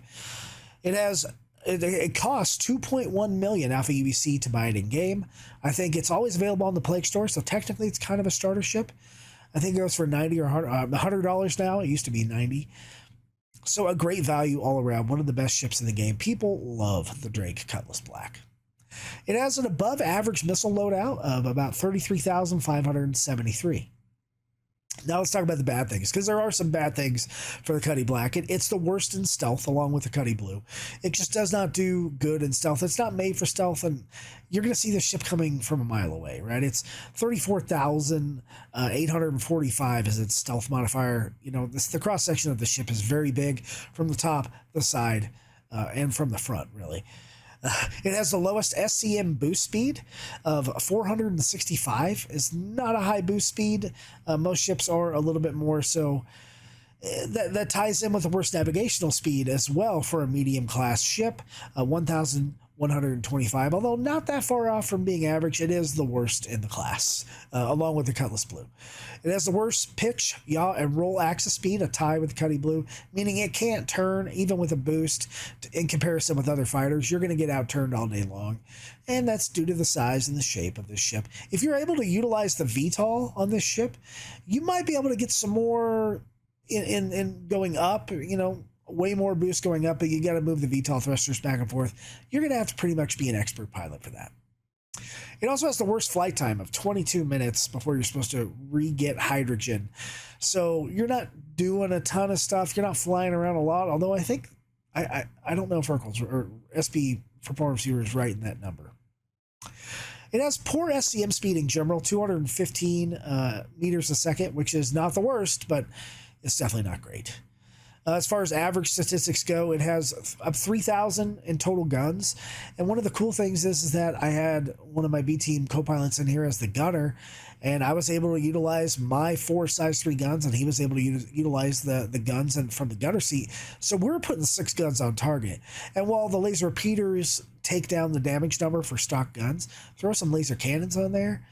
[SPEAKER 1] It costs 2.1 million alpha UEC to buy it in game. I think it's always available on the Plague Store, so technically it's kind of a starter ship. I think it goes for $90 or $100 now. It used to be $90. So a great value all around. One of the best ships in the game. People love the Drake Cutlass Black. It has an above average missile loadout of about 33,573. Now let's talk about the bad things, because there are some bad things for the Cutty Black. It's the worst in stealth, along with the Cutty Blue. It just does not do good in stealth. It's not made for stealth, and you're going to see the ship coming from a mile away, right? It's 34,845 is its stealth modifier. You know, the cross section of the ship is very big from the top, the side, and from the front, really. It has the lowest SCM boost speed of 465. Is not a high boost speed. Most ships are a little bit more, so that ties in with the worst navigational speed as well for a medium class ship, 1,125. Although not that far off from being average, it is the worst in the class, along with the Cutlass Blue. It has the worst pitch, yaw, and roll axis speed, a tie with the Cutty Blue, meaning it can't turn even with a boost in comparison with other fighters. You're going to get outturned all day long, and that's due to the size and the shape of this ship. If you're able to utilize the VTOL on this ship, you might be able to get some more in going up, you know, way more boost going up, but you got to move the VTOL thrusters back and forth. You're going to have to pretty much be an expert pilot for that. It also has the worst flight time of 22 minutes before you're supposed to re-get hydrogen. So you're not doing a ton of stuff. You're not flying around a lot, although I think, I don't know if Urkel's or SP Performance Viewer is right in that number. It has poor SCM speed in general, 215 meters a second, which is not the worst, but it's definitely not great. As far as average statistics go, it has up 3,000 in total guns. And one of the cool things is that I had one of my B team co-pilots in here as the gunner, and I was able to utilize my 4 size 3 guns, and he was able to utilize the guns from the gunner seat. So we're putting 6 guns on target. And while the laser repeaters take down the damage number for stock guns, throw some laser cannons on there.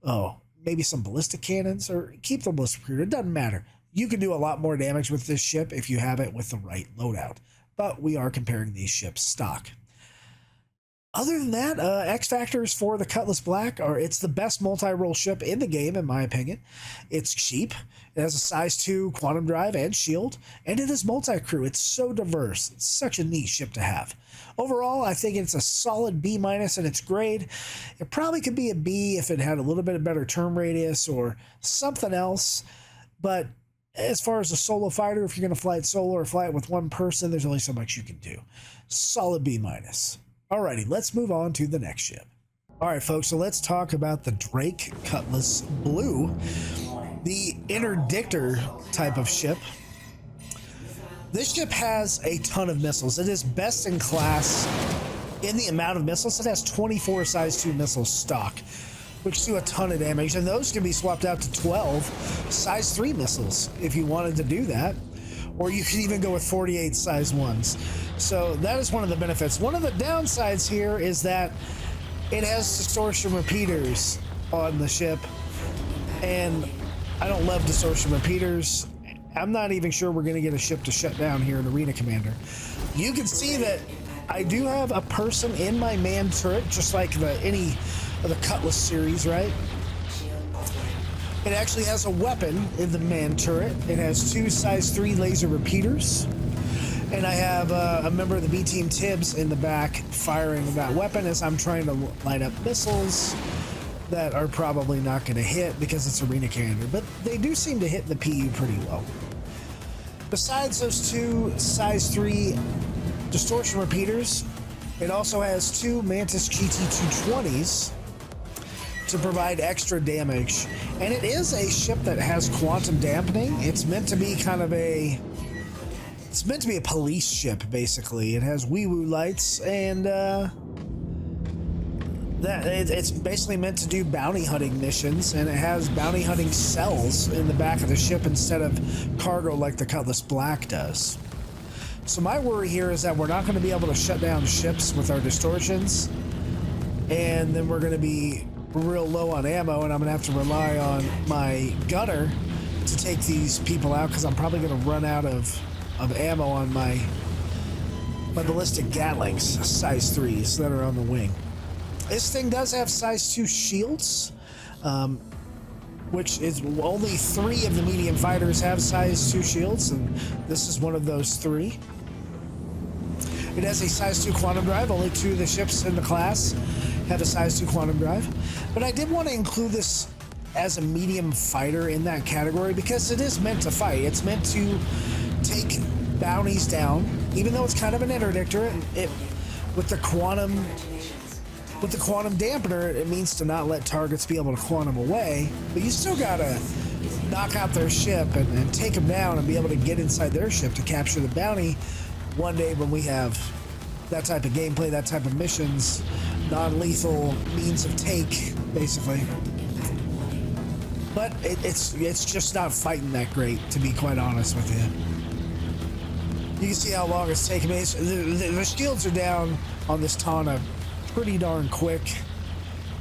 [SPEAKER 1] Oh, maybe some ballistic cannons, or keep the ballistic repeater. It doesn't matter. You can do a lot more damage with this ship if you have it with the right loadout. But we are comparing these ships stock. Other than that, X factors for the Cutlass Black are it's the best multi-role ship in the game, in my opinion. It's cheap. It has a size 2 quantum drive and shield, and it is multi-crew. It's so diverse. It's such a neat ship to have. Overall, I think it's a solid B- in its grade. It probably could be a B if it had a little bit of better term radius or something else, but as far as a solo fighter, if you're going to fly it solo or fly it with one person, there's only so much you can do. Solid B-. Alrighty, let's move on to the next ship. Alright folks, so let's talk about the Drake Cutlass Blue, the interdictor type of ship. This ship has a ton of missiles. It is best in class in the amount of missiles. It has 24 size 2 missiles stock, which do a ton of damage, and those can be swapped out to 12 size 3 missiles if you wanted to do that, or you could even go with 48 size 1s. So that is one of the benefits. One of the downsides here is that it has distortion repeaters on the ship, and I don't love distortion repeaters. I'm not even sure we're going to get a ship to shut down here in Arena Commander. You can see that I do have a person in my man turret, just like any of the Cutlass series, right? It actually has a weapon in the man turret. It has 2 size 3 laser repeaters, and I have a member of the B team Tibbs in the back firing that weapon as I'm trying to light up missiles that are probably not going to hit because it's Arena Commander, but they do seem to hit the PU pretty well. Besides those 2 size 3 distortion repeaters, it also has 2 Mantis GT220s to provide extra damage, and it is a ship that has quantum dampening. It's meant to be kind of a It's meant to be a police ship, basically. It has wee-woo lights, and it's basically meant to do bounty hunting missions, and it has bounty hunting cells in the back of the ship instead of cargo like the Cutlass Black does. So my worry here is that we're not going to be able to shut down ships with our distortions, and then we're going to be real low on ammo, and I'm going to have to rely on my gunner to take these people out, because I'm probably going to run out of ammo on my ballistic Gatlings, size 3s that are on the wing. This thing does have size 2 shields, which is only 3 of the medium fighters have size 2 shields, and this is one of those 3. It has a size 2 quantum drive. Only 2 of the ships in the class have a size 2 quantum drive. But I did want to include this as a medium fighter in that category because it is meant to fight. It's meant to take bounties down, even though it's kind of an interdictor. With the quantum dampener, it means to not let targets be able to quantum away, but you still gotta knock out their ship and take them down and be able to get inside their ship to capture the bounty one day when we have that type of gameplay, that type of missions, non-lethal means of take, basically. But it's just not fighting that great, to be quite honest with you. You can see how long it's taken me. The shields are down on this Tana pretty darn quick,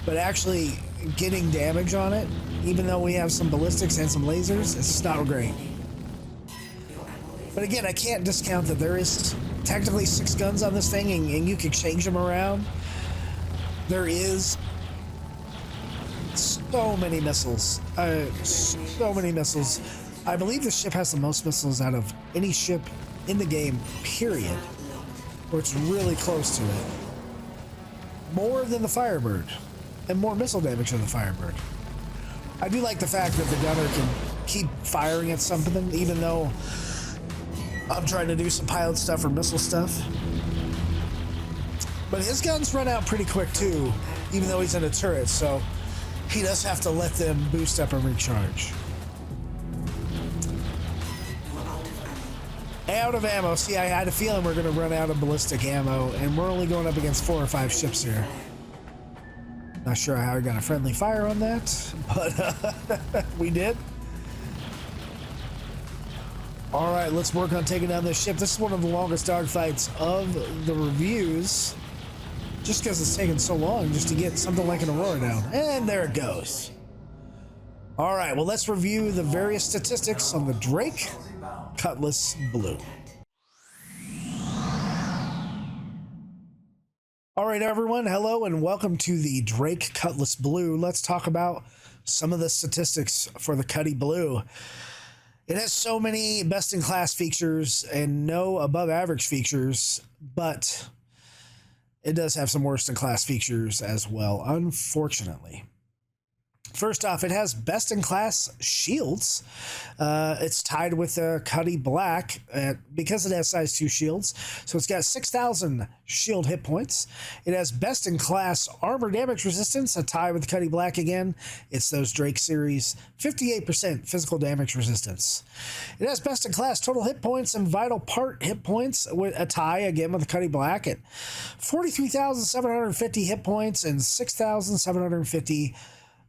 [SPEAKER 1] but actually getting damage on it, even though we have some ballistics and some lasers, it's not great. But again, I can't discount that there is technically 6 guns on this thing, and you can change them around. There is so many missiles. So many missiles. I believe the ship has the most missiles out of any ship in the game, period. Or it's really close to it. More than the Firebird. And more missile damage than the Firebird. I do like the fact that the gunner can keep firing at something, even though I'm trying to do some pilot stuff or missile stuff. But his guns run out pretty quick too, even though he's in a turret, so he does have to let them boost up and recharge. Out of ammo. See, I had a feeling we're going to run out of ballistic ammo, and we're only going up against 4 or 5 ships here. Not sure how I got a friendly fire on that, but we did. All right, let's work on taking down this ship. This is one of the longest dogfights of the reviews, just because it's taken so long just to get something like an Aurora down. And there it goes. All right, well, let's review the various statistics on the Drake Cutlass Blue. All right, everyone, hello and welcome to the Drake Cutlass Blue. Let's talk about some of the statistics for the Cutty Blue. It has so many best-in-class features and no above-average features, but it does have some worst-in-class features as well, unfortunately. First off, it has best-in-class shields. It's tied with the Cutty Black because it has size 2 shields. So it's got 6,000 shield hit points. It has best-in-class armor damage resistance, a tie with the Cutty Black again. It's those Drake series, 58% physical damage resistance. It has best-in-class total hit points and vital part hit points, with a tie again with the Cutty Black at 43,750 hit points and 6,750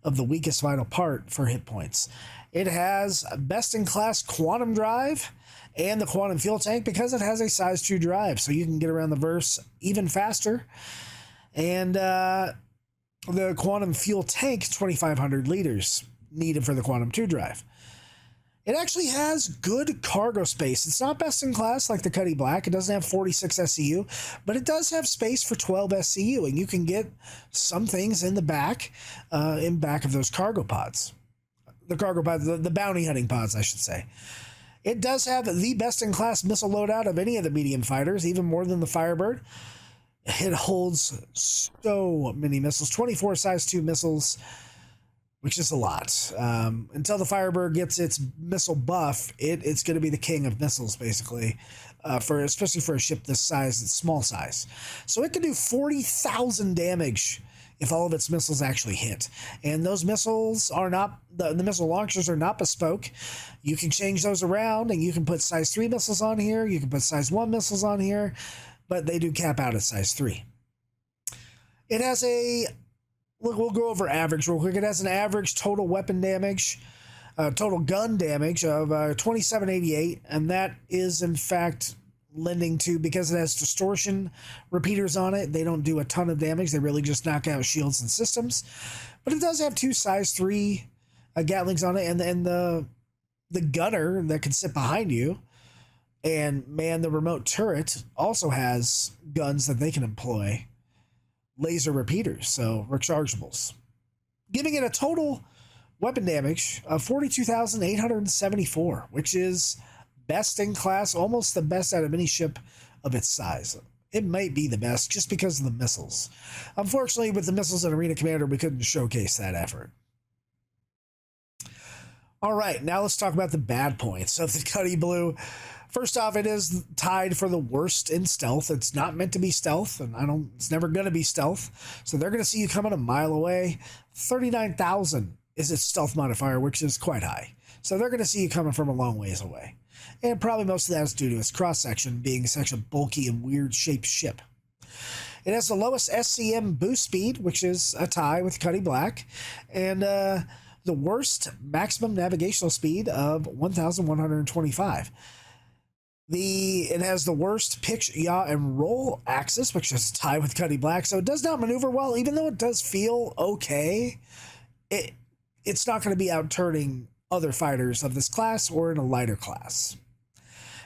[SPEAKER 1] of the weakest vital part for hit points. It has best-in-class quantum drive and the quantum fuel tank because it has a size 2 drive, so you can get around the verse even faster. And the quantum fuel tank, 2,500 liters needed for the quantum 2 drive. It actually has good cargo space. It's not best in class like the Cutty Black. It doesn't have 46 SCU, but it does have space for 12 SCU, and you can get some things in the back of those cargo pods. The cargo pods, the bounty hunting pods, I should say. It does have the best-in-class missile loadout of any of the medium fighters, even more than the Firebird. It holds so many missiles, 24 size 2 missiles, which is a lot. Until the Firebird gets its missile buff, it's going to be the king of missiles, basically, especially for a ship this size, it's small size. So it can do 40,000 damage if all of its missiles actually hit. And those missiles are not, the missile launchers are not bespoke. You can change those around, and you can put size 3 missiles on here, you can put size 1 missiles on here, but they do cap out at size 3. It has a, we'll go over average real quick. It has an average total weapon damage, total gun damage of 2788, and that is in fact lending to, because it has distortion repeaters on it, they don't do a ton of damage. They really just knock out shields and systems. But it does have 2 size 3 Gatlings on it, and the gunner that can sit behind you and man the remote turret also has guns that they can employ, laser repeaters, so rechargeables, giving it a total weapon damage of 42,874, which is best in class, almost the best out of any ship of its size. It might be the best just because of the missiles. Unfortunately, with the missiles in Arena Commander, we couldn't showcase that effort. All right, now let's talk about the bad points of the Cutty Blue. First off, it is tied for the worst in stealth. It's not meant to be stealth, and it's never going to be stealth. So they're going to see you coming a mile away. 39,000 is its stealth modifier, which is quite high. So they're going to see you coming from a long ways away. And probably most of that is due to its cross-section being such a bulky and weird-shaped ship. It has the lowest SCM boost speed, which is a tie with Cutty Black, and the worst maximum navigational speed of 1,125. It has the worst pitch, yaw, and roll axis, which is a tie with Cutty Black, so it does not maneuver well. Even though it does feel okay, it's not going to be out-turning other fighters of this class or in a lighter class.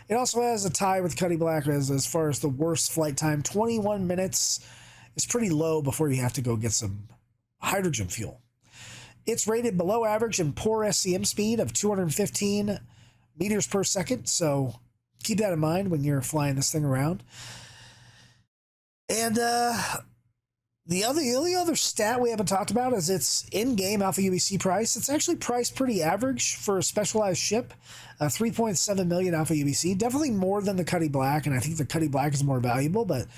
[SPEAKER 1] It also has a tie with Cutty Black as far as the worst flight time. 21 minutes is pretty low before you have to go get some hydrogen fuel. It's rated below average and poor SCM speed of 215 meters per second, so keep that in mind when you're flying this thing around. And the only other stat we haven't talked about is its in-game Alpha UEC price. It's actually priced pretty average for a specialized ship, 3.7 million Alpha UEC. Definitely more than the Cutty Black, and I think the Cutty Black is more valuable. But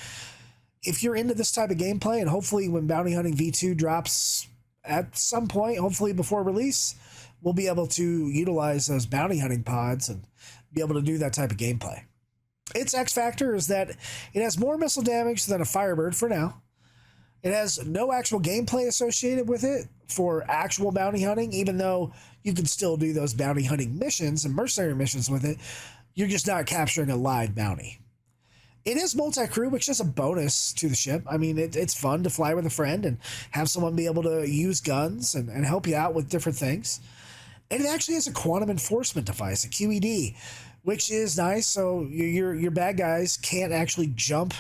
[SPEAKER 1] if you're into this type of gameplay, and hopefully when Bounty Hunting V2 drops at some point, hopefully before release, we'll be able to utilize those bounty hunting pods and be able to do that type of gameplay. Its X factor is that it has more missile damage than a Firebird for now. It has no actual gameplay associated with it for actual bounty hunting, even though you can still do those bounty hunting missions and mercenary missions with it. You're just not capturing a live bounty. It is multi-crew, which is a bonus to the ship. I mean, it's fun to fly with a friend and have someone be able to use guns and help you out with different things. And it actually has a quantum enforcement device, a QED, which is nice. So your bad guys can't actually jump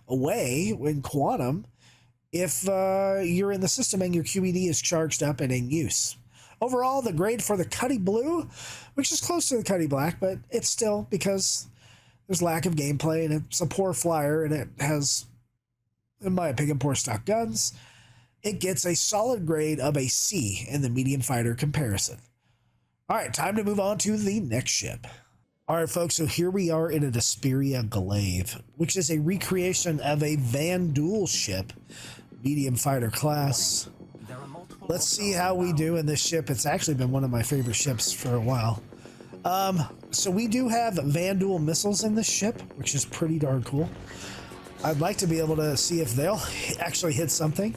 [SPEAKER 1] away in quantum if you're in the system and your QED is charged up and in use. Overall, the grade for the Cutty Blue, which is close to the Cutty Black, but it's still, because there's lack of gameplay and it's a poor flyer and it has, in my opinion, poor stock guns, it gets a solid grade of a C in the medium fighter comparison. All right, time to move on to the next ship. All right, folks, so here we are in an Esperia Glaive, which is a recreation of a Vanduul ship, medium fighter class. Let's see how we do in this ship. It's actually been one of my favorite ships for a while. So we do have Vanduul missiles in this ship, which is pretty darn cool. I'd like to be able to see if they'll actually hit something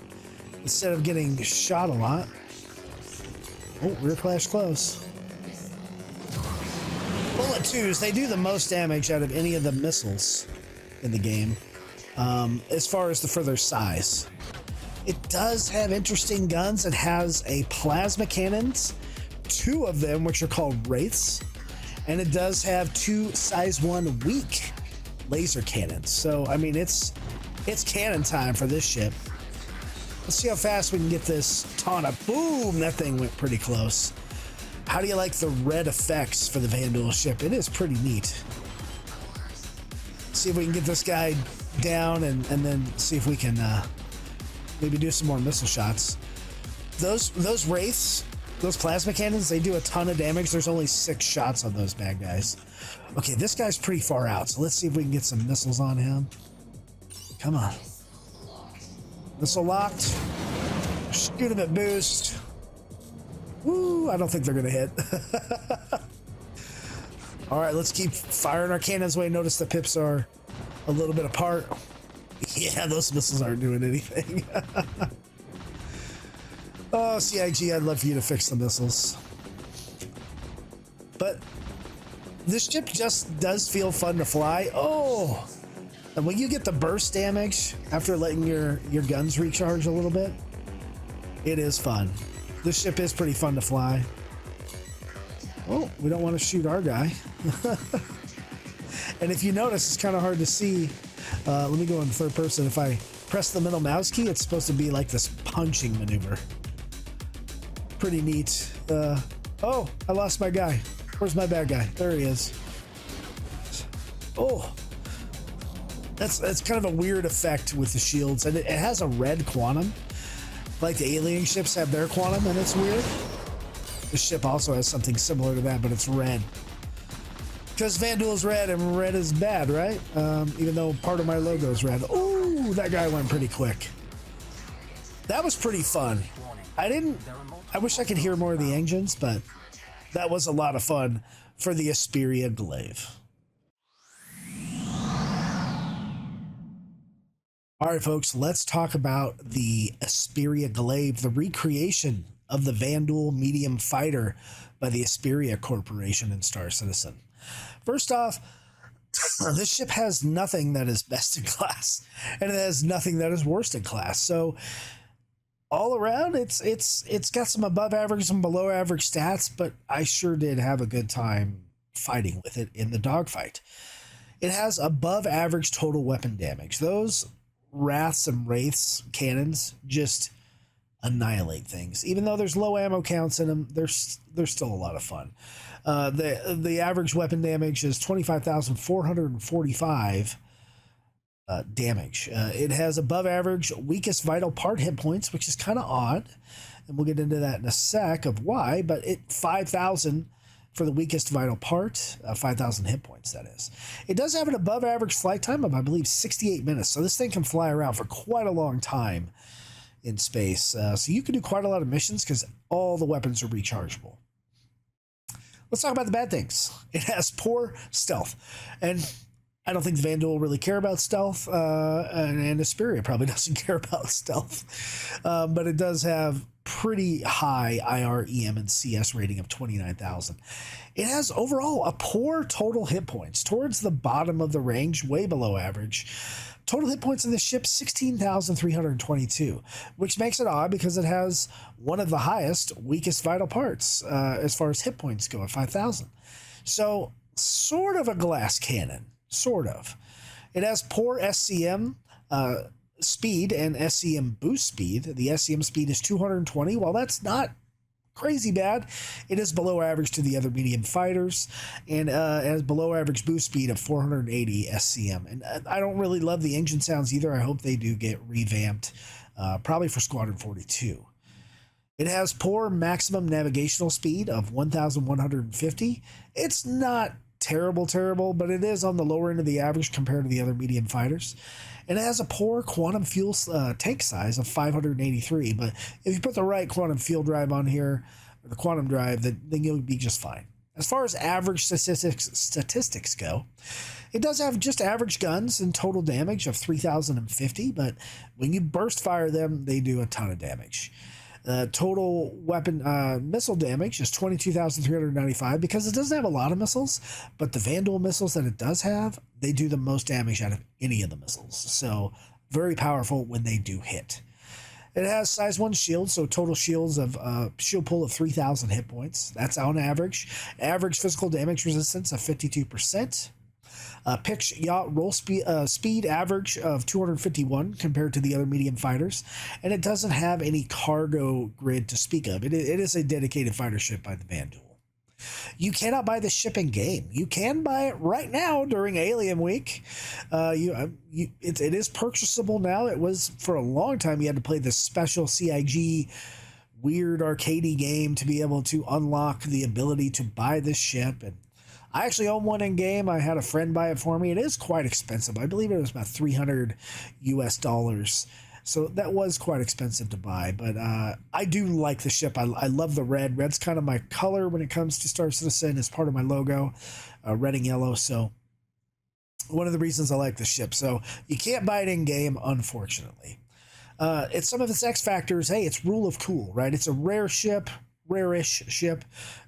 [SPEAKER 1] instead of getting shot a lot. Oh, rear clash close. Bullet 2s, they do the most damage out of any of the missiles in the game, as far as for their size. It does have interesting guns. It has a plasma cannons, 2 of them, which are called Wraiths, and it does have 2 size 1 weak laser cannons. So, I mean, it's cannon time for this ship. Let's see how fast we can get this Tana. Boom! That thing went pretty close. How do you like the red effects for the Vanduul ship? It is pretty neat. See if we can get this guy down and then see if we can maybe do some more missile shots. Those Wraiths, those plasma cannons, they do a ton of damage. There's only 6 shots on those bad guys. Okay, this guy's pretty far out, so let's see if we can get some missiles on him. Come on. Missile locked. Shoot him at boost. Woo, I don't think they're gonna hit. All right, let's keep firing our cannons away. Notice the pips are a little bit apart. Yeah, those missiles aren't doing anything. Oh, CIG, I'd love for you to fix the missiles. But this ship just does feel fun to fly. Oh, and when you get the burst damage after letting your guns recharge a little bit, it is fun. This ship is pretty fun to fly. Oh, we don't want to shoot our guy. And if you notice, it's kind of hard to see. Let me go in third person. If I press the middle mouse key, it's supposed to be like this punching maneuver. Pretty neat. Oh, I lost my guy. Where's my bad guy? There he is. Oh, that's kind of a weird effect with the shields, and it has a red quantum, like the alien ships have their quantum, and it's weird. The ship also has something similar to that, but it's red. Because Vanduul is red, and red is bad, right? Even though part of my logo is red. Ooh, that guy went pretty quick. That was pretty fun. I wish I could hear more of the engines, but that was a lot of fun for the Esperia Glaive. All right, folks, let's talk about the Esperia Glaive, the recreation of the Vanduul medium fighter by the Esperia Corporation and Star Citizen. First off, this ship has nothing that is best in class, and it has nothing that is worst in class. So all around, it's got some above average, some below average stats, but I sure did have a good time fighting with it in the dogfight. It has above average total weapon damage. Those Wraths and Wraiths cannons just annihilate things. Even though there's low ammo counts in them, they're still a lot of fun. The average weapon damage is 25,445 damage. It has above average weakest vital part hit points, which is kind of odd, and we'll get into that in a sec of why. But 5,000 for the weakest vital part, 5,000 hit points, that is. It does have an above average flight time of, I believe, 68 minutes, so this thing can fly around for quite a long time in space. So you can do quite a lot of missions because all the weapons are rechargeable. Let's talk about the bad things. It has poor stealth, and I don't think Vanduul really care about stealth, and Esperia probably doesn't care about stealth, but it does have pretty high IR, EM, and CS rating of 29,000. It has overall a poor total hit points, towards the bottom of the range, way below average. Total hit points in this ship, 16,322, which makes it odd because it has one of the highest weakest vital parts as far as hit points go at 5,000. So sort of a glass cannon, sort of. It has poor SCM speed and SCM boost speed. The SCM speed is 220. While that's not crazy bad, it is below average to the other medium fighters, and has below average boost speed of 480 SCM. And I don't really love the engine sounds either. I hope they do get revamped, probably for Squadron 42. It has poor maximum navigational speed of 1,150. It's not terrible, but it is on the lower end of the average compared to the other medium fighters. And it has a poor quantum fuel tank size of 583, but if you put the right quantum fuel drive on here, or the quantum drive, then you'll be just fine. As far as average statistics go, it does have just average guns and total damage of 3,050, but when you burst fire them, they do a ton of damage. Total weapon missile damage is 22,395 because it doesn't have a lot of missiles, but the Vanduul missiles that it does have, they do the most damage out of any of the missiles. So very powerful when they do hit. It has size 1 shield, so total shields of shield pool of 3,000 hit points. That's on average. Average physical damage resistance of 52%. Pitch yacht roll speed average of 251 compared to the other medium fighters, and it doesn't have any cargo grid to speak of. It is a dedicated fighter ship by the Vanduul. You cannot buy this ship in game. You can buy it right now during Alien Week. It is purchasable now. It was for a long time. You had to play this special CIG weird arcadey game to be able to unlock the ability to buy this ship, and I actually own one in game. I had a friend buy it for me. It is quite expensive. I believe it was about $300 US. So that was quite expensive to buy, but I do like the ship. I love the red. Red's kind of my color when it comes to Star Citizen. It's part of my logo, red and yellow. So one of the reasons I like the ship. So you can't buy it in game, unfortunately. It's some of its X factors. Hey, it's rule of cool, right? It's a rare ship, rare-ish ship,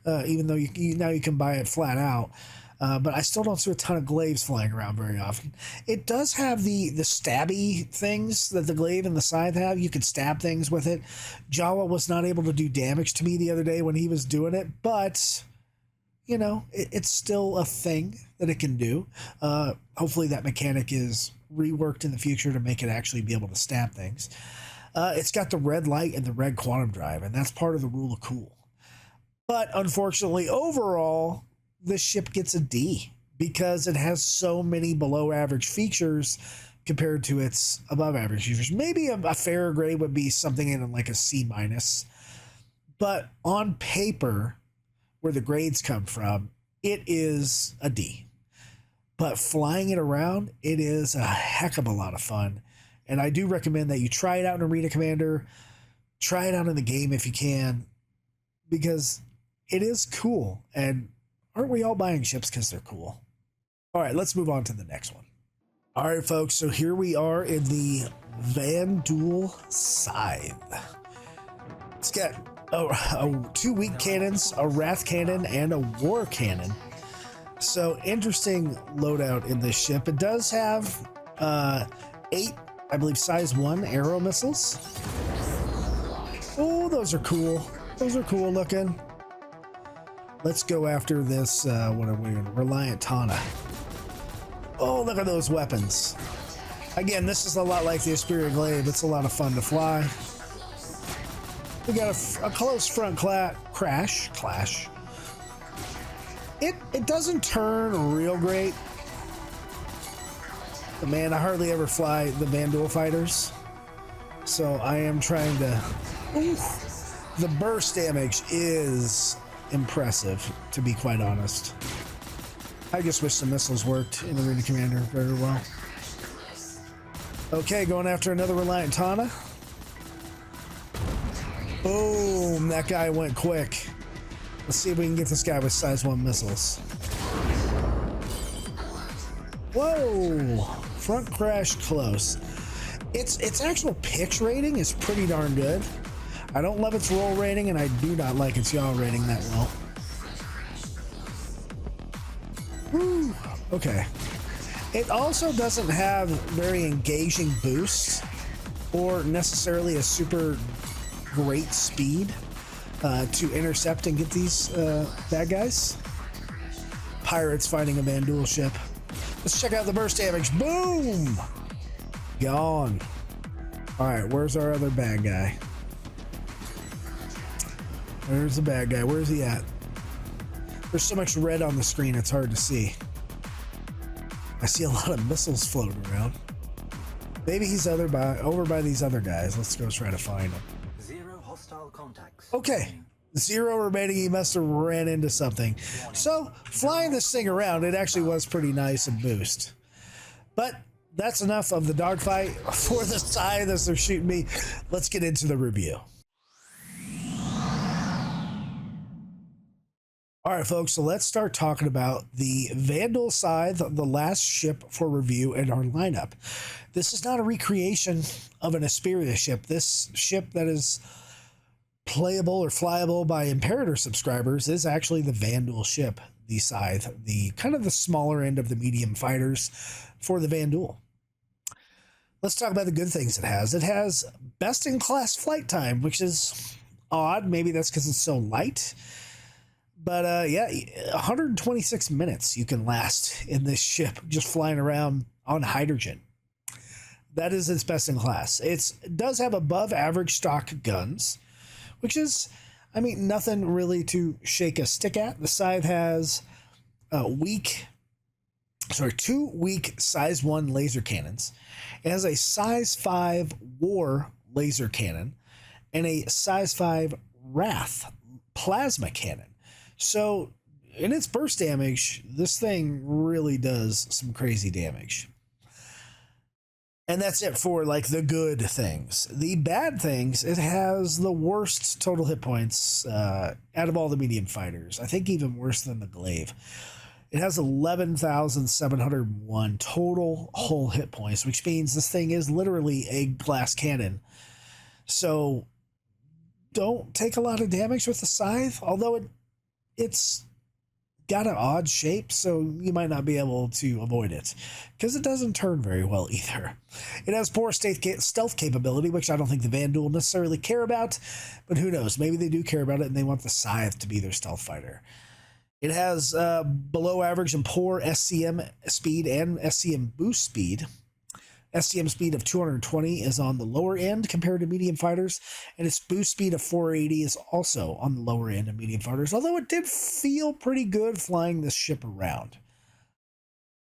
[SPEAKER 1] even though now you can buy it flat out. But I still don't see a ton of glaives flying around very often. It does have the stabby things that the glaive and the scythe have. You can stab things with it. Jawa was not able to do damage to me the other day when he was doing it, but you know, it's still a thing that it can do. Hopefully that mechanic is reworked in the future to make it actually be able to stab things. It's got the red light and the red quantum drive, and that's part of the rule of cool. But unfortunately, overall, this ship gets a D because it has so many below average features compared to its above average features. Maybe a fairer grade would be something in like a C-, but on paper, where the grades come from, it is a D. But flying it around, it is a heck of a lot of fun. And I do recommend that you try it out in Arena Commander, try it out in the game if you can, because it is cool. And aren't we all buying ships because they're cool? All right, let's move on to the next one. All right, folks, so here we are in the Vanduul Scythe. It's got two weak cannons, a wrath cannon, and a war cannon. So interesting loadout in this ship. It does have 8, I believe, size 1 arrow missiles. Oh, those are cool. Those are cool looking. Let's go after this, what are we in? Reliant Tana. Oh, look at those weapons. Again, this is a lot like the Esperia Glaive. It's a lot of fun to fly. We got a close front clash. It doesn't turn real great. But man, I hardly ever fly the Vanduul fighters. So I am trying to... Oof. The burst damage is impressive, to be quite honest. I just wish the missiles worked in Arena Commander very well. Okay, going after another Reliant Tana. Boom, that guy went quick. Let's see if we can get this guy with size 1 missiles. Whoa, front crash close. Its actual pitch rating is pretty darn good. I don't love its roll rating, and I do not like its yaw rating that well. Woo, okay. It also doesn't have very engaging boosts or necessarily a super great speed to intercept and get these bad guys. Pirates fighting a Vanduul ship. Let's check out the burst damage. Boom! Gone. All right, where's our other bad guy? There's the bad guy. Where's he at? There's so much red on the screen, it's hard to see. I see a lot of missiles floating around. Maybe he's over by these other guys. Let's go try to find him.
[SPEAKER 3] 0 hostile contacts.
[SPEAKER 1] Okay. 0 remaining. He must have ran into something. So flying this thing around, it actually was pretty nice and boost. But that's enough of the dogfight for the scythe as they're shooting me. Let's get into the review. All right, folks, so let's start talking about the Vanduul Scythe, the last ship for review in our lineup. This is not a recreation of an Esperia ship. This ship that is playable or flyable by Imperator subscribers is actually the Vanduul ship, the Scythe, the kind of the smaller end of the medium fighters for the Vanduul. Let's talk about the good things it has. It has best-in-class flight time, which is odd. Maybe that's because it's so light. But yeah, 126 minutes you can last in this ship just flying around on hydrogen. That is its best in class. It does have above average stock guns, which is, I mean, nothing really to shake a stick at. The Scythe has 2 weak size 1 laser cannons. It has a size 5 war laser cannon and a size 5 wrath plasma cannon. So in its burst damage, this thing really does some crazy damage. And that's it for like the good things. The bad things, it has the worst total hit points out of all the medium fighters. I think even worse than the Glaive. It has 11,701 total whole hit points, which means this thing is literally a glass cannon. So don't take a lot of damage with the Scythe, although it's got an odd shape, so you might not be able to avoid it because it doesn't turn very well either. It has poor stealth capability, which I don't think the Vanduul necessarily care about, but who knows? Maybe they do care about it and they want the Scythe to be their stealth fighter. It has below average and poor SCM speed and SCM boost speed. SCM speed of 220 is on the lower end compared to medium fighters, and its boost speed of 480 is also on the lower end of medium fighters, although it did feel pretty good flying this ship around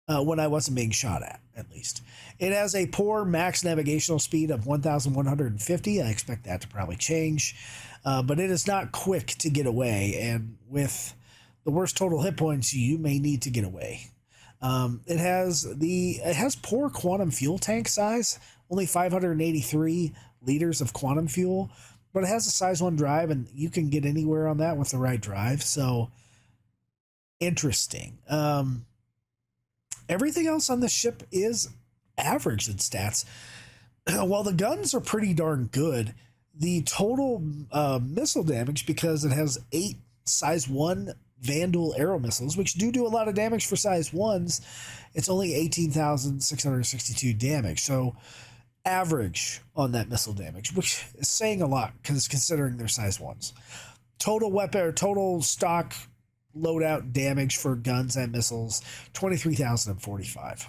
[SPEAKER 1] when I wasn't being shot at least. It has a poor max navigational speed of 1,150. I expect that to probably change, but it is not quick to get away, and with the worst total hit points, you may need to get away. It has poor quantum fuel tank size, only 583 liters of quantum fuel, but it has a size 1 drive, and you can get anywhere on that with the right drive. So interesting. Everything else on the ship is average in stats. While the guns are pretty darn good, the total missile damage, because it has 8 size 1 Vanduul arrow missiles, which do a lot of damage for size 1s, it's only 18,662 damage. So average on that missile damage, which is saying a lot because considering they're size 1s. Total weapon or total stock loadout damage for guns and missiles, 23,045.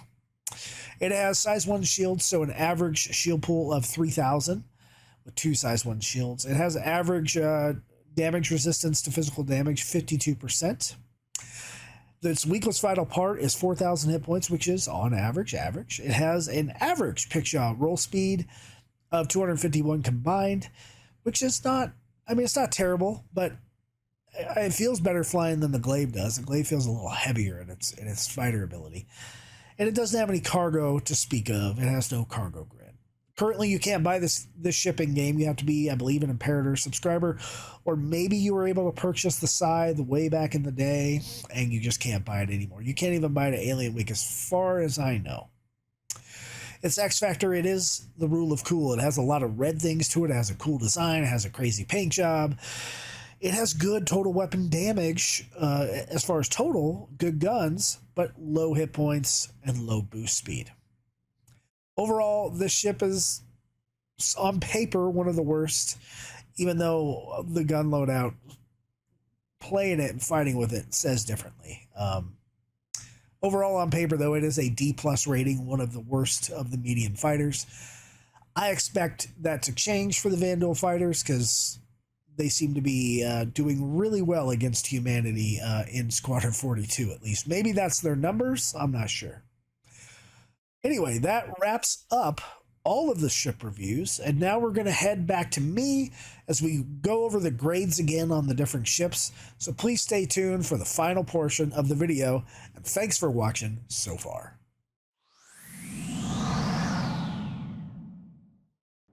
[SPEAKER 1] It has size 1 shields, so an average shield pool of 3,000 with 2 size 1 shields. It has average damage resistance to physical damage, 52%. Its weakless vital part is 4,000 hit points, which is on average. It has an average pick-shot roll speed of 251 combined, which is not, I mean, it's not terrible, but it feels better flying than the Glaive does. The Glaive feels a little heavier in its fighter ability. And it doesn't have any cargo to speak of. It has no cargo grid. Currently, you can't buy this shipping game. You have to be, I believe, an Imperator subscriber, or maybe you were able to purchase the Scythe way back in the day, and you just can't buy it anymore. You can't even buy it at Alien Week, as far as I know. Its X Factor, it is the rule of cool. It has a lot of red things to it. It has a cool design. It has a crazy paint job. It has good total weapon damage as far as total, good guns, but low hit points and low boost speed. Overall, this ship is, on paper, one of the worst, even though the gun loadout, playing it and fighting with it, says differently. Overall, on paper, though, it is a D+ rating, one of the worst of the medium fighters. I expect that to change for the Vanduul fighters, because they seem to be doing really well against humanity in Squadron 42, at least. Maybe that's their numbers. I'm not sure. Anyway, that wraps up all of the ship reviews, and now we're going to head back to me as we go over the grades again on the different ships. So please stay tuned for the final portion of the video, and thanks for watching so far.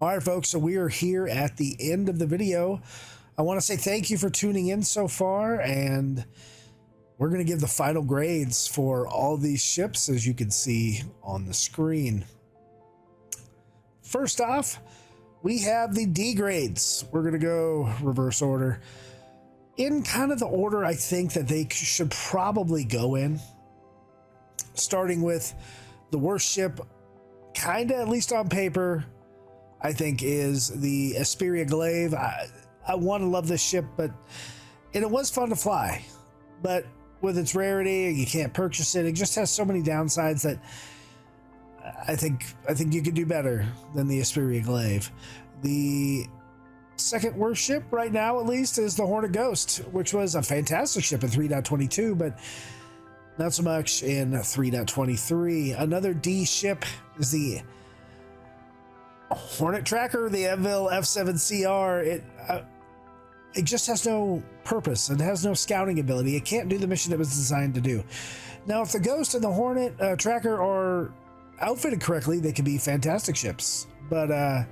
[SPEAKER 1] All right, folks, so we are here at the end of the video. I want to say thank you for tuning in so far, and we're going to give the final grades for all these ships, as you can see on the screen. First off, we have the D grades. We're going to go reverse order. In kind of the order I think that they should probably go in. Starting with the worst ship, kind of, at least on paper, I think is the Esperia Glaive. I want to love this ship, and it was fun to fly. But with its rarity, you can't purchase it. It just has so many downsides that I think you could do better than the Esperia Glaive. The second worst ship right now, at least, is the Hornet Ghost, which was a fantastic ship in 3.22, but not so much in 3.23. Another D ship is the Hornet Tracker, the Anvil F7CR. It just has no purpose. It has no scouting ability. It can't do the mission it was designed to do. Now, if the Ghost and the Hornet Tracker are outfitted correctly, they can be fantastic ships. But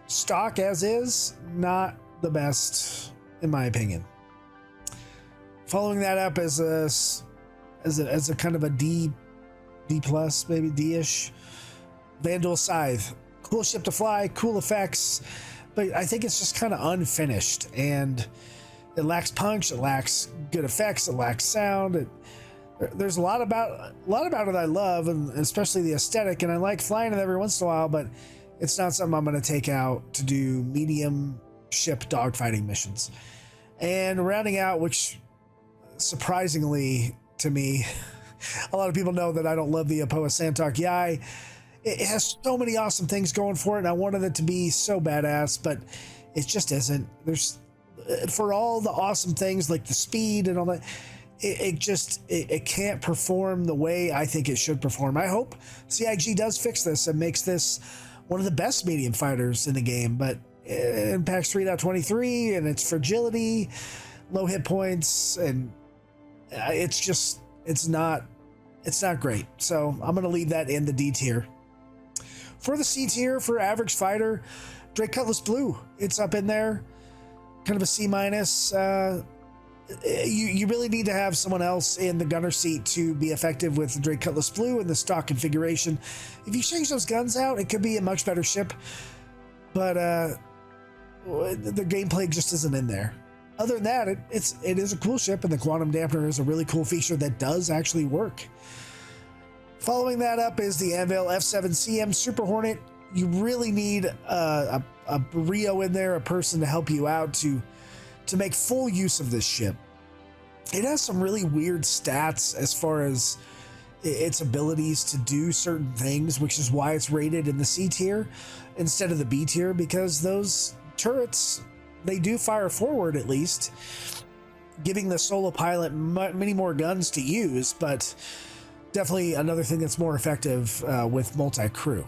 [SPEAKER 1] stock as is, not the best in my opinion. Following that up as a kind of a D plus, maybe D-ish, Vanduul Scythe. Cool ship to fly, cool effects, but I think it's just kind of unfinished, and it lacks punch, it lacks good effects, it lacks sound. There's a lot about it I love, and especially the aesthetic, and I like flying it every once in a while, but it's not something I'm going to take out to do medium ship dogfighting missions. And rounding out, which surprisingly to me, a lot of people know that I don't love the Aopoa Santok Yai. It has so many awesome things going for it, and I wanted it to be so badass, but it just isn't. There's, for all the awesome things like the speed and all that, it can't perform the way I think it should perform. I hope CIG does fix this and makes this one of the best medium fighters in the game, but it impacts 3.23 and its fragility, low hit points, and it's not great. So I'm going to leave that in the D tier. For the C tier, for average fighter, Drake Cutlass Blue, it's up in there, kind of a C minus. You really need to have someone else in the gunner seat to be effective with the Drake Cutlass Blue and the stock configuration. If you change those guns out, it could be a much better ship, but the gameplay just isn't in there. Other than that, it is a cool ship, and the quantum dampener is a really cool feature that does actually work. Following that up is the Anvil F7C Mk2 Super Hornet. You really need a Rio in there, a person to help you out to make full use of this ship. It has some really weird stats as far as its abilities to do certain things, which is why it's rated in the C tier instead of the B tier, because those turrets, they do fire forward at least, giving the solo pilot many more guns to use, but definitely another thing that's more effective with multi-crew.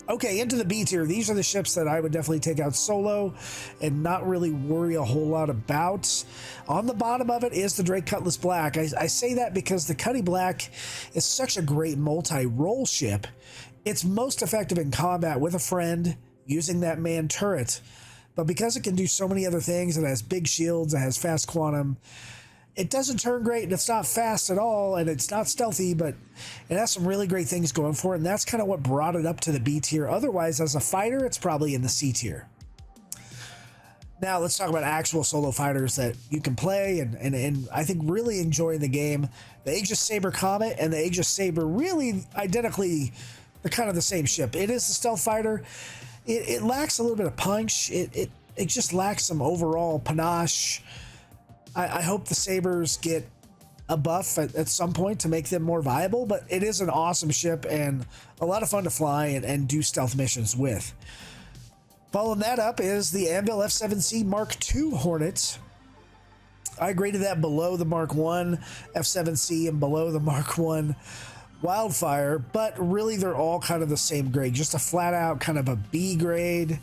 [SPEAKER 1] Okay, into the B tier. These are the ships that I would definitely take out solo and not really worry a whole lot about. On the bottom of it is the Drake Cutlass Black. I say that because the Cutty Black is such a great multi-role ship. It's most effective in combat with a friend using that man turret. But because it can do so many other things, it has big shields, it has fast quantum, it doesn't turn great, and it's not fast at all, and it's not stealthy, but it has some really great things going for it, and that's kind of what brought it up to the B tier. Otherwise, as a fighter, it's probably in the C tier. Now, let's talk about actual solo fighters that you can play and I think really enjoy the game. The Aegis Sabre Comet and the Aegis Sabre, really identically, they're kind of the same ship. It is a stealth fighter. It lacks a little bit of punch. It just lacks some overall panache. I hope the Sabres get a buff at some point to make them more viable, but it is an awesome ship and a lot of fun to fly and do stealth missions with. Following that up is the Anvil F7C Mk2 Hornet. I graded that below the Mark 1 F7C and below the Mark 1 Wildfire, but really they're all kind of the same grade, just a flat out kind of a B grade.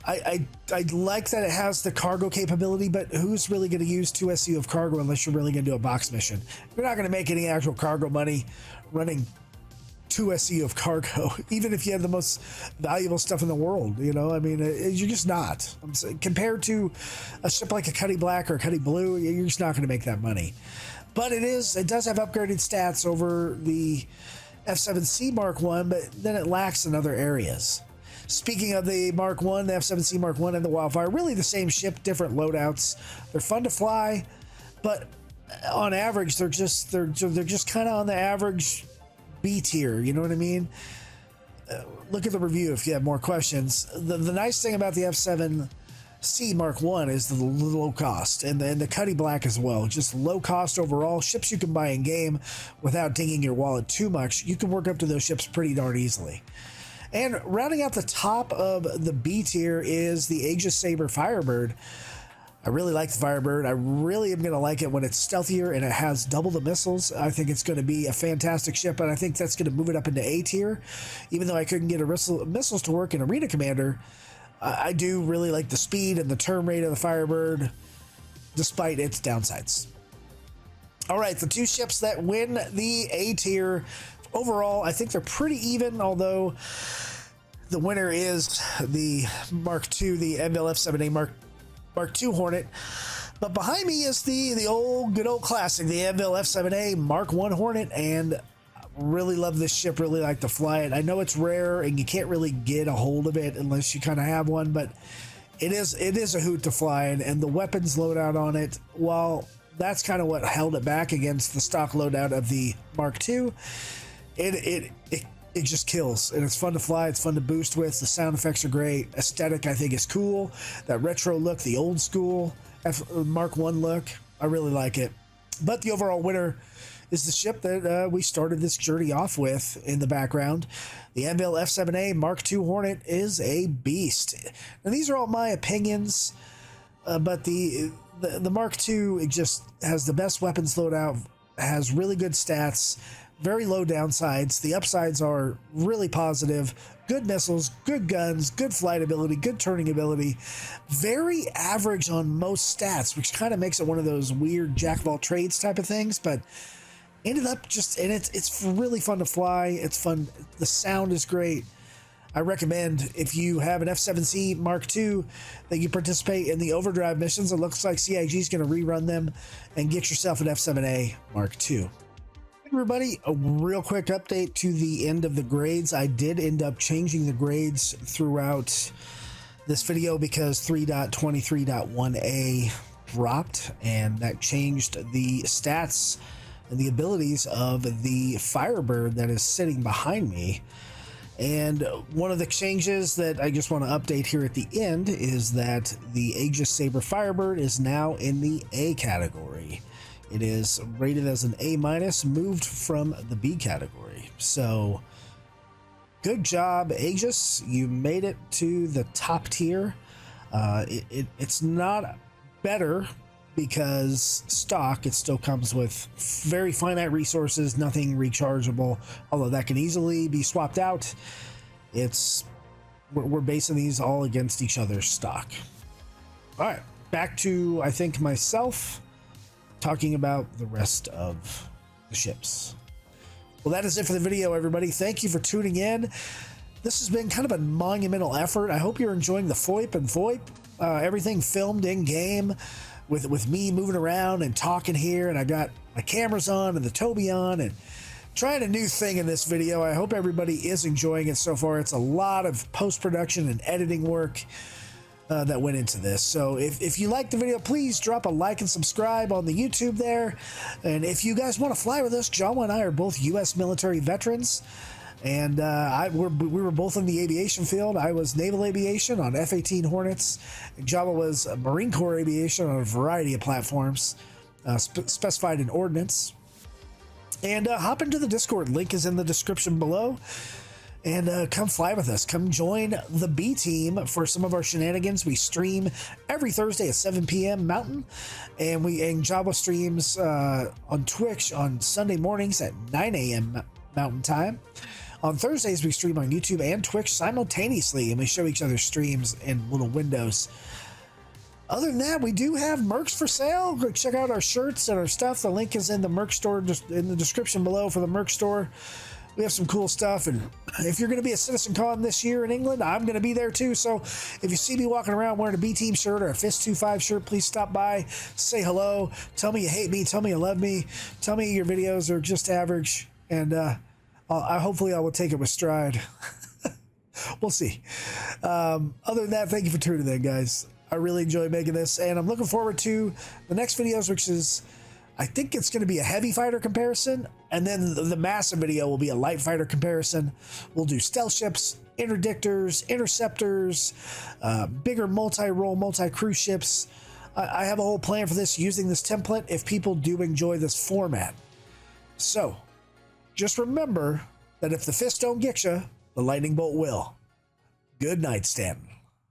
[SPEAKER 1] I like that it has the cargo capability, but who's really going to use 2 SU of cargo unless you're really going to do a box mission? You're not going to make any actual cargo money running 2 SU of cargo, even if you have the most valuable stuff in the world. You know, I mean, you're just not. I'm saying, compared to a ship like a Cutty Black or a Cutty Blue, you're just not going to make that money. But it does have upgraded stats over the F7C Mk1, but then it lacks in other areas. Speaking of the Mark 1, the F7C Mk1 and the Wildfire, really the same ship, different loadouts. They're fun to fly, but on average, they're just kind of on the average B tier. You know what I mean? Look at the review if you have more questions. The nice thing about the F7C Mk1 is the low cost, and the Cutty Black as well. Just low cost overall. Ships you can buy in game without dinging your wallet too much. You can work up to those ships pretty darn easily. And rounding out the top of the B tier is the Aegis Sabre Firebird. I really like the Firebird. I really am going to like it when it's stealthier and it has double the missiles. I think it's going to be a fantastic ship, and I think that's going to move it up into A tier. Even though I couldn't get missiles to work in Arena Commander, I do really like the speed and the turn rate of the Firebird, despite its downsides. All right, the two ships that win the A tier overall, I think they're pretty even, although the winner is the Mark II, the Vanduul F7A Mk2 Hornet. But behind me is the old good old classic, the Vanduul F7A Mk1 Hornet, and really love this ship, really like to fly it. I know it's rare and you can't really get a hold of it unless you kind of have one, but it is a hoot to fly, and the weapons loadout on it, while that's kind of what held it back against the stock loadout of the Mark II, it just kills, and it's fun to fly, it's fun to boost with, the sound effects are great, aesthetic I think is cool, that retro look, the old school Mark I look, I really like it. But the overall winner is the ship that we started this journey off with in the background. The Vanduul F7A Mk2 Hornet is a beast. Now these are all my opinions, but the Mark II, it just has the best weapons loadout, has really good stats, very low downsides. The upsides are really positive. Good missiles, good guns, good flight ability, good turning ability. Very average on most stats, which kind of makes it one of those weird jack of all trades type of things, but ended up just, and it's really fun to fly. It's fun. The sound is great. I recommend, if you have an F7C Mk2, that you participate in the overdrive missions. It looks like CIG is going to rerun them, and get yourself an F7A Mk2. Everybody, a real quick update to the end of the grades. I did end up changing the grades throughout this video because 3.23.1a dropped, and that changed the stats and the abilities of the Firebird that is sitting behind me. And one of the changes that I just want to update here at the end is that the Aegis Sabre Firebird is now in the A category. It is rated as an A-, moved from the B category. So good job, Aegis. You made it to the top tier. It's not better because stock, it still comes with very finite resources, nothing rechargeable, although that can easily be swapped out. We're basing these all against each other's stock. All right, back to, I think, myself talking about the rest of the ships. Well, that is it for the video, everybody. Thank you for tuning in. This has been kind of a monumental effort. I hope you're enjoying the FOIP and VoIP, everything filmed in game with me moving around and talking here, and I got my cameras on and the Toby on and trying a new thing in this video. I hope everybody is enjoying it so far. It's a lot of post-production and editing work that went into this. So if you like the video, please drop a like and subscribe on the YouTube there. And if you guys want to fly with us, Jawa and I are both U.S. military veterans, and we were both in the aviation field. I was naval aviation on F-18 Hornets, and Jawa was Marine Corps aviation on a variety of platforms, specified in ordnance. And hop into the Discord, link is in the description below. And come fly with us. Come join the B team for some of our shenanigans. We stream every Thursday at 7 p.m. Mountain, and Jawa streams on Twitch on Sunday mornings at 9 a.m. Mountain time. On Thursdays, we stream on YouTube and Twitch simultaneously, and we show each other streams in little windows. Other than that, we do have merch for sale. Go check out our shirts and our stuff. The link is in the merch store, just in the description below for the merch store. We have some cool stuff, and if you're going to be at CitizenCon this year in England, I'm going to be there too. So if you see me walking around wearing a B Team shirt or a Fist-25 shirt, please stop by, say hello, tell me you hate me, tell me you love me, tell me your videos are just average, and hopefully I will take it with stride. We'll see. Other than that, thank you for tuning in, guys. I really enjoy making this, and I'm looking forward to the next videos, which is, I think it's going to be a heavy fighter comparison, and then the massive video will be a light fighter comparison. We'll do stealth ships, interdictors, interceptors, bigger multi-role, multi-cruise ships. I have a whole plan for this using this template if people do enjoy this format. So, just remember that if the fist don't get you, the lightning bolt will. Good night, Stanton.